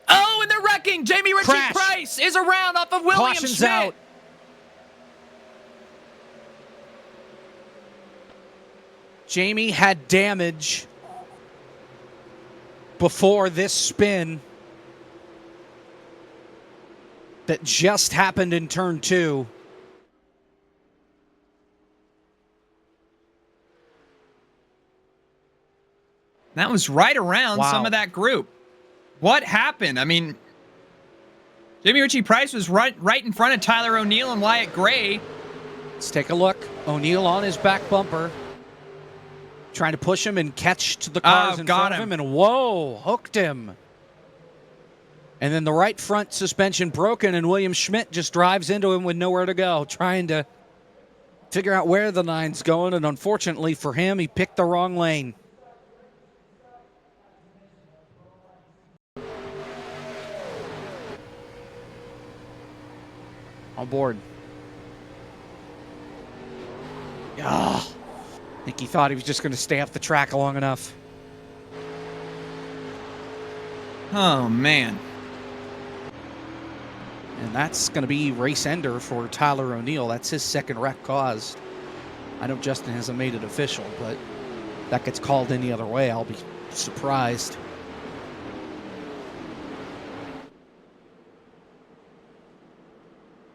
Oh, and they're wrecking. Jamie Ritchie Crash. Price is around off of William Caution's Schmidt. out. Jamie had damage before this spin that just happened in turn 2. That was right around Wow. some of that group. What happened? I mean, Jamie Ritchie Price was right in front of Tyler O'Neal and Wyatt Gray. Let's take a look. O'Neal on his back bumper. Trying to push him and catch to the cars in got front of him. him. And whoa, hooked him. And then the right front suspension broken, and William Schmidt just drives into him with nowhere to go, trying to figure out where the nine's going. And unfortunately for him, he picked the wrong lane. On board. I think he thought he was just going to stay off the track long enough. Oh, man. And that's going to be race ender for Tyler O'Neill. That's his second wreck caused. I know Justin hasn't made it official, but if that gets called any other way, I'll be surprised.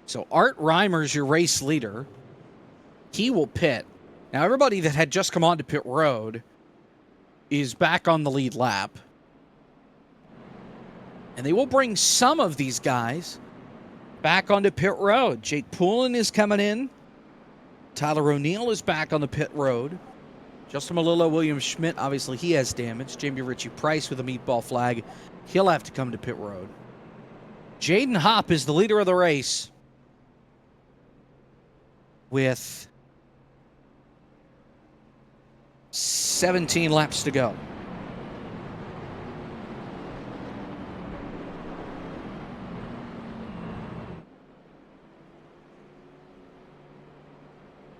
So Art Reimer's your race leader. He will pit. Now, everybody that had just come onto pit road is back on the lead lap. And they will bring some of these guys back onto pit road. Jake Poulin is coming in. Tyler O'Neill is back on the pit road. Justin Malillo, William Schmidt, obviously he has damage. Jamie Ritchie Price with a meatball flag. He'll have to come to pit road. Jaden Hopp is the leader of the race with 17 laps to go.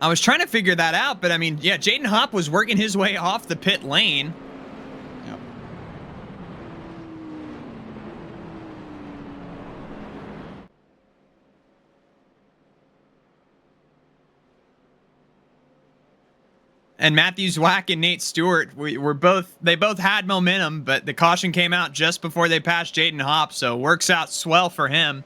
I was trying to figure that out, but I mean, yeah, Jaden Hopp was working his way off the pit lane. Yep. And Matthew Zwack and Nate Stewart they both had momentum, but the caution came out just before they passed Jaden Hopp, so works out swell for him.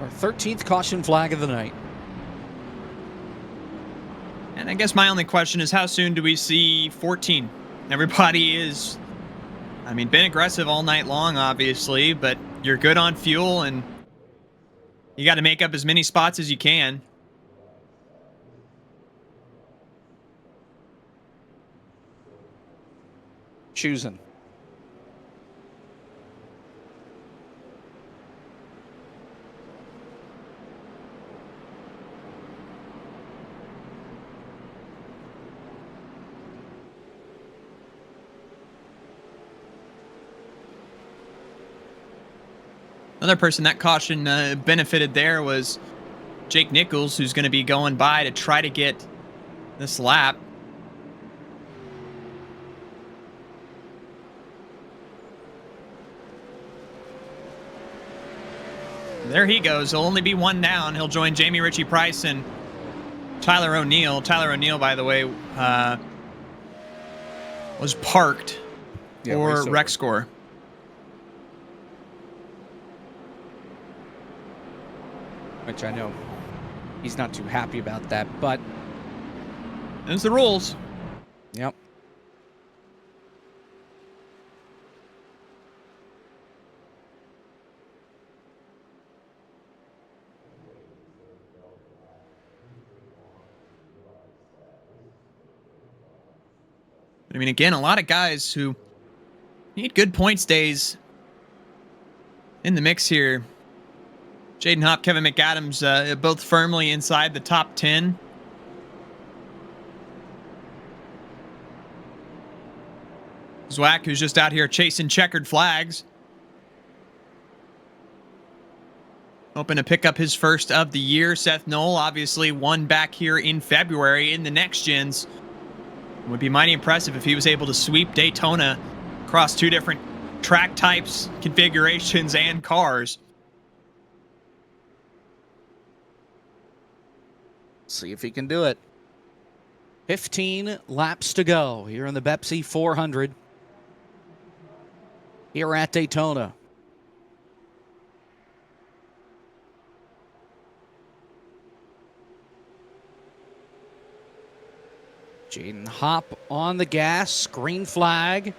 Our 13th caution flag of the night. And I guess my only question is, how soon do we see 14? Everybody is, I mean, been aggressive all night long, obviously, but you're good on fuel, and you got to make up as many spots as you can. Choosing. Another person that caution benefited there was Jake Nichols, who's going to be going by to try to get this lap. There he goes. He'll only be one down. He'll join Jamie Ritchie Price and Tyler O'Neill. Tyler O'Neill, by the way, was parked for wreck score. Which I know he's not too happy about that, but Those the rules. yep. I mean, again, a lot of guys who need good points days in the mix here. Jaden Hopp, Kevin McAdams, both firmly inside the top 10. Zwack, who's just out here chasing checkered flags. Hoping to pick up his first of the year. Seth Knoll, obviously, won back here in February in the next gens. It would be mighty impressive if he was able to sweep Daytona across two different track types, configurations, and cars. See if he can do it. 15 laps to go here in the Bepsi 400 here at Daytona. Jaden Hop on the gas, green flag.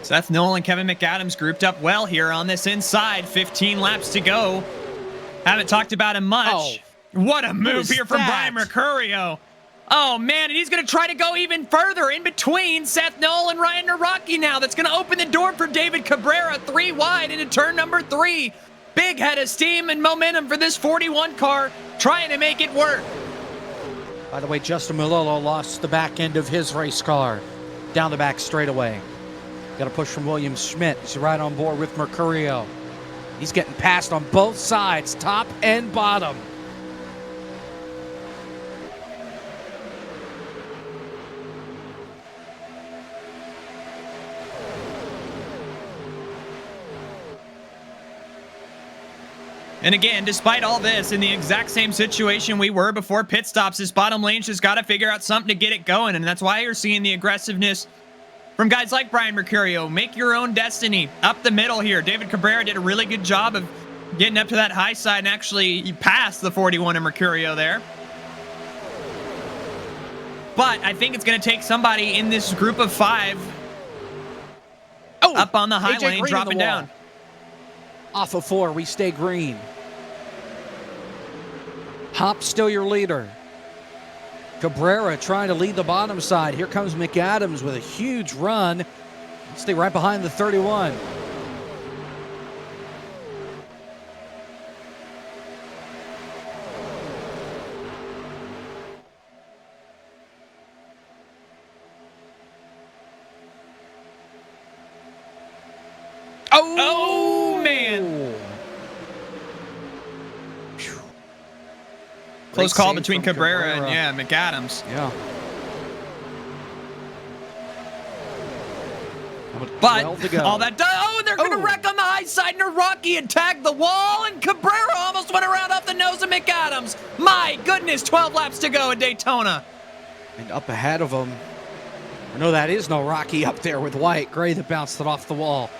Seth Knoll and Kevin McAdams grouped up well here on this inside. 15 laps to go. Haven't talked about him much. Oh, what a move here from that? Brian Mercurio. Oh, man, and he's going to try to go even further in between Seth Knoll and Ryan Naraki now. That's going to open the door for David Cabrera 3 wide into turn number 3. Big head of steam and momentum for this 41 car, trying to make it work. By the way, Justin Malillo lost the back end of his race car down the back straightaway. Got a push from William Schmidt. He's right on board with Mercurio. He's getting passed on both sides, top and bottom. And again, despite all this, in the exact same situation we were before pit stops, this bottom lane's just got to figure out something to get it going. And that's why you're seeing the aggressiveness from guys like Brian Mercurio. Make your own destiny up the middle here. David Cabrera did a really good job of getting up to that high side and actually passed the 41 in Mercurio there. But I think it's going to take somebody in this group of 5 up on the high lane, dropping down. Off of 4, we stay green. Hop still your leader. Cabrera trying to lead the bottom side. Here comes McAdams with a huge run. Stay right behind the 31. Oh, man. Close call between Cabrera and McAdams. Yeah. But all that they're going to wreck on the high side. Naraki had tagged the wall, and Cabrera almost went around off the nose of McAdams. My goodness, 12 laps to go at Daytona. And up ahead of him, I know that is no Rocky up there with Wyatt Gray that bounced it off the wall.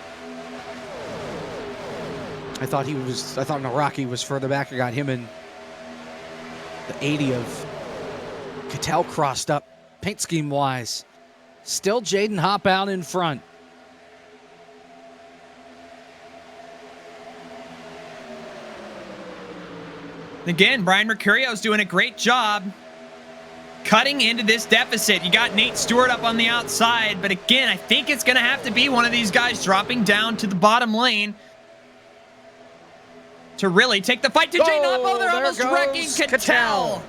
I thought Naraki was further back. I got him in the 80 of Cattell crossed up paint scheme wise. Still Jaden Hop out in front. Again, Brian Mercurio's doing a great job cutting into this deficit. You got Nate Stewart up on the outside, but again, I think it's going to have to be one of these guys dropping down to the bottom lane to really take the fight to Jaden Hop. Oh, they're almost wrecking Cattell.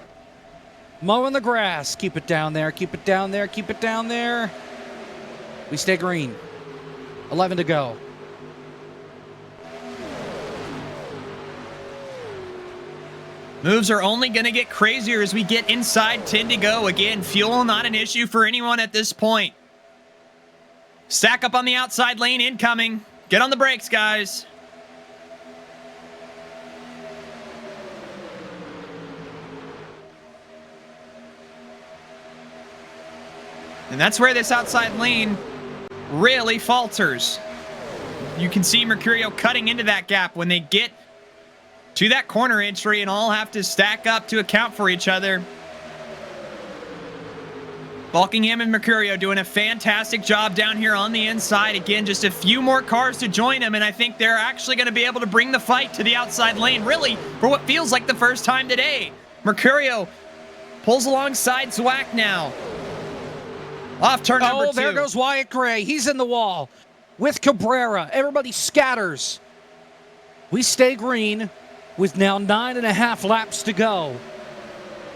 Mowing the grass. Keep it down there. Keep it down there. Keep it down there. We stay green. 11 to go. Moves are only going to get crazier as we get inside 10 to go. Again, fuel not an issue for anyone at this point. Stack up on the outside lane incoming. Get on the brakes, guys. And that's where this outside lane really falters. You can see Mercurio cutting into that gap when they get to that corner entry and all have to stack up to account for each other. Bulkingham and Mercurio doing a fantastic job down here on the inside. Again, just a few more cars to join them, and I think they're actually going to be able to bring the fight to the outside lane, really, for what feels like the first time today. Mercurio pulls alongside Zwack now. Off turn number 2. Oh, there goes Wyatt Gray. He's in the wall with Cabrera. Everybody scatters. We stay green with now 9.5 laps to go.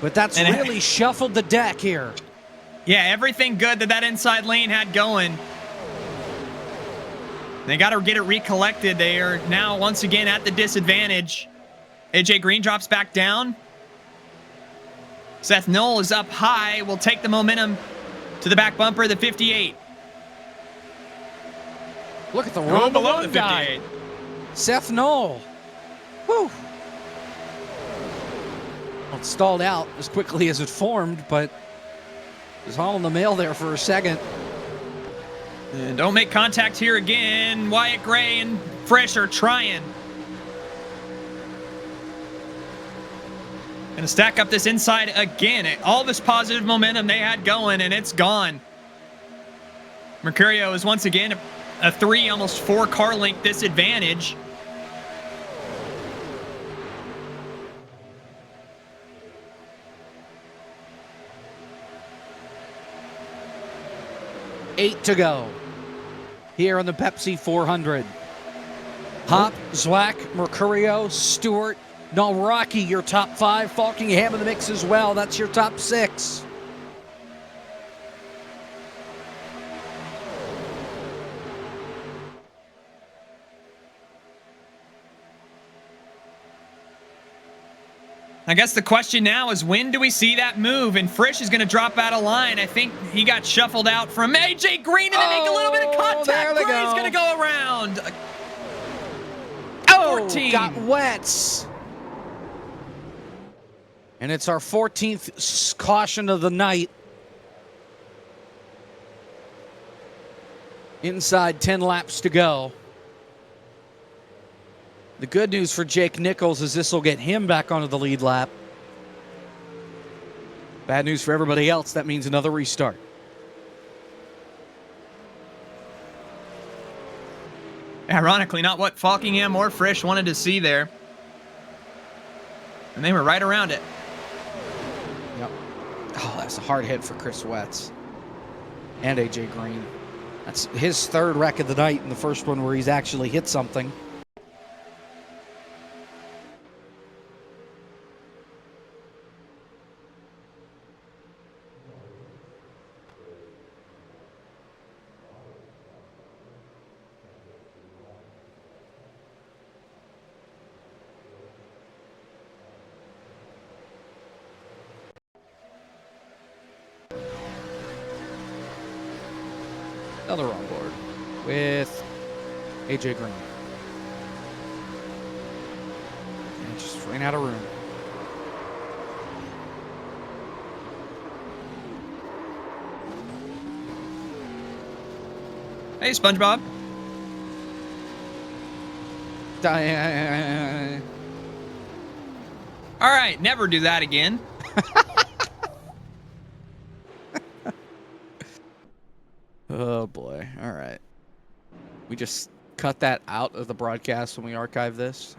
But that's really shuffled the deck here. Yeah, everything good that inside lane had going. They got to get it recollected. They are now once again at the disadvantage. AJ Green drops back down. Seth Knoll is up high. Will take the momentum to the back bumper, the 58. Look at the roll below the 58. Seth Knoll. Whew. Well, it stalled out as quickly as it formed, but Was hauling the mail there for a second. And don't make contact here again. Wyatt Gray and Frisch are trying. Gonna stack up this inside again. All this positive momentum they had going, and it's gone. Mercurio is once again a 3, almost 4 car length disadvantage. Eight to go here on the Pepsi 400. Hop, Zwack, Mercurio, Stewart, Nalraki, your top 5. Falkingham in the mix as well. That's your top 6. I guess the question now is, when do we see that move? And Frisch is going to drop out of line. I think he got shuffled out from AJ Green, and they make a little bit of contact. Gray's going to go around. 14. Got wets. And it's our 14th caution of the night. Inside 10 laps to go. The good news for Jake Nichols is this will get him back onto the lead lap. Bad news for everybody else. That means another restart. Ironically, not what Falkingham or Frisch wanted to see there. And they were right around it. Yep. Oh, that's a hard hit for Chris Wetz. And AJ Green. That's his 3rd wreck of the night, and the first one where he's actually hit something. Another on board with AJ Green. And just ran out of room. Hey, SpongeBob. All right, never do that again. Oh boy. All right. We just cut that out of the broadcast when we archive this.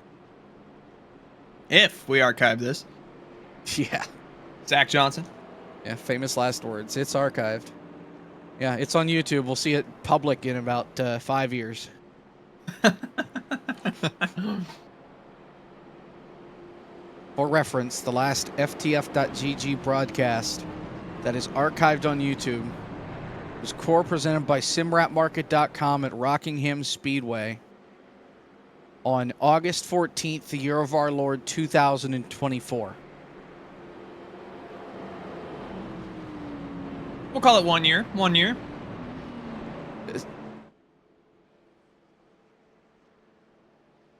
If we archive this. Yeah. Zach Johnson. Yeah, famous last words. It's archived. Yeah, it's on YouTube. We'll see it public in about 5 years. For reference, the last FTF.GG broadcast that is archived on YouTube was core presented by simrapmarket.com at Rockingham Speedway on August 14th, the year of our Lord 2024. We'll call it 1 year. 1 year.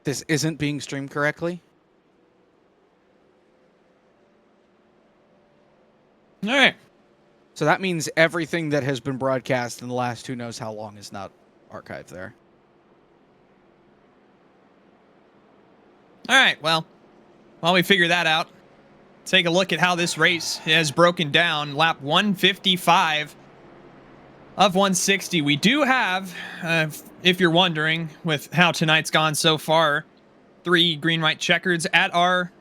This isn't being streamed correctly? All right. So that means everything that has been broadcast in the last who knows how long is not archived there. All right, well, while we figure that out, take a look at how this race has broken down. Lap 155 of 160. We do have, if you're wondering, with how tonight's gone so far, 3 green-white checkers at our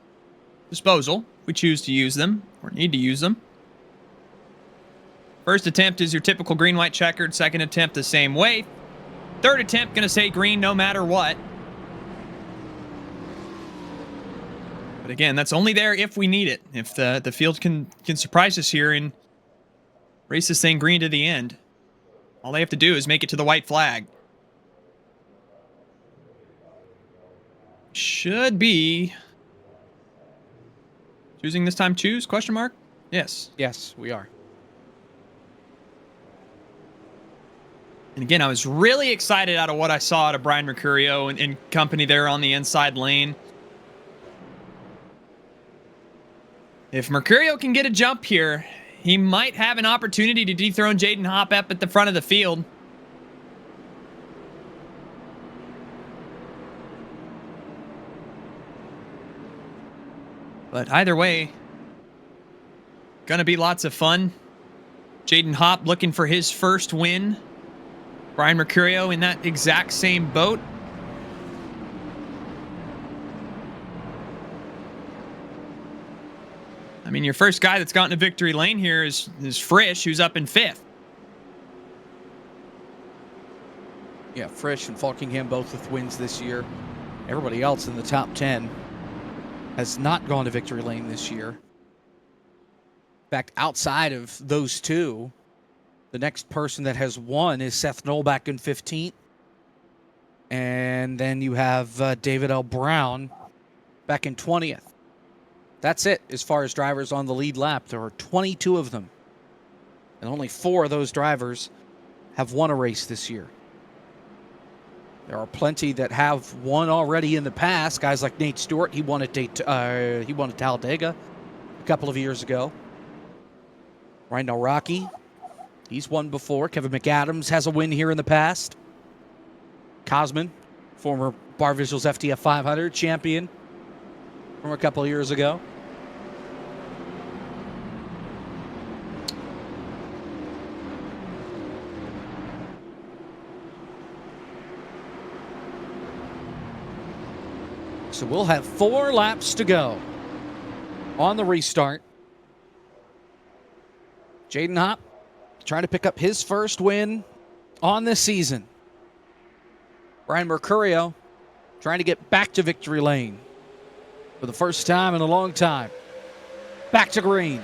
disposal. We choose to use them, or need to use them. First attempt is your typical green-white checkered. Second attempt the same way. Third attempt, gonna say green no matter what. But again, that's only there if we need it. If the field can surprise us here and race this thing green to the end. All they have to do is make it to the white flag. Should be choosing this time. Choose? Question mark? Yes. Yes, we are. And again, I was really excited out of what I saw out of Brian Mercurio and company there on the inside lane. If Mercurio can get a jump here, he might have an opportunity to dethrone Jaden Hopp up at the front of the field. But either way, gonna be lots of fun. Jaden Hopp looking for his first win. Brian Mercurio in that exact same boat. I mean, your first guy that's gotten a victory lane here is Frisch, who's up in 5th. Yeah, Frisch and Falkingham both with wins this year. Everybody else in the top 10 has not gone to victory lane this year. In fact, outside of those two, the next person that has won is Seth Knoll back in 15th. And then you have David L. Brown back in 20th. That's it as far as drivers on the lead lap. There are 22 of them. And only 4 of those drivers have won a race this year. There are plenty that have won already in the past. Guys like Nate Stewart, he won at Talladega a couple of years ago. Ryan Rocky, he's won before. Kevin McAdams has a win here in the past. Cosman, former Barr Visuals FTF 500 champion from a couple of years ago. So we'll have 4 laps to go on the restart. Jaden Hopp trying to pick up his first win on this season. Brian Mercurio trying to get back to victory lane for the first time in a long time. Back to green.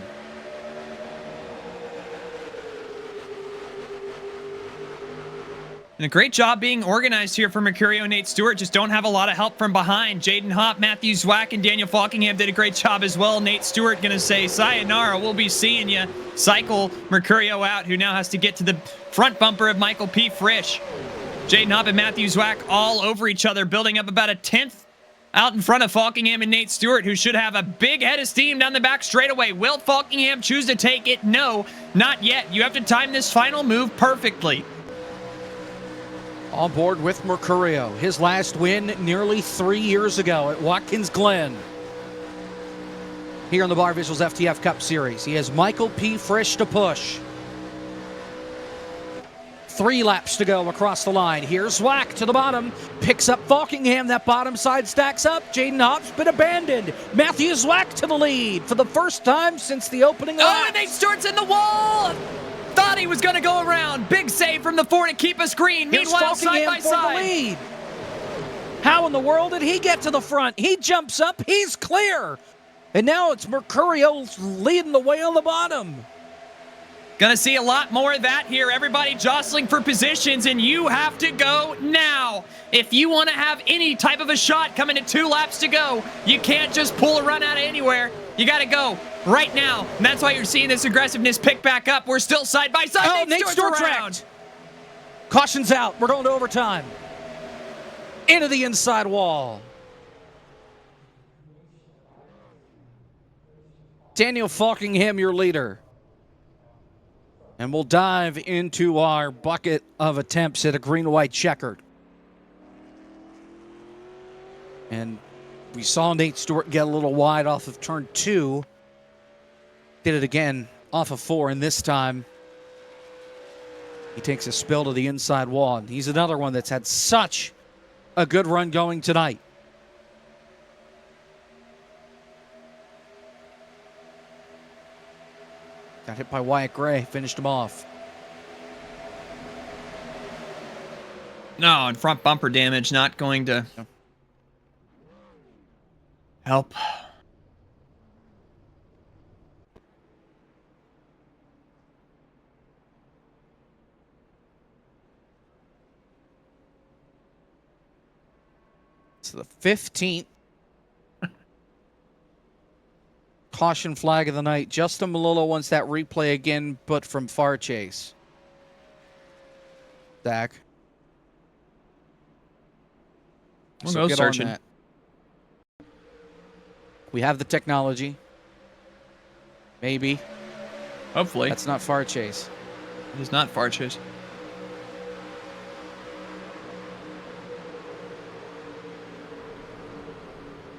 And a great job being organized here for Mercurio and Nate Stewart. Just don't have a lot of help from behind. Jaden Hopp, Matthew Zwack, and Daniel Falkingham did a great job as well. Nate Stewart going to say, sayonara, we'll be seeing you. Cycle Mercurio out, who now has to get to the front bumper of Michael P. Frisch. Jaden Hopp and Matthew Zwack all over each other, building up about a 10th out in front of Falkingham and Nate Stewart, who should have a big head of steam down the back straightaway. Will Falkingham choose to take it? No, not yet. You have to time this final move perfectly. On board with Mercurio. His last win nearly 3 years ago at Watkins Glen. Here in the Barr Visuals FTF Cup Series. He has Michael P. Frisch to push. 3 laps to go across the line. Here's Zwack to the bottom. Picks up Falkingham. That bottom side stacks up. Jaden Hopp's been abandoned. Matthew Zwack to the lead for the first time since the opening lap. Oh, and Nate Stewart's in the wall! Thought he was going to go around. Big save from the 4 to keep us green. Meanwhile, side by side. The lead. How in the world did he get to the front? He jumps up. He's clear. And now it's Mercurio leading the way on the bottom. Gonna see a lot more of that here. Everybody jostling for positions, and you have to go now. If you want to have any type of a shot coming to 2 laps to go, you can't just pull a run out of anywhere. You got to go right now. And that's why you're seeing this aggressiveness pick back up. We're still side by side. Oh, Nate Stewart's around. Caution's out. We're going to overtime. Into the inside wall. Daniel Falkingham, your leader. And we'll dive into our bucket of attempts at a green-white checkered. And we saw Nate Stewart get a little wide off of turn 2. Did it again off of 4, and this time he takes a spill to the inside wall. And he's another one that's had such a good run going tonight. Got hit by Wyatt Gray, finished him off. No, and front bumper damage not going to help. It's the 15th caution flag of the night. Justin Malolo wants that replay again, but from far chase. Zach. We'll go searching. We have the technology. Maybe. Hopefully. That's not far chase. It is not far chase.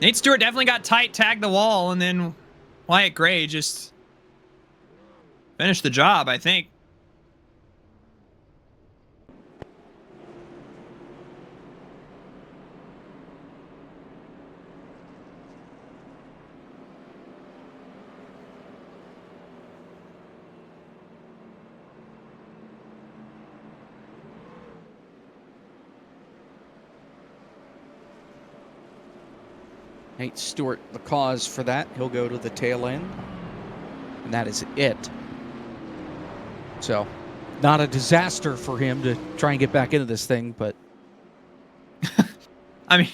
Nate Stewart definitely got tight, tagged the wall, and then Wyatt Gray just finished the job, I think. Nate Stewart, the cause for that. He'll go to the tail end. And that is it. So, not a disaster for him to try and get back into this thing, but... I mean,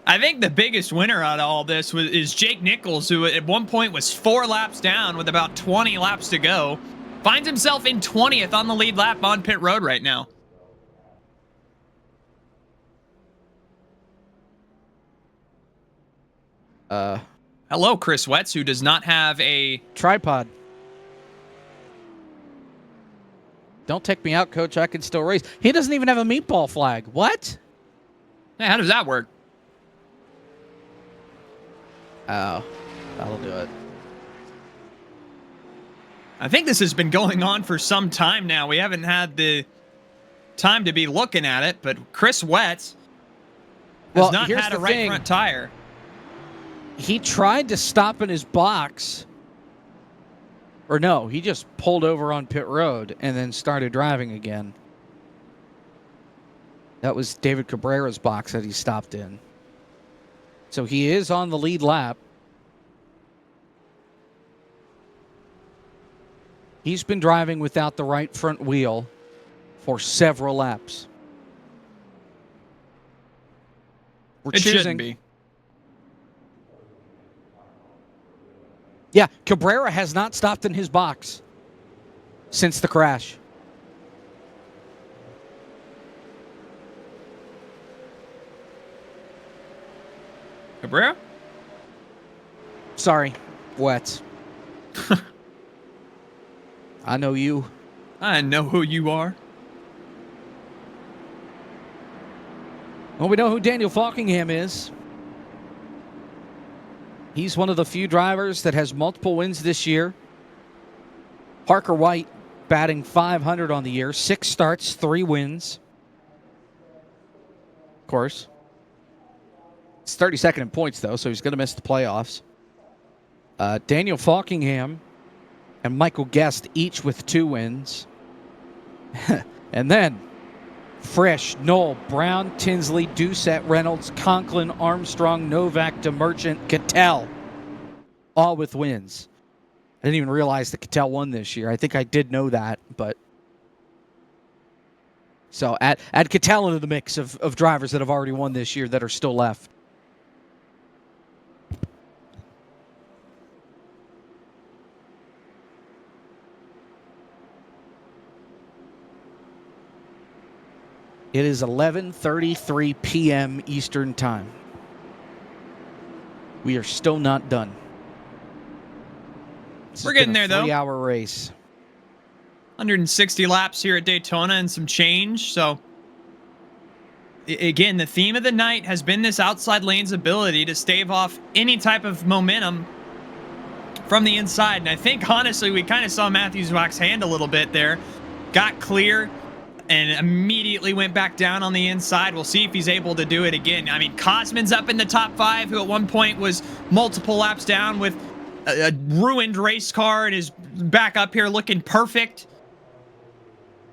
I think the biggest winner out of all this is Jake Nichols, who at one point was 4 laps down with about 20 laps to go. Finds himself in 20th on the lead lap on pit road right now. Hello, Chris Wetz, who does not have a tripod. Don't take me out, coach. I can still race. He doesn't even have a meatball flag. What? Hey, how does that work? Oh, that'll do it. I think this has been going on for some time now. We haven't had the time to be looking at it, but Chris Wetz has not had a right front tire. He tried to stop in his box. Or no, he just pulled over on pit road and then started driving again. That was David Cabrera's box that he stopped in. So he is on the lead lap. He's been driving without the right front wheel for several laps. It shouldn't be. Yeah, Cabrera has not stopped in his box since the crash. Cabrera? Sorry, Wetz. I know you. I know who you are. Well, we know who Daniel Falkingham is. He's one of the few drivers that has multiple wins this year. Parker White batting .500 on the year. 6 starts, 3 wins. Of course. It's 32nd in points, though, so he's going to miss the playoffs. Daniel Falkingham and Michael Guest each with 2 wins. And then Frisch, Knoll, Brown, Tinsley, Doucette, Reynolds, Conklin, Armstrong, Novak, DeMerchant, Cattell. All with wins. I didn't even realize that Cattell won this year. I think I did know that, but... So add Cattell into the mix of drivers that have already won this year that are still left. It is 11:33 p.m. Eastern Time. We are still not done. We're getting there, though. 3-hour race. 160 laps here at Daytona and some change. So, again, the theme of the night has been this outside lane's ability to stave off any type of momentum from the inside. And I think, honestly, we kind of saw Matthews wax hand a little bit there. Got clear and immediately went back down on the inside. We'll see if he's able to do it again. I mean, Cosman's up in the top 5, who at one point was multiple laps down with a ruined race car and is back up here looking perfect.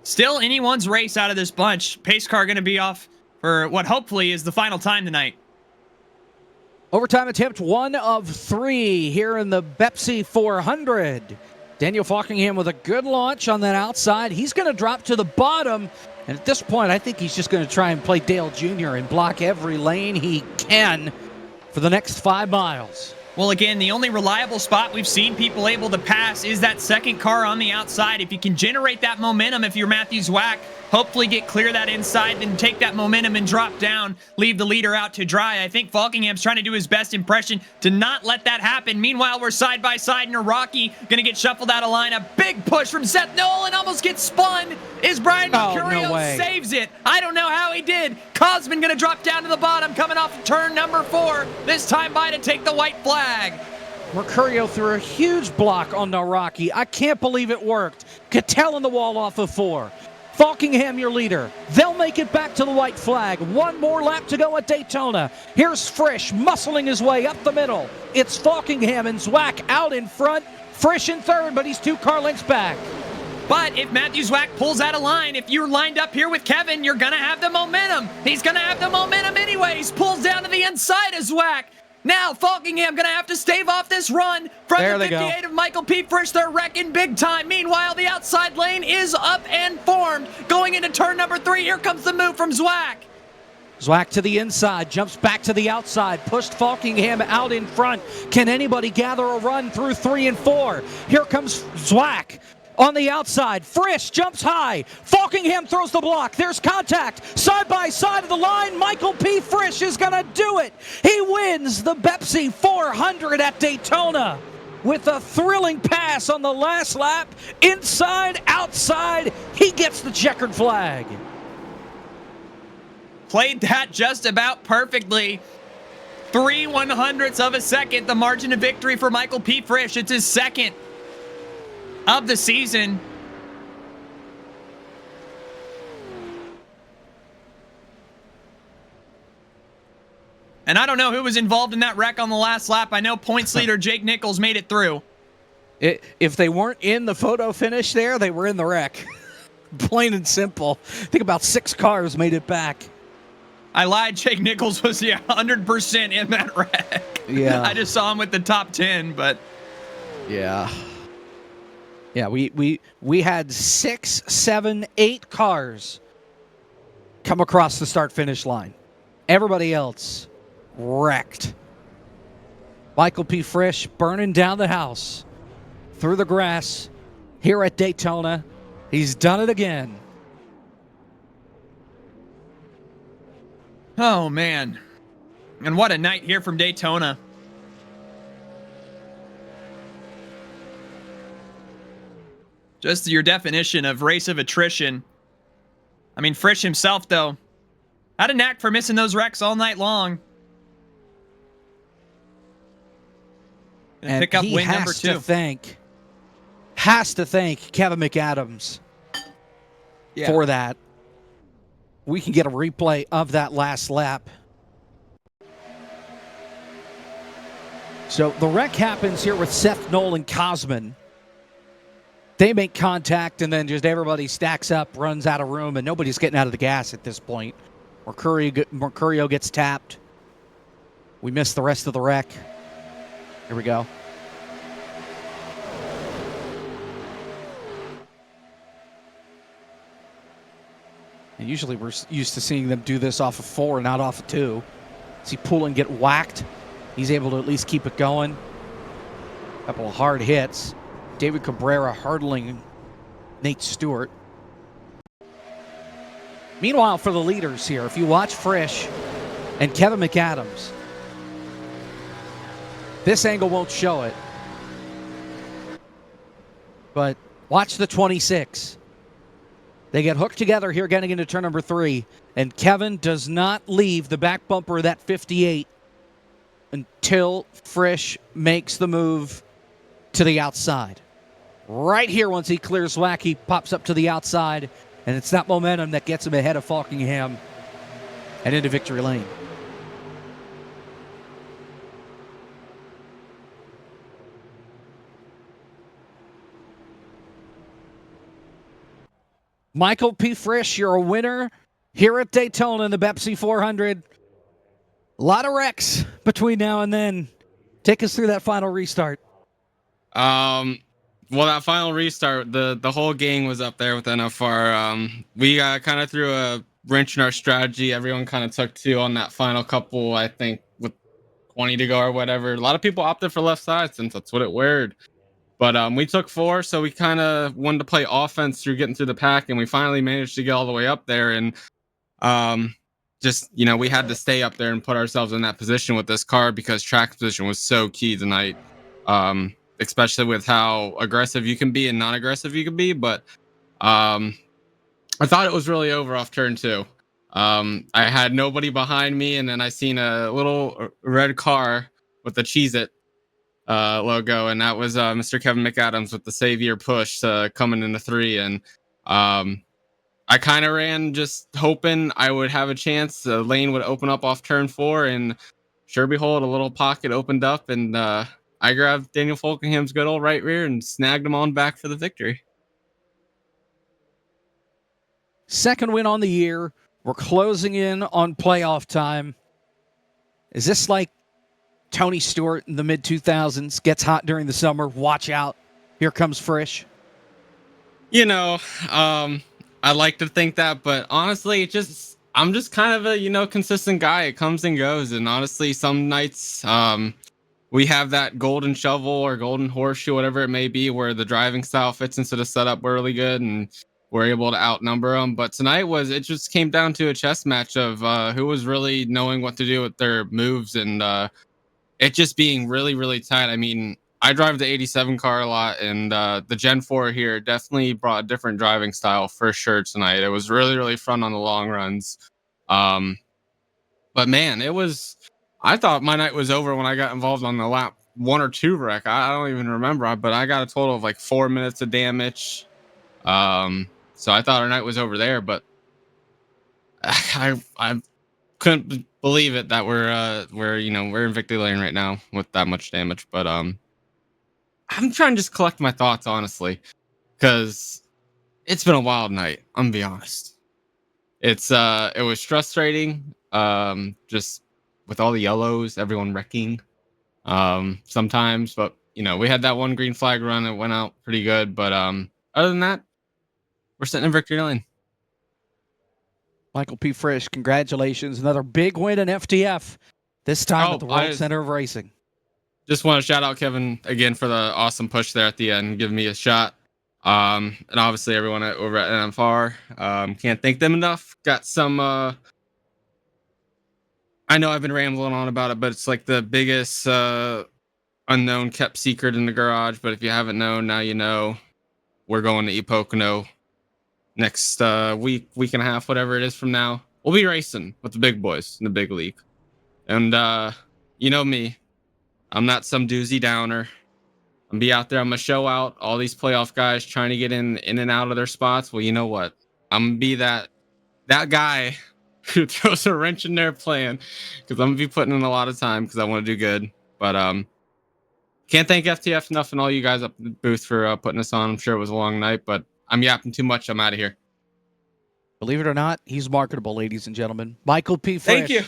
Still anyone's race out of this bunch. Pace car going to be off for what hopefully is the final time tonight. Overtime attempt 1 of 3 here in the Bepis 400. Daniel Falkingham with a good launch on that outside. He's going to drop to the bottom. And at this point, I think he's just going to try and play Dale Jr. and block every lane he can for the next 5 miles. Well, again, the only reliable spot we've seen people able to pass is that second car on the outside. If you can generate that momentum, if you're Matthew Zwack, hopefully get clear that inside, then take that momentum and drop down, leave the leader out to dry. I think Falkingham's trying to do his best impression to not let that happen. Meanwhile, we're side by side, and Iraqi going to get shuffled out of line. A big push from Seth Nolan, almost gets spun. Is Brian Mercurio no way. saves it. I don't know how he did. Cosman going to drop down to the bottom, coming off of turn number 4. This time by to take the white flag. Mercurio threw a huge block on Naraki. I can't believe it worked. Cattell in the wall off of 4. Falkingham, your leader. They'll make it back to the white flag. One more lap to go at Daytona. Here's Frisch muscling his way up the middle. It's Falkingham and Zwack out in front. Frisch in third, but he's 2 car lengths back. But if Matthew Zwack pulls out of line, if you're lined up here with Kevin, you're going to have the momentum. He's going to have the momentum anyways. Pulls down to the inside of Zwack. Now, Falkingham going to have to stave off this run from There the they 58 of Michael P. Frisch. They're wrecking big time. Meanwhile, the outside lane is up and formed. Going into turn number 3, here comes the move from Zwack. Zwack to the inside, jumps back to the outside, pushed Falkingham out in front. Can anybody gather a run through 3 and 4? Here comes Zwack. On the outside, Frisch jumps high. Falkingham throws the block. There's contact. Side by side of the line, Michael P. Frisch is going to do it. He wins the Bepsi 400 at Daytona with a thrilling pass on the last lap. Inside, outside, he gets the checkered flag. Played that just about perfectly. 3/100ths of a second, the margin of victory for Michael P. Frisch. It's his second of the season. And I don't know who was involved in that wreck on the last lap. I know points leader Jake Nichols made it through. If they weren't in the photo finish there, they were in the wreck. Plain and simple. I think about 6 cars made it back. I lied. Jake Nichols was 100% in that wreck. Yeah. I just saw him with the top 10, but yeah. Yeah, we had 6, 7, 8 cars come across the start-finish line. Everybody else wrecked. Michael P. Frisch burning down the house through the grass here at Daytona. He's done it again. oh man. And what a night here from Daytona. Just your definition of race of attrition. I mean, Frisch himself, though, had a knack for missing those wrecks all night long. And pick up he win has number 2. Has to thank Kevin McAdams for that. We can get a replay of that last lap. So the wreck happens here with Seth Nolan Cosman. They make contact, and then just everybody stacks up, runs out of room, and nobody's getting out of the gas at this point. Mercurio gets tapped. We miss the rest of the wreck. Here we go. And usually we're used to seeing them do this off of 4 and not off of 2. See Poulin get whacked. He's able to at least keep it going. A couple of hard hits. David Cabrera hurdling Nate Stewart. Meanwhile, for the leaders here, if you watch Frisch and Kevin McAdams, this angle won't show it, but watch the 26. They get hooked together here getting into turn number 3, and Kevin does not leave the back bumper of that 58 until Frisch makes the move to the outside. Right here, once he clears Zwack, he pops up to the outside, and it's that momentum that gets him ahead of Falkingham and into victory lane. Michael P. Frisch, you're a winner here at Daytona in the Bepsi 400. A lot of wrecks between now and then. Take us through that final restart. Well, that final restart, the whole gang was up there with NFR. We kind of threw a wrench in our strategy. Everyone kind of took 2 on that final couple, I think, with 20 to go or whatever. A lot of people opted for left side since that's what it weared. But we took 4, so we kind of wanted to play offense through getting through the pack, and we finally managed to get all the way up there. And just, we had to stay up there and put ourselves in that position with this car because track position was so key tonight, especially with how aggressive you can be and non-aggressive you can be. But I thought it was really over off turn 2. I had nobody behind me, and then I seen a little red car with the Cheez-It logo, and that was Mr. Kevin McAdams with the Savior push coming into 3. And I kind of ran just hoping I would have a chance. The lane would open up off turn 4, and sure behold, a little pocket opened up, and I grabbed Daniel Folkengham's good old right rear and snagged him on back for the victory. Second win on the year. We're closing in on playoff time. Is this like Tony Stewart in the mid-2000s? Gets hot during the summer. Watch out. Here comes Frisch. I like to think that, but honestly, I'm just kind of a, consistent guy. It comes and goes. And honestly, some nights we have that golden shovel or golden horseshoe, whatever it may be, where the driving style fits into the setup really good and we're able to outnumber them. But tonight it just came down to a chess match of who was really knowing what to do with their moves, and it just being really, really tight. I mean, I drive the 87 car a lot, and the Gen 4 here definitely brought a different driving style for sure tonight. It was really, really fun on the long runs. But man, I thought my night was over when I got involved on the lap 1 or 2 wreck. I don't even remember, but I got a total of like 4 minutes of damage. So I thought our night was over there, but I couldn't believe it that we're in victory lane right now with that much damage. But I'm trying to just collect my thoughts, honestly, because it's been a wild night. I'm gonna be honest. It was frustrating, just with all the yellows, everyone wrecking, sometimes. But we had that one green flag run that went out pretty good. But other than that, we're sitting in victory lane. Michael P. Frisch, congratulations. Another big win in FTF, this time at the World Center of Racing. Just want to shout out Kevin again for the awesome push there at the end, giving me a shot. And obviously everyone over at NFR. Can't thank them enough. Got some... I know I've been rambling on about it, but it's like the biggest unknown kept secret in the garage. But if you haven't known, now you know. We're going to Pocono next week and a half, whatever it is from now. We'll be racing with the big boys in the big league. And you know me, I'm not some doozy downer. I'm be out there, I'm gonna show out all these playoff guys trying to get in and out of their spots. Well, you know what? I'm gonna be that guy who throws a wrench in their plan, because I'm gonna be putting in a lot of time because I want to do good. But can't thank FTF enough and all you guys up at the booth for putting us on. I'm sure it was a long night, but I'm yapping too much. I'm out of here. Believe it or not, he's marketable, ladies and gentlemen. Michael P. Frisch. Thank you.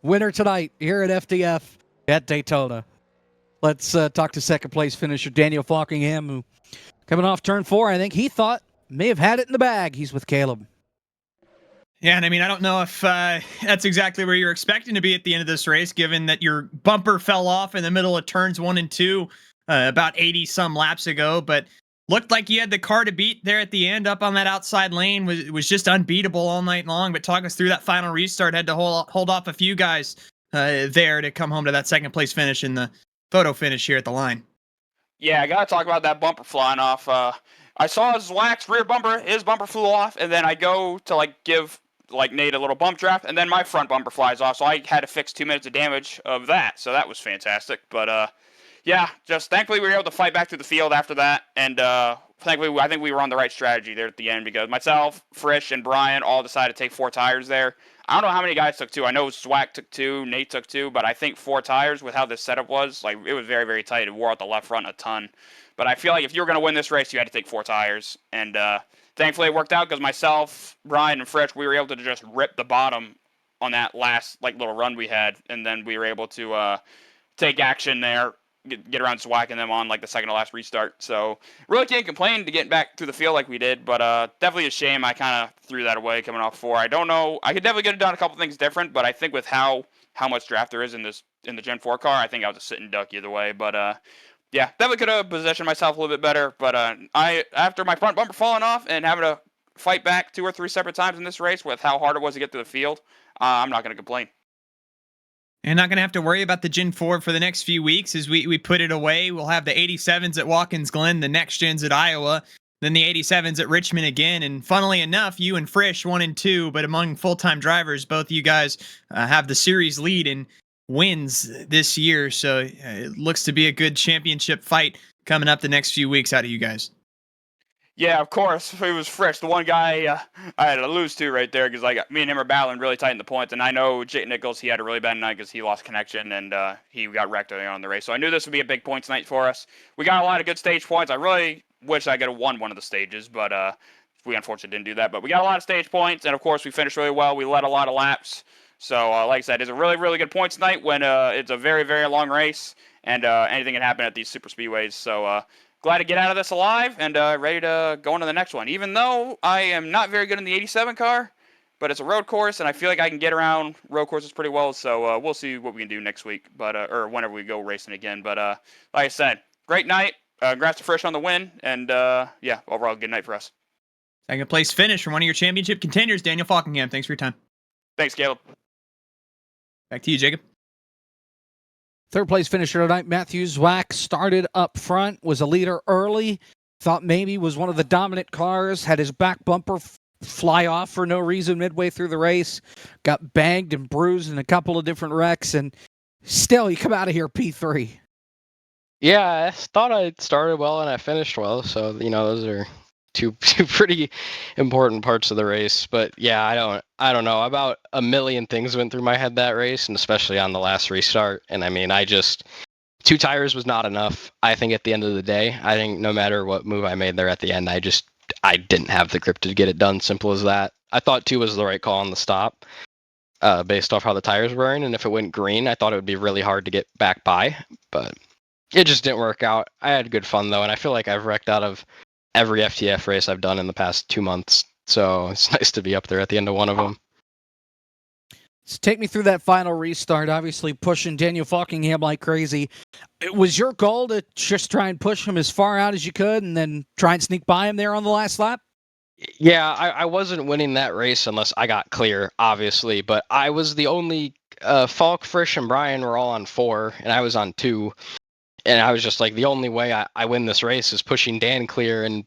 Winner tonight here at FTF at Daytona. Let's talk to second place finisher Daniel Folkengham, who coming off turn 4, I think he thought may have had it in the bag. He's with Caleb. Yeah, and I mean, I don't know if that's exactly where you're expecting to be at the end of this race, given that your bumper fell off in the middle of turns 1 and 2 about 80-some laps ago, but looked like you had the car to beat there at the end up on that outside lane. Was just unbeatable all night long. But talk us through that final restart. Had to hold off a few guys there to come home to that second place finish in the photo finish here at the line. Yeah, I got to talk about that bumper flying off. I saw Zwack's rear bumper, his bumper flew off, and then I go to give Nate a little bump draft, and then my front bumper flies off, so I had to fix 2 minutes of damage of that, so that was fantastic. But yeah, just thankfully we were able to fight back through the field after that, and thankfully I think we were on the right strategy there at the end, because myself, Frisch, and Brian all decided to take 4 tires there. I don't know how many guys took 2. I know Zwack took 2, Nate took 2, but I think 4 tires with how this setup was, it was very, very tight. It wore out the left front a ton. But I feel like if you were going to win this race, you had to take 4 tires. And thankfully it worked out, because myself, Brian, and Frisch, we were able to just rip the bottom on that last little run we had. And then we were able to take action there, get around Zwack and them on the second to last restart. So really can't complain to get back through the field like we did, but definitely a shame I kind of threw that away coming off 4. I don't know. I could definitely get it done a couple things different, but I think with how how much draft there is in the Gen 4 car, I think I was a sitting duck either way. But yeah, definitely could have positioned myself a little bit better. But after my front bumper falling off and having to fight back 2 or 3 separate times in this race with how hard it was to get to the field, I'm not going to complain. And not going to have to worry about the Gen 4 for the next few weeks as we put it away. We'll have the 87s at Watkins Glen, the next gens at Iowa, then the 87s at Richmond again. And funnily enough, you and Frisch 1 and 2, but among full-time drivers, both of you guys have the series lead in wins this year. So it looks to be a good championship fight coming up the next few weeks out of you guys. Yeah, of course. It was Frisch, the one guy I had to lose to right there because me and him are battling really tight in the points. And I know Jake Nichols, he had a really bad night because he lost connection and he got wrecked early on in the race. So I knew this would be a big points night for us. We got a lot of good stage points. I really wish I could have won one of the stages, but we unfortunately didn't do that. But we got a lot of stage points, and of course we finished really well. We led a lot of laps. So like I said, it's a really, really good points night when it's a very, very long race and anything can happen at these super speedways. So glad to get out of this alive and ready to go on to the next one. Even though I am not very good in the 87 car, but it's a road course, and I feel like I can get around road courses pretty well. So we'll see what we can do next week, but or whenever we go racing again. But like I said, great night. Congrats to Frisch on the win, and yeah, overall good night for us. Second place finish from one of your championship contenders, Daniel Falkingham. Thanks for your time. Thanks, Caleb. Back to you, Jacob. Third place finisher tonight, Matthew Zwack, started up front, was a leader early, thought maybe was one of the dominant cars, had his back bumper fly off for no reason midway through the race, got banged and bruised in a couple of different wrecks, and still you come out of here P3. Yeah, I thought I started well and I finished well, so those are two pretty important parts of the race. But yeah, I don't know. About a million things went through my head that race, and especially on the last restart. And I mean, 2 tires was not enough. I think at the end of the day, I think no matter what move I made there at the end, I didn't have the grip to get it done. Simple as that. I thought 2 was the right call on the stop, based off how the tires were in. And if it went green, I thought it would be really hard to get back by, but it just didn't work out. I had good fun though, and I feel like I've wrecked out of every FTF race I've done in the past 2 months. So it's nice to be up there at the end of one of them. So take me through that final restart, obviously pushing Daniel Falkingham like crazy. Was your goal to just try and push him as far out as you could and then try and sneak by him there on the last lap? Yeah, I wasn't winning that race unless I got clear, obviously, but I was the only Falk, Frisch, and Brian were all on 4, and I was on 2. And I was just like, the only way I win this race is pushing Dan clear and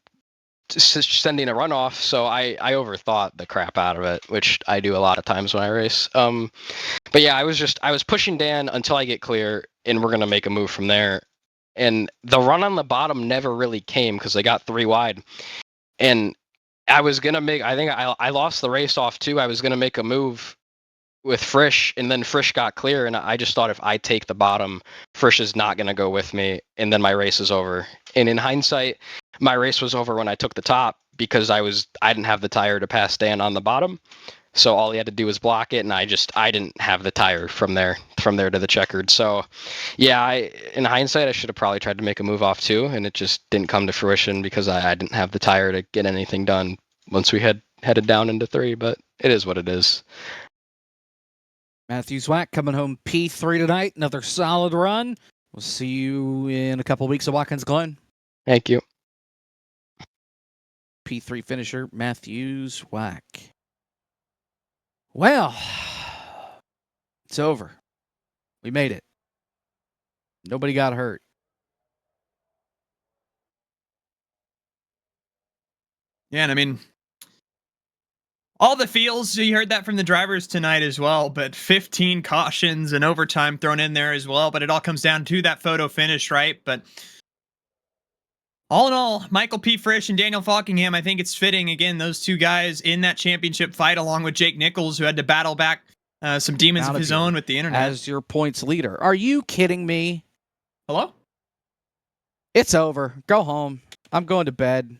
sending a runoff. So I overthought the crap out of it, which I do a lot of times when I race. But yeah, I was pushing Dan until I get clear, and we're going to make a move from there. And the run on the bottom never really came because they got 3 wide. And I was going to I lost the race off too. I was going to make a move with Frisch, and then Frisch got clear, and I just thought if I take the bottom, Frisch is not going to go with me, and then my race is over. And in hindsight, my race was over when I took the top because I didn't have the tire to pass Dan on the bottom, so all he had to do was block it, and I didn't have the tire from there to the checkered. So yeah, in hindsight, I should have probably tried to make a move off too, and it just didn't come to fruition because I didn't have the tire to get anything done once we had headed down into 3, but it is what it is. Matthew Zwack coming home P3 tonight. Another solid run. We'll see you in a couple of weeks at Watkins Glen. Thank you. P3 finisher, Matthew Zwack. Well, it's over. We made it. Nobody got hurt. Yeah, and I mean, all the feels, you heard that from the drivers tonight as well, but 15 cautions and overtime thrown in there as well, but it all comes down to that photo finish, right? But all in all, Michael P. Frisch and Daniel Falkingham, I think it's fitting, again, those 2 guys in that championship fight, along with Jake Nichols, who had to battle back some demons of his own with the internet. As your points leader. Are you kidding me? Hello? It's over. Go home. I'm going to bed.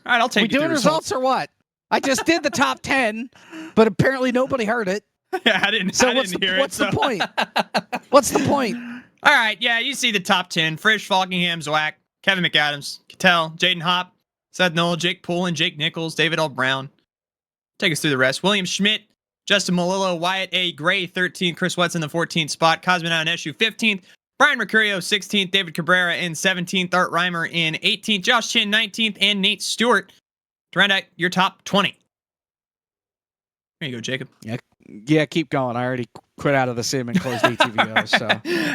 All right, I'll take we doing results or what? I just did the top 10, but apparently nobody heard it. Yeah, I didn't hear it. What's the point? What's the point? All right, yeah, you see the top 10. Frisch, Falkingham, Zwack, Kevin McAdams, Cattell, Jaden Hopp, Seth Knoll, Jake Poulin, Jake Nichols, David L. Brown. Take us through the rest. William Schmidt, Justin Malillo, Wyatt A. Gray, 13th, Chris Wetz in the 14th spot, Cosmin Ionescu, 15th, Brian Mercurio, 16th, David Cabrera in 17th, Art Reimer in 18th, Josh Chin, 19th, and Nate Stewart to round out your top 20. There you go, Jacob. Yeah, keep going. I already quit out of the sim and closed ATVO. So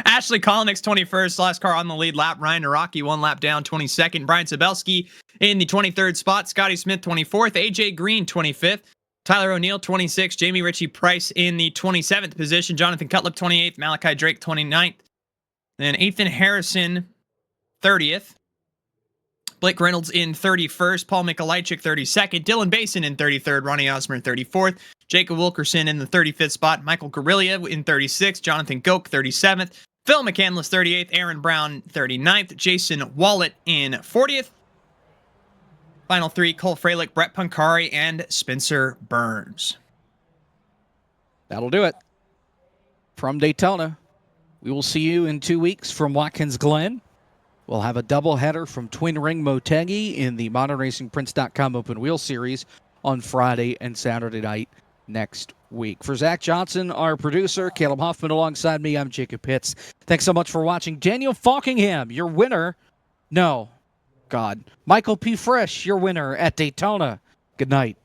Ashley Kolnick's 21st, last car on the lead lap. Ryan Naraki, 1 lap down, 22nd. Brian Sabelski in the 23rd spot. Scotty Smith, 24th. AJ Green, 25th. Tyler O'Neill, 26th. Jamie Ritchie Price in the 27th position. Jonathan Cutlip, 28th. Malachi Drake, 29th. Then Ethan Harrison, 30th. Blake Reynolds in 31st. Paul Mikolajczyk, 32nd. Dylan Basin in 33rd. Ronnie Osmer, 34th. Jacob Wilkerson in the 35th spot. Michael Guerrilla in 36th. Jonathan Goke, 37th. Phil McCandless, 38th. Aaron Brown, 39th. Jason Wallet in 40th. Final 3, Cole Freilich, Brett Pancari, and Spencer Burns. that'll do it. From Daytona, we will see you in 2 weeks from Watkins Glen. We'll have a doubleheader from Twin Ring Motegi in the ModernRacingPrince.com Open Wheel Series on Friday and Saturday night next week. For Zach Johnson, our producer, Caleb Hoffman alongside me, I'm Jacob Pitts. Thanks so much for watching. Daniel Falkingham, your winner. No, God. Michael P. Frisch, your winner at Daytona. Good night.